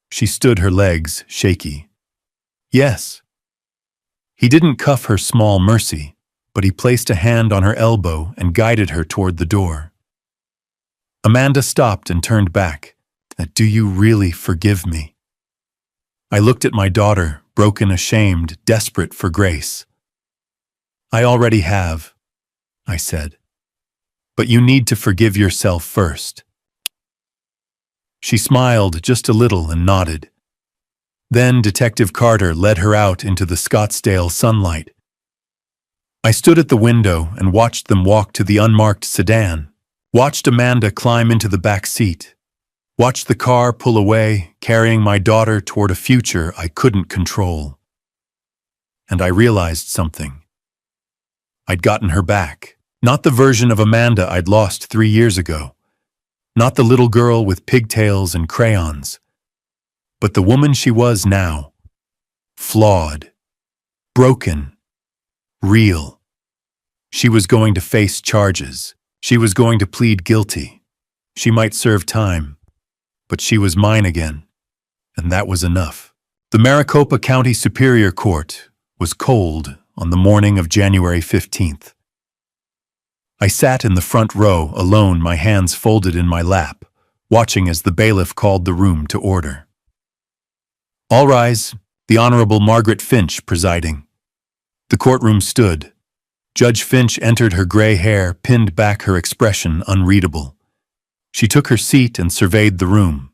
She stood, her legs shaky. Yes. He didn't cuff her small mercy, but he placed a hand on her elbow and guided her toward the door. Amanda stopped and turned back. Do you really forgive me? I looked at my daughter, broken, ashamed, desperate for grace. I already have, I said. But you need to forgive yourself first. She smiled just a little and nodded. Then Detective Carter led her out into the Scottsdale sunlight. I stood at the window and watched them walk to the unmarked sedan, watched Amanda climb into the back seat, watched the car pull away, carrying my daughter toward a future I couldn't control. And I realized something. I'd gotten her back. Not the version of Amanda I'd lost 3 years ago. Not the little girl with pigtails and crayons. But the woman she was now. Flawed. Broken. Real. She was going to face charges. She was going to plead guilty. She might serve time, but she was mine again, and that was enough. The Maricopa County Superior Court was cold on the morning of January 15th. I sat in the front row, alone, my hands folded in my lap, watching as the bailiff called the room to order. All rise, the Honorable Margaret Finch presiding. The courtroom stood. Judge Finch entered, her gray hair pinned back, her expression unreadable. She took her seat and surveyed the room.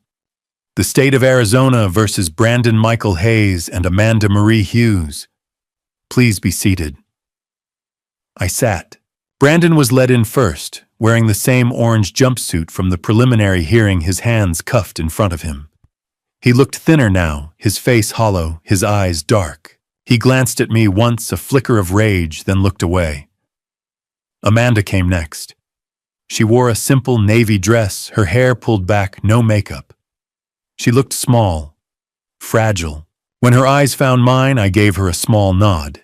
The state of Arizona versus Brandon Michael Hayes and Amanda Marie Hughes. Please be seated. I sat. Brandon was led in first, wearing the same orange jumpsuit from the preliminary hearing, his hands cuffed in front of him. He looked thinner now, his face hollow, his eyes dark. He glanced at me once, a flicker of rage, then looked away. Amanda came next. She wore a simple navy dress, her hair pulled back, no makeup. She looked small, fragile. When her eyes found mine, I gave her a small nod.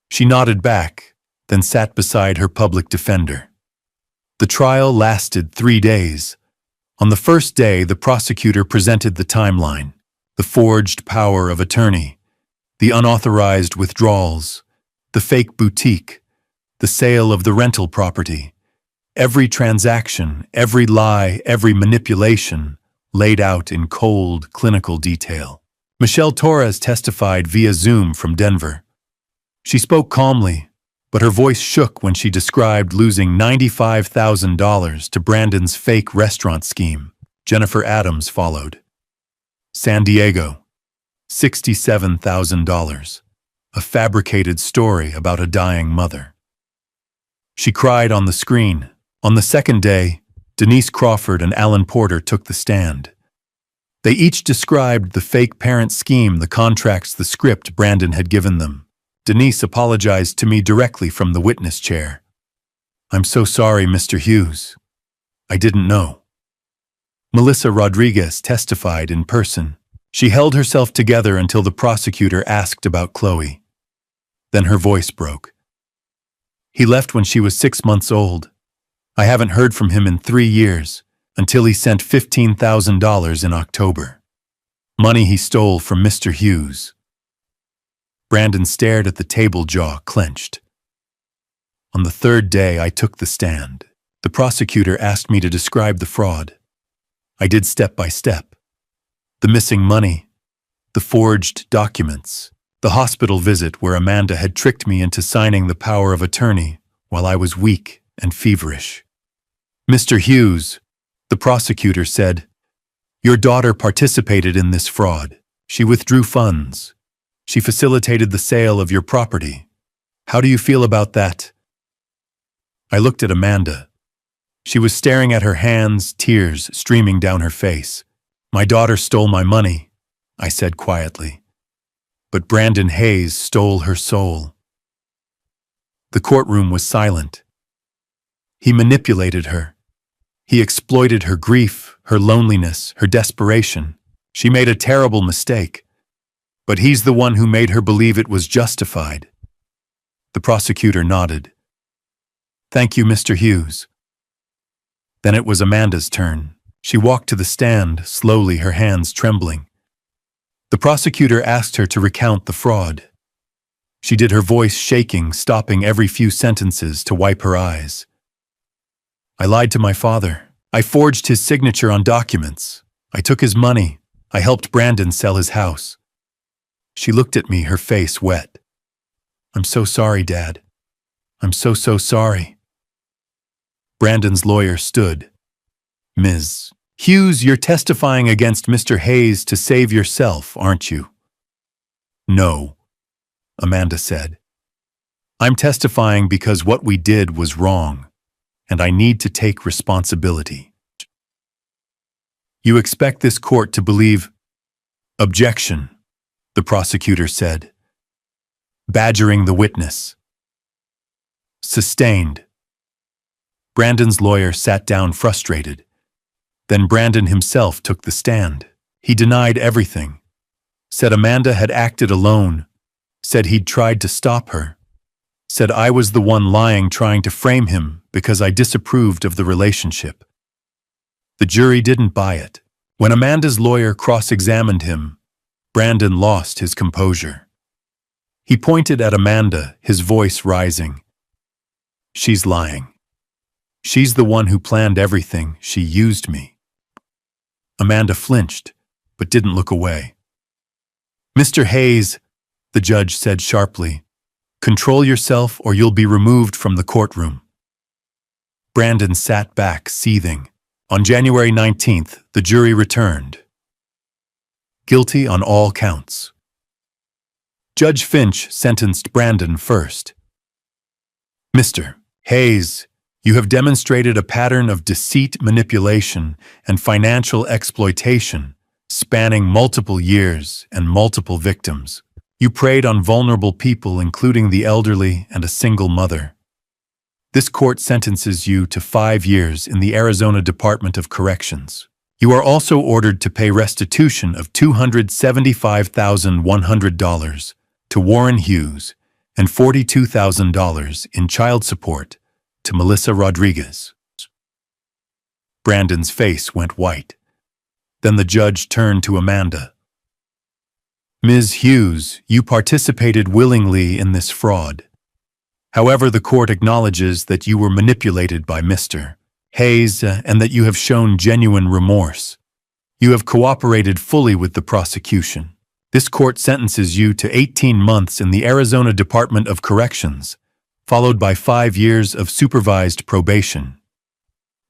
She nodded back, then sat beside her public defender. The trial lasted 3 days. On the first day, the prosecutor presented the timeline, the forged power of attorney, the unauthorized withdrawals, the fake boutique, the sale of the rental property. Every transaction, every lie, every manipulation laid out in cold, clinical detail. Michelle Torres testified via Zoom from Denver. She spoke calmly, but her voice shook when she described losing $95,000 to Brandon's fake restaurant scheme. Jennifer Adams followed. San Diego, $67,000, a fabricated story about a dying mother. She cried on the screen. On the second day, Denise Crawford and Alan Porter took the stand. They each described the fake parent scheme, the contracts, the script Brandon had given them. Denise apologized to me directly from the witness chair. "I'm so sorry, Mr. Hughes. I didn't know." Melissa Rodriguez testified in person. She held herself together until the prosecutor asked about Chloe. Then her voice broke. "He left when she was 6 months old. I haven't heard from him in 3 years, until he sent $15,000 in October. Money he stole from Mr. Hughes." Brandon stared at the table, jaw clenched. On the third day, I took the stand. The prosecutor asked me to describe the fraud. I did step by step. The missing money, the forged documents, the hospital visit where Amanda had tricked me into signing the power of attorney while I was weak and feverish. "Mr. Hughes," the prosecutor said, "your daughter participated in this fraud. She withdrew funds. She facilitated the sale of your property. How do you feel about that?" I looked at Amanda. She was staring at her hands, tears streaming down her face. "My daughter stole my money," I said quietly. "But Brandon Hayes stole her soul." The courtroom was silent. He manipulated her. He exploited her grief, her loneliness, her desperation. She made a terrible mistake. But he's the one who made her believe it was justified. The prosecutor nodded. "Thank you, Mr. Hughes." Then it was Amanda's turn. She walked to the stand, slowly, her hands trembling. The prosecutor asked her to recount the fraud. She did, her voice shaking, stopping every few sentences to wipe her eyes. "I lied to my father. I forged his signature on documents. I took his money. I helped Brandon sell his house." She looked at me, her face wet. "I'm so sorry, Dad. I'm so sorry." Brandon's lawyer stood. "Ms. Hughes, you're testifying against Mr. Hayes to save yourself, aren't you?" "No," Amanda said. "I'm testifying because what we did was wrong, and I need to take responsibility." "You expect this court to believe—" "Objection," the prosecutor said, badgering the witness. "Sustained." Brandon's lawyer sat down frustrated. Then Brandon himself took the stand. He denied everything. Said Amanda had acted alone. Said he'd tried to stop her. Said I was the one lying, trying to frame him, because I disapproved of the relationship. The jury didn't buy it. When Amanda's lawyer cross-examined him, Brandon lost his composure. He pointed at Amanda, his voice rising. She's lying. She's the one who planned everything. She used me. Amanda flinched, but didn't look away. Mr. Hayes, the judge said sharply, control yourself or you'll be removed from the courtroom. Brandon sat back, seething. On January 19th, the jury returned. Guilty on all counts. Judge Finch sentenced Brandon first. Mr. Hayes, you have demonstrated a pattern of deceit, manipulation, and financial exploitation spanning multiple years and multiple victims. You preyed on vulnerable people, including the elderly and a single mother. This court sentences you to 5 years in the Arizona Department of Corrections. You are also ordered to pay restitution of $275,100 to Warren Hughes and $42,000 in child support to Melissa Rodriguez. Brandon's face went white. Then the judge turned to Amanda. Ms. Hughes, you participated willingly in this fraud. However, the court acknowledges that you were manipulated by Mr. Hayes and that you have shown genuine remorse. You have cooperated fully with the prosecution. This court sentences you to 18 months in the Arizona Department of Corrections, followed by 5 years of supervised probation.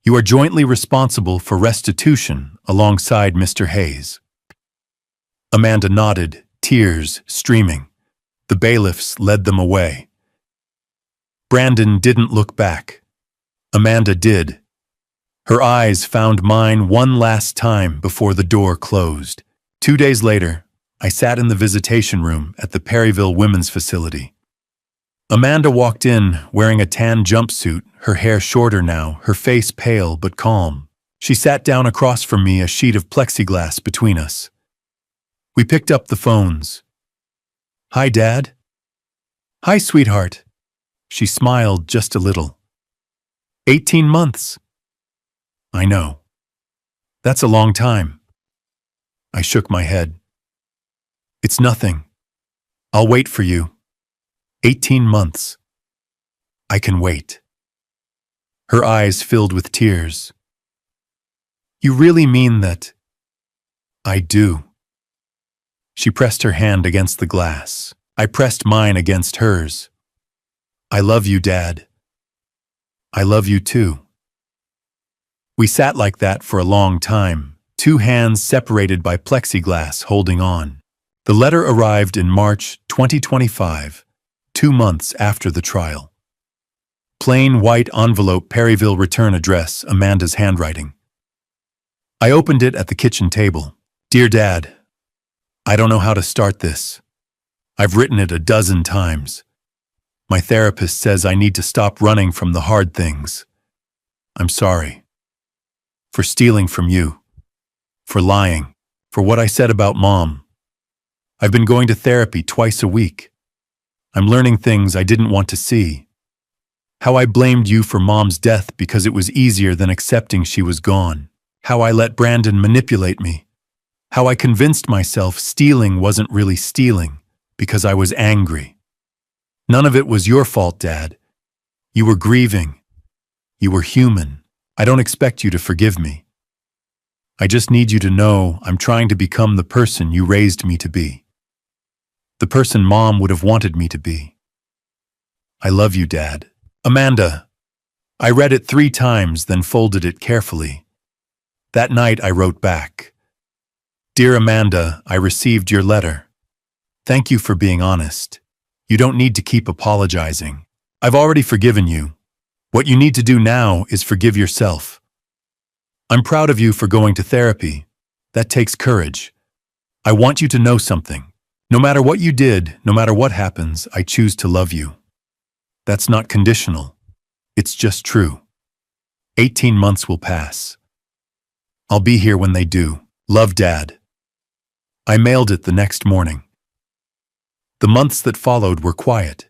You are jointly responsible for restitution alongside Mr. Hayes. Amanda nodded, tears streaming. The bailiffs led them away. Brandon didn't look back. Amanda did. Her eyes found mine one last time before the door closed. 2 days later, I sat in the visitation room at the Perryville Women's Facility. Amanda walked in wearing a tan jumpsuit, her hair shorter now, her face pale but calm. She sat down across from me, a sheet of plexiglass between us. We picked up the phones. Hi, Dad. Hi, sweetheart. She smiled just a little. 18 months. I know. That's a long time. I shook my head. It's nothing. I'll wait for you. 18 months. I can wait. Her eyes filled with tears. You really mean that? I do. She pressed her hand against the glass. I pressed mine against hers. I love you, Dad. I love you too. We sat like that for a long time, 2 hands separated by plexiglass holding on. The letter arrived in March 2025, 2 months after the trial. Plain white envelope, Perryville return address, Amanda's handwriting. I opened it at the kitchen table. Dear Dad, I don't know how to start this. I've written it a dozen times. My therapist says I need to stop running from the hard things. I'm sorry. For stealing from you. For lying. For what I said about Mom. I've been going to therapy twice a week. I'm learning things I didn't want to see. How I blamed you for Mom's death because it was easier than accepting she was gone. How I let Brandon manipulate me. How I convinced myself stealing wasn't really stealing because I was angry. None of it was your fault, Dad. You were grieving. You were human. I don't expect you to forgive me. I just need you to know I'm trying to become the person you raised me to be. The person Mom would have wanted me to be. I love you, Dad. Amanda. I read it 3 times, then folded it carefully. That night I wrote back. Dear Amanda, I received your letter. Thank you for being honest. You don't need to keep apologizing. I've already forgiven you. What you need to do now is forgive yourself. I'm proud of you for going to therapy. That takes courage. I want you to know something. No matter what you did, no matter what happens, I choose to love you. That's not conditional. It's just true. 18 months will pass. I'll be here when they do. Love, Dad. I mailed it the next morning. The months that followed were quiet.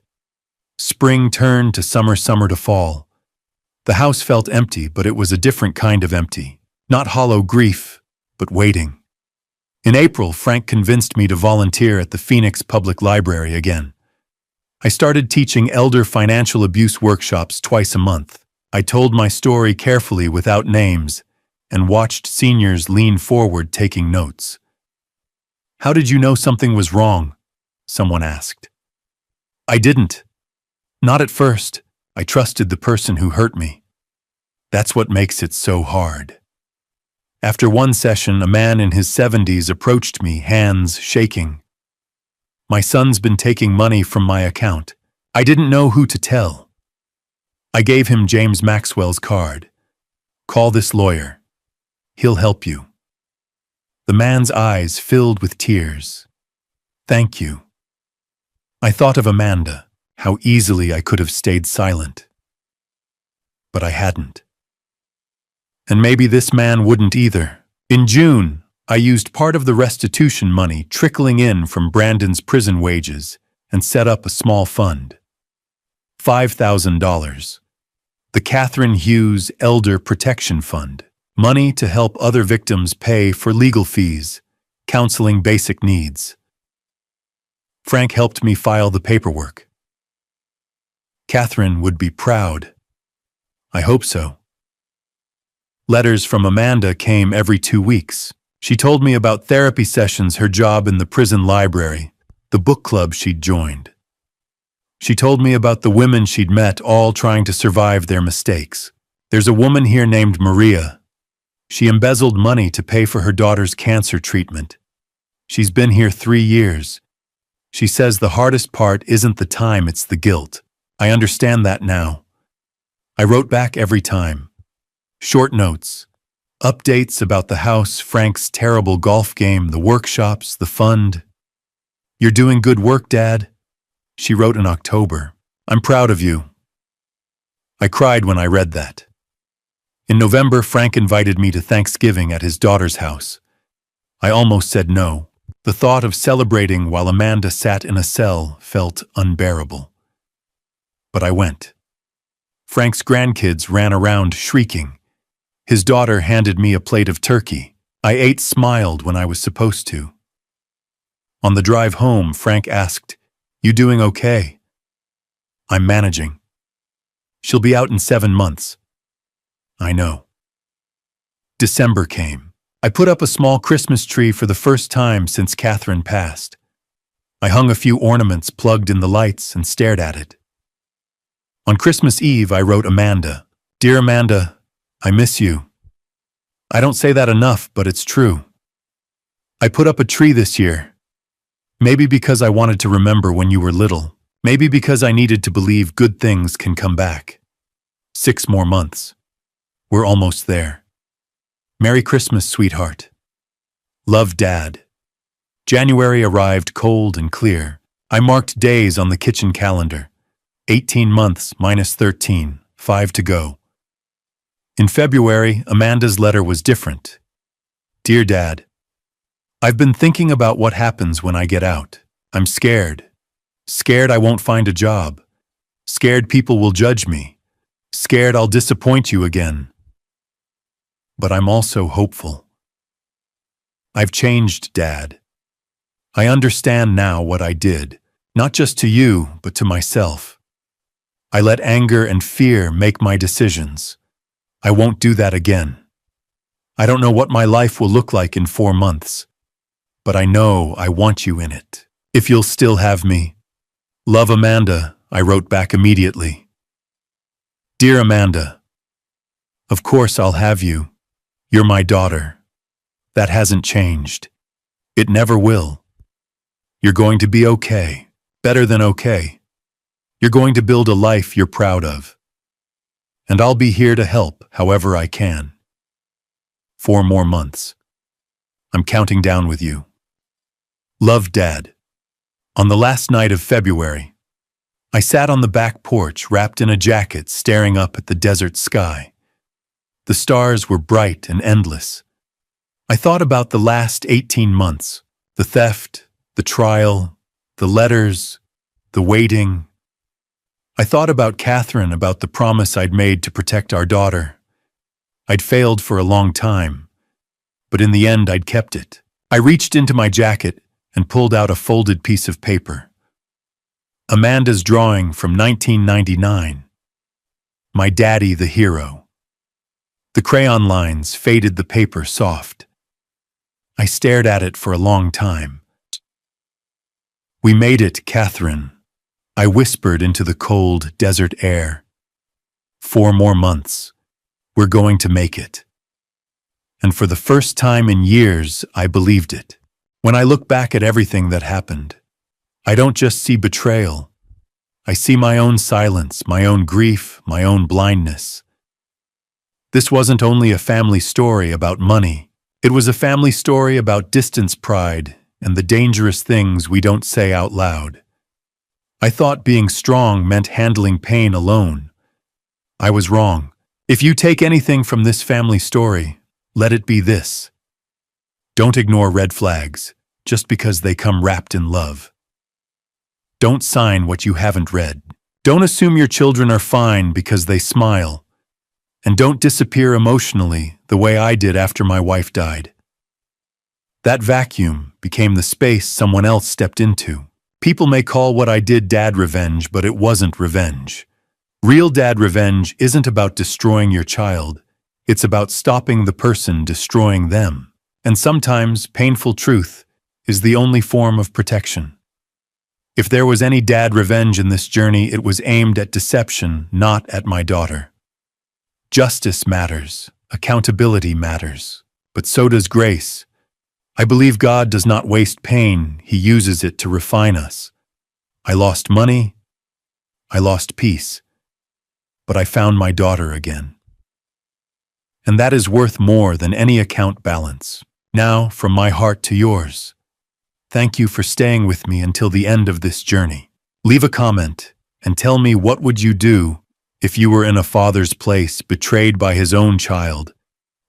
Spring turned to summer, summer to fall. The house felt empty, but it was a different kind of empty. Not hollow grief, but waiting. In April, Frank convinced me to volunteer at the Phoenix Public Library again. I started teaching elder financial abuse workshops twice a month. I told my story carefully without names and watched seniors lean forward taking notes. "How did you know something was wrong?" someone asked. "I didn't. Not at first. I trusted the person who hurt me. That's what makes it so hard." After one session, a man in his 70s approached me, hands shaking. "My son's been taking money from my account. I didn't know who to tell." I gave him James Maxwell's card. "Call this lawyer. He'll help you." The man's eyes filled with tears. "Thank you." I thought of Amanda, how easily I could have stayed silent. But I hadn't. And maybe this man wouldn't either. In June, I used part of the restitution money trickling in from Brandon's prison wages and set up a small fund. $5,000. The Catherine Hughes Elder Protection Fund. Money to help other victims pay for legal fees, counseling basic needs. Frank helped me file the paperwork. Catherine would be proud. I hope so. Letters from Amanda came every 2 weeks. She told me about therapy sessions, her job in the prison library, the book club she'd joined. She told me about the women she'd met, all trying to survive their mistakes. "There's a woman here named Maria. She embezzled money to pay for her daughter's cancer treatment. She's been here 3 years. She says the hardest part isn't the time, it's the guilt. I understand that now." I wrote back every time. Short notes, updates about the house, Frank's terrible golf game, the workshops, the fund. "You're doing good work, Dad," she wrote in October. "I'm proud of you." I cried when I read that. In November, Frank invited me to Thanksgiving at his daughter's house. I almost said no. The thought of celebrating while Amanda sat in a cell felt unbearable. But I went. Frank's grandkids ran around shrieking. His daughter handed me a plate of turkey. I ate, smiled when I was supposed to. On the drive home, Frank asked, "You doing okay?" "I'm managing." "She'll be out in 7 months." "I know." December came. I put up a small Christmas tree for the first time since Catherine passed. I hung a few ornaments plugged in the lights and stared at it. On Christmas Eve, I wrote Amanda, "Dear Amanda, I miss you." I don't say that enough, but it's true. I put up a tree this year. Maybe because I wanted to remember when you were little. Maybe because I needed to believe good things can come back. 6 more months. We're almost there. Merry Christmas, sweetheart. Love, Dad. January arrived cold and clear. I marked days on the kitchen calendar. 18 months minus 13, 5 to go. In February, Amanda's letter was different. "Dear Dad, I've been thinking about what happens when I get out. I'm scared. Scared I won't find a job. Scared people will judge me. Scared I'll disappoint you again. But I'm also hopeful. I've changed, Dad. I understand now what I did, not just to you, but to myself. I let anger and fear make my decisions. I won't do that again. I don't know what my life will look like in 4 months, but I know I want you in it. If you'll still have me. Love, Amanda," I wrote back immediately. "Dear Amanda, of course I'll have you. You're my daughter. That hasn't changed. It never will. You're going to be okay, better than okay. You're going to build a life you're proud of. And I'll be here to help however I can. 4 more months. I'm counting down with you. Love, Dad." On the last night of February, I sat on the back porch wrapped in a jacket staring up at the desert sky. The stars were bright and endless. I thought about the last 18 months, the theft, the trial, the letters, the waiting. I thought about Catherine, about the promise I'd made to protect our daughter. I'd failed for a long time, but in the end I'd kept it. I reached into my jacket and pulled out a folded piece of paper. Amanda's drawing from 1999. My daddy the hero. The crayon lines faded the paper soft. I stared at it for a long time. We made it, Catherine. I whispered into the cold desert air. 4 more months. We're going to make it. And for the first time in years, I believed it. When I look back at everything that happened, I don't just see betrayal. I see my own silence, my own grief, my own blindness. This wasn't only a family story about money. It was a family story about distance pride and the dangerous things we don't say out loud. I thought being strong meant handling pain alone. I was wrong. If you take anything from this family story, let it be this. Don't ignore red flags just because they come wrapped in love. Don't sign what you haven't read. Don't assume your children are fine because they smile. And don't disappear emotionally the way I did after my wife died. That vacuum became the space someone else stepped into. People may call what I did dad revenge, but it wasn't revenge. Real dad revenge isn't about destroying your child. It's about stopping the person destroying them. And sometimes painful truth is the only form of protection. If there was any dad revenge in this journey, it was aimed at deception, not at my daughter. Justice matters, accountability matters, but so does grace. I believe God does not waste pain, He uses it to refine us. I lost money, I lost peace, but I found my daughter again. And that is worth more than any account balance. Now, from my heart to yours, thank you for staying with me until the end of this journey. Leave a comment and tell me, what would you do if you were in a father's place, betrayed by his own child,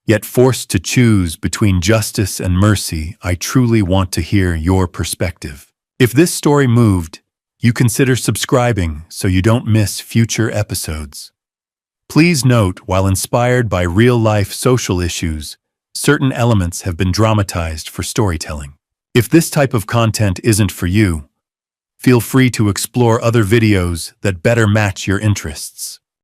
yet forced to choose between justice and mercy? I truly want to hear your perspective. If this story moved, you consider subscribing so you don't miss future episodes. Please note, while inspired by real-life social issues, certain elements have been dramatized for storytelling. If this type of content isn't for you, feel free to explore other videos that better match your interests.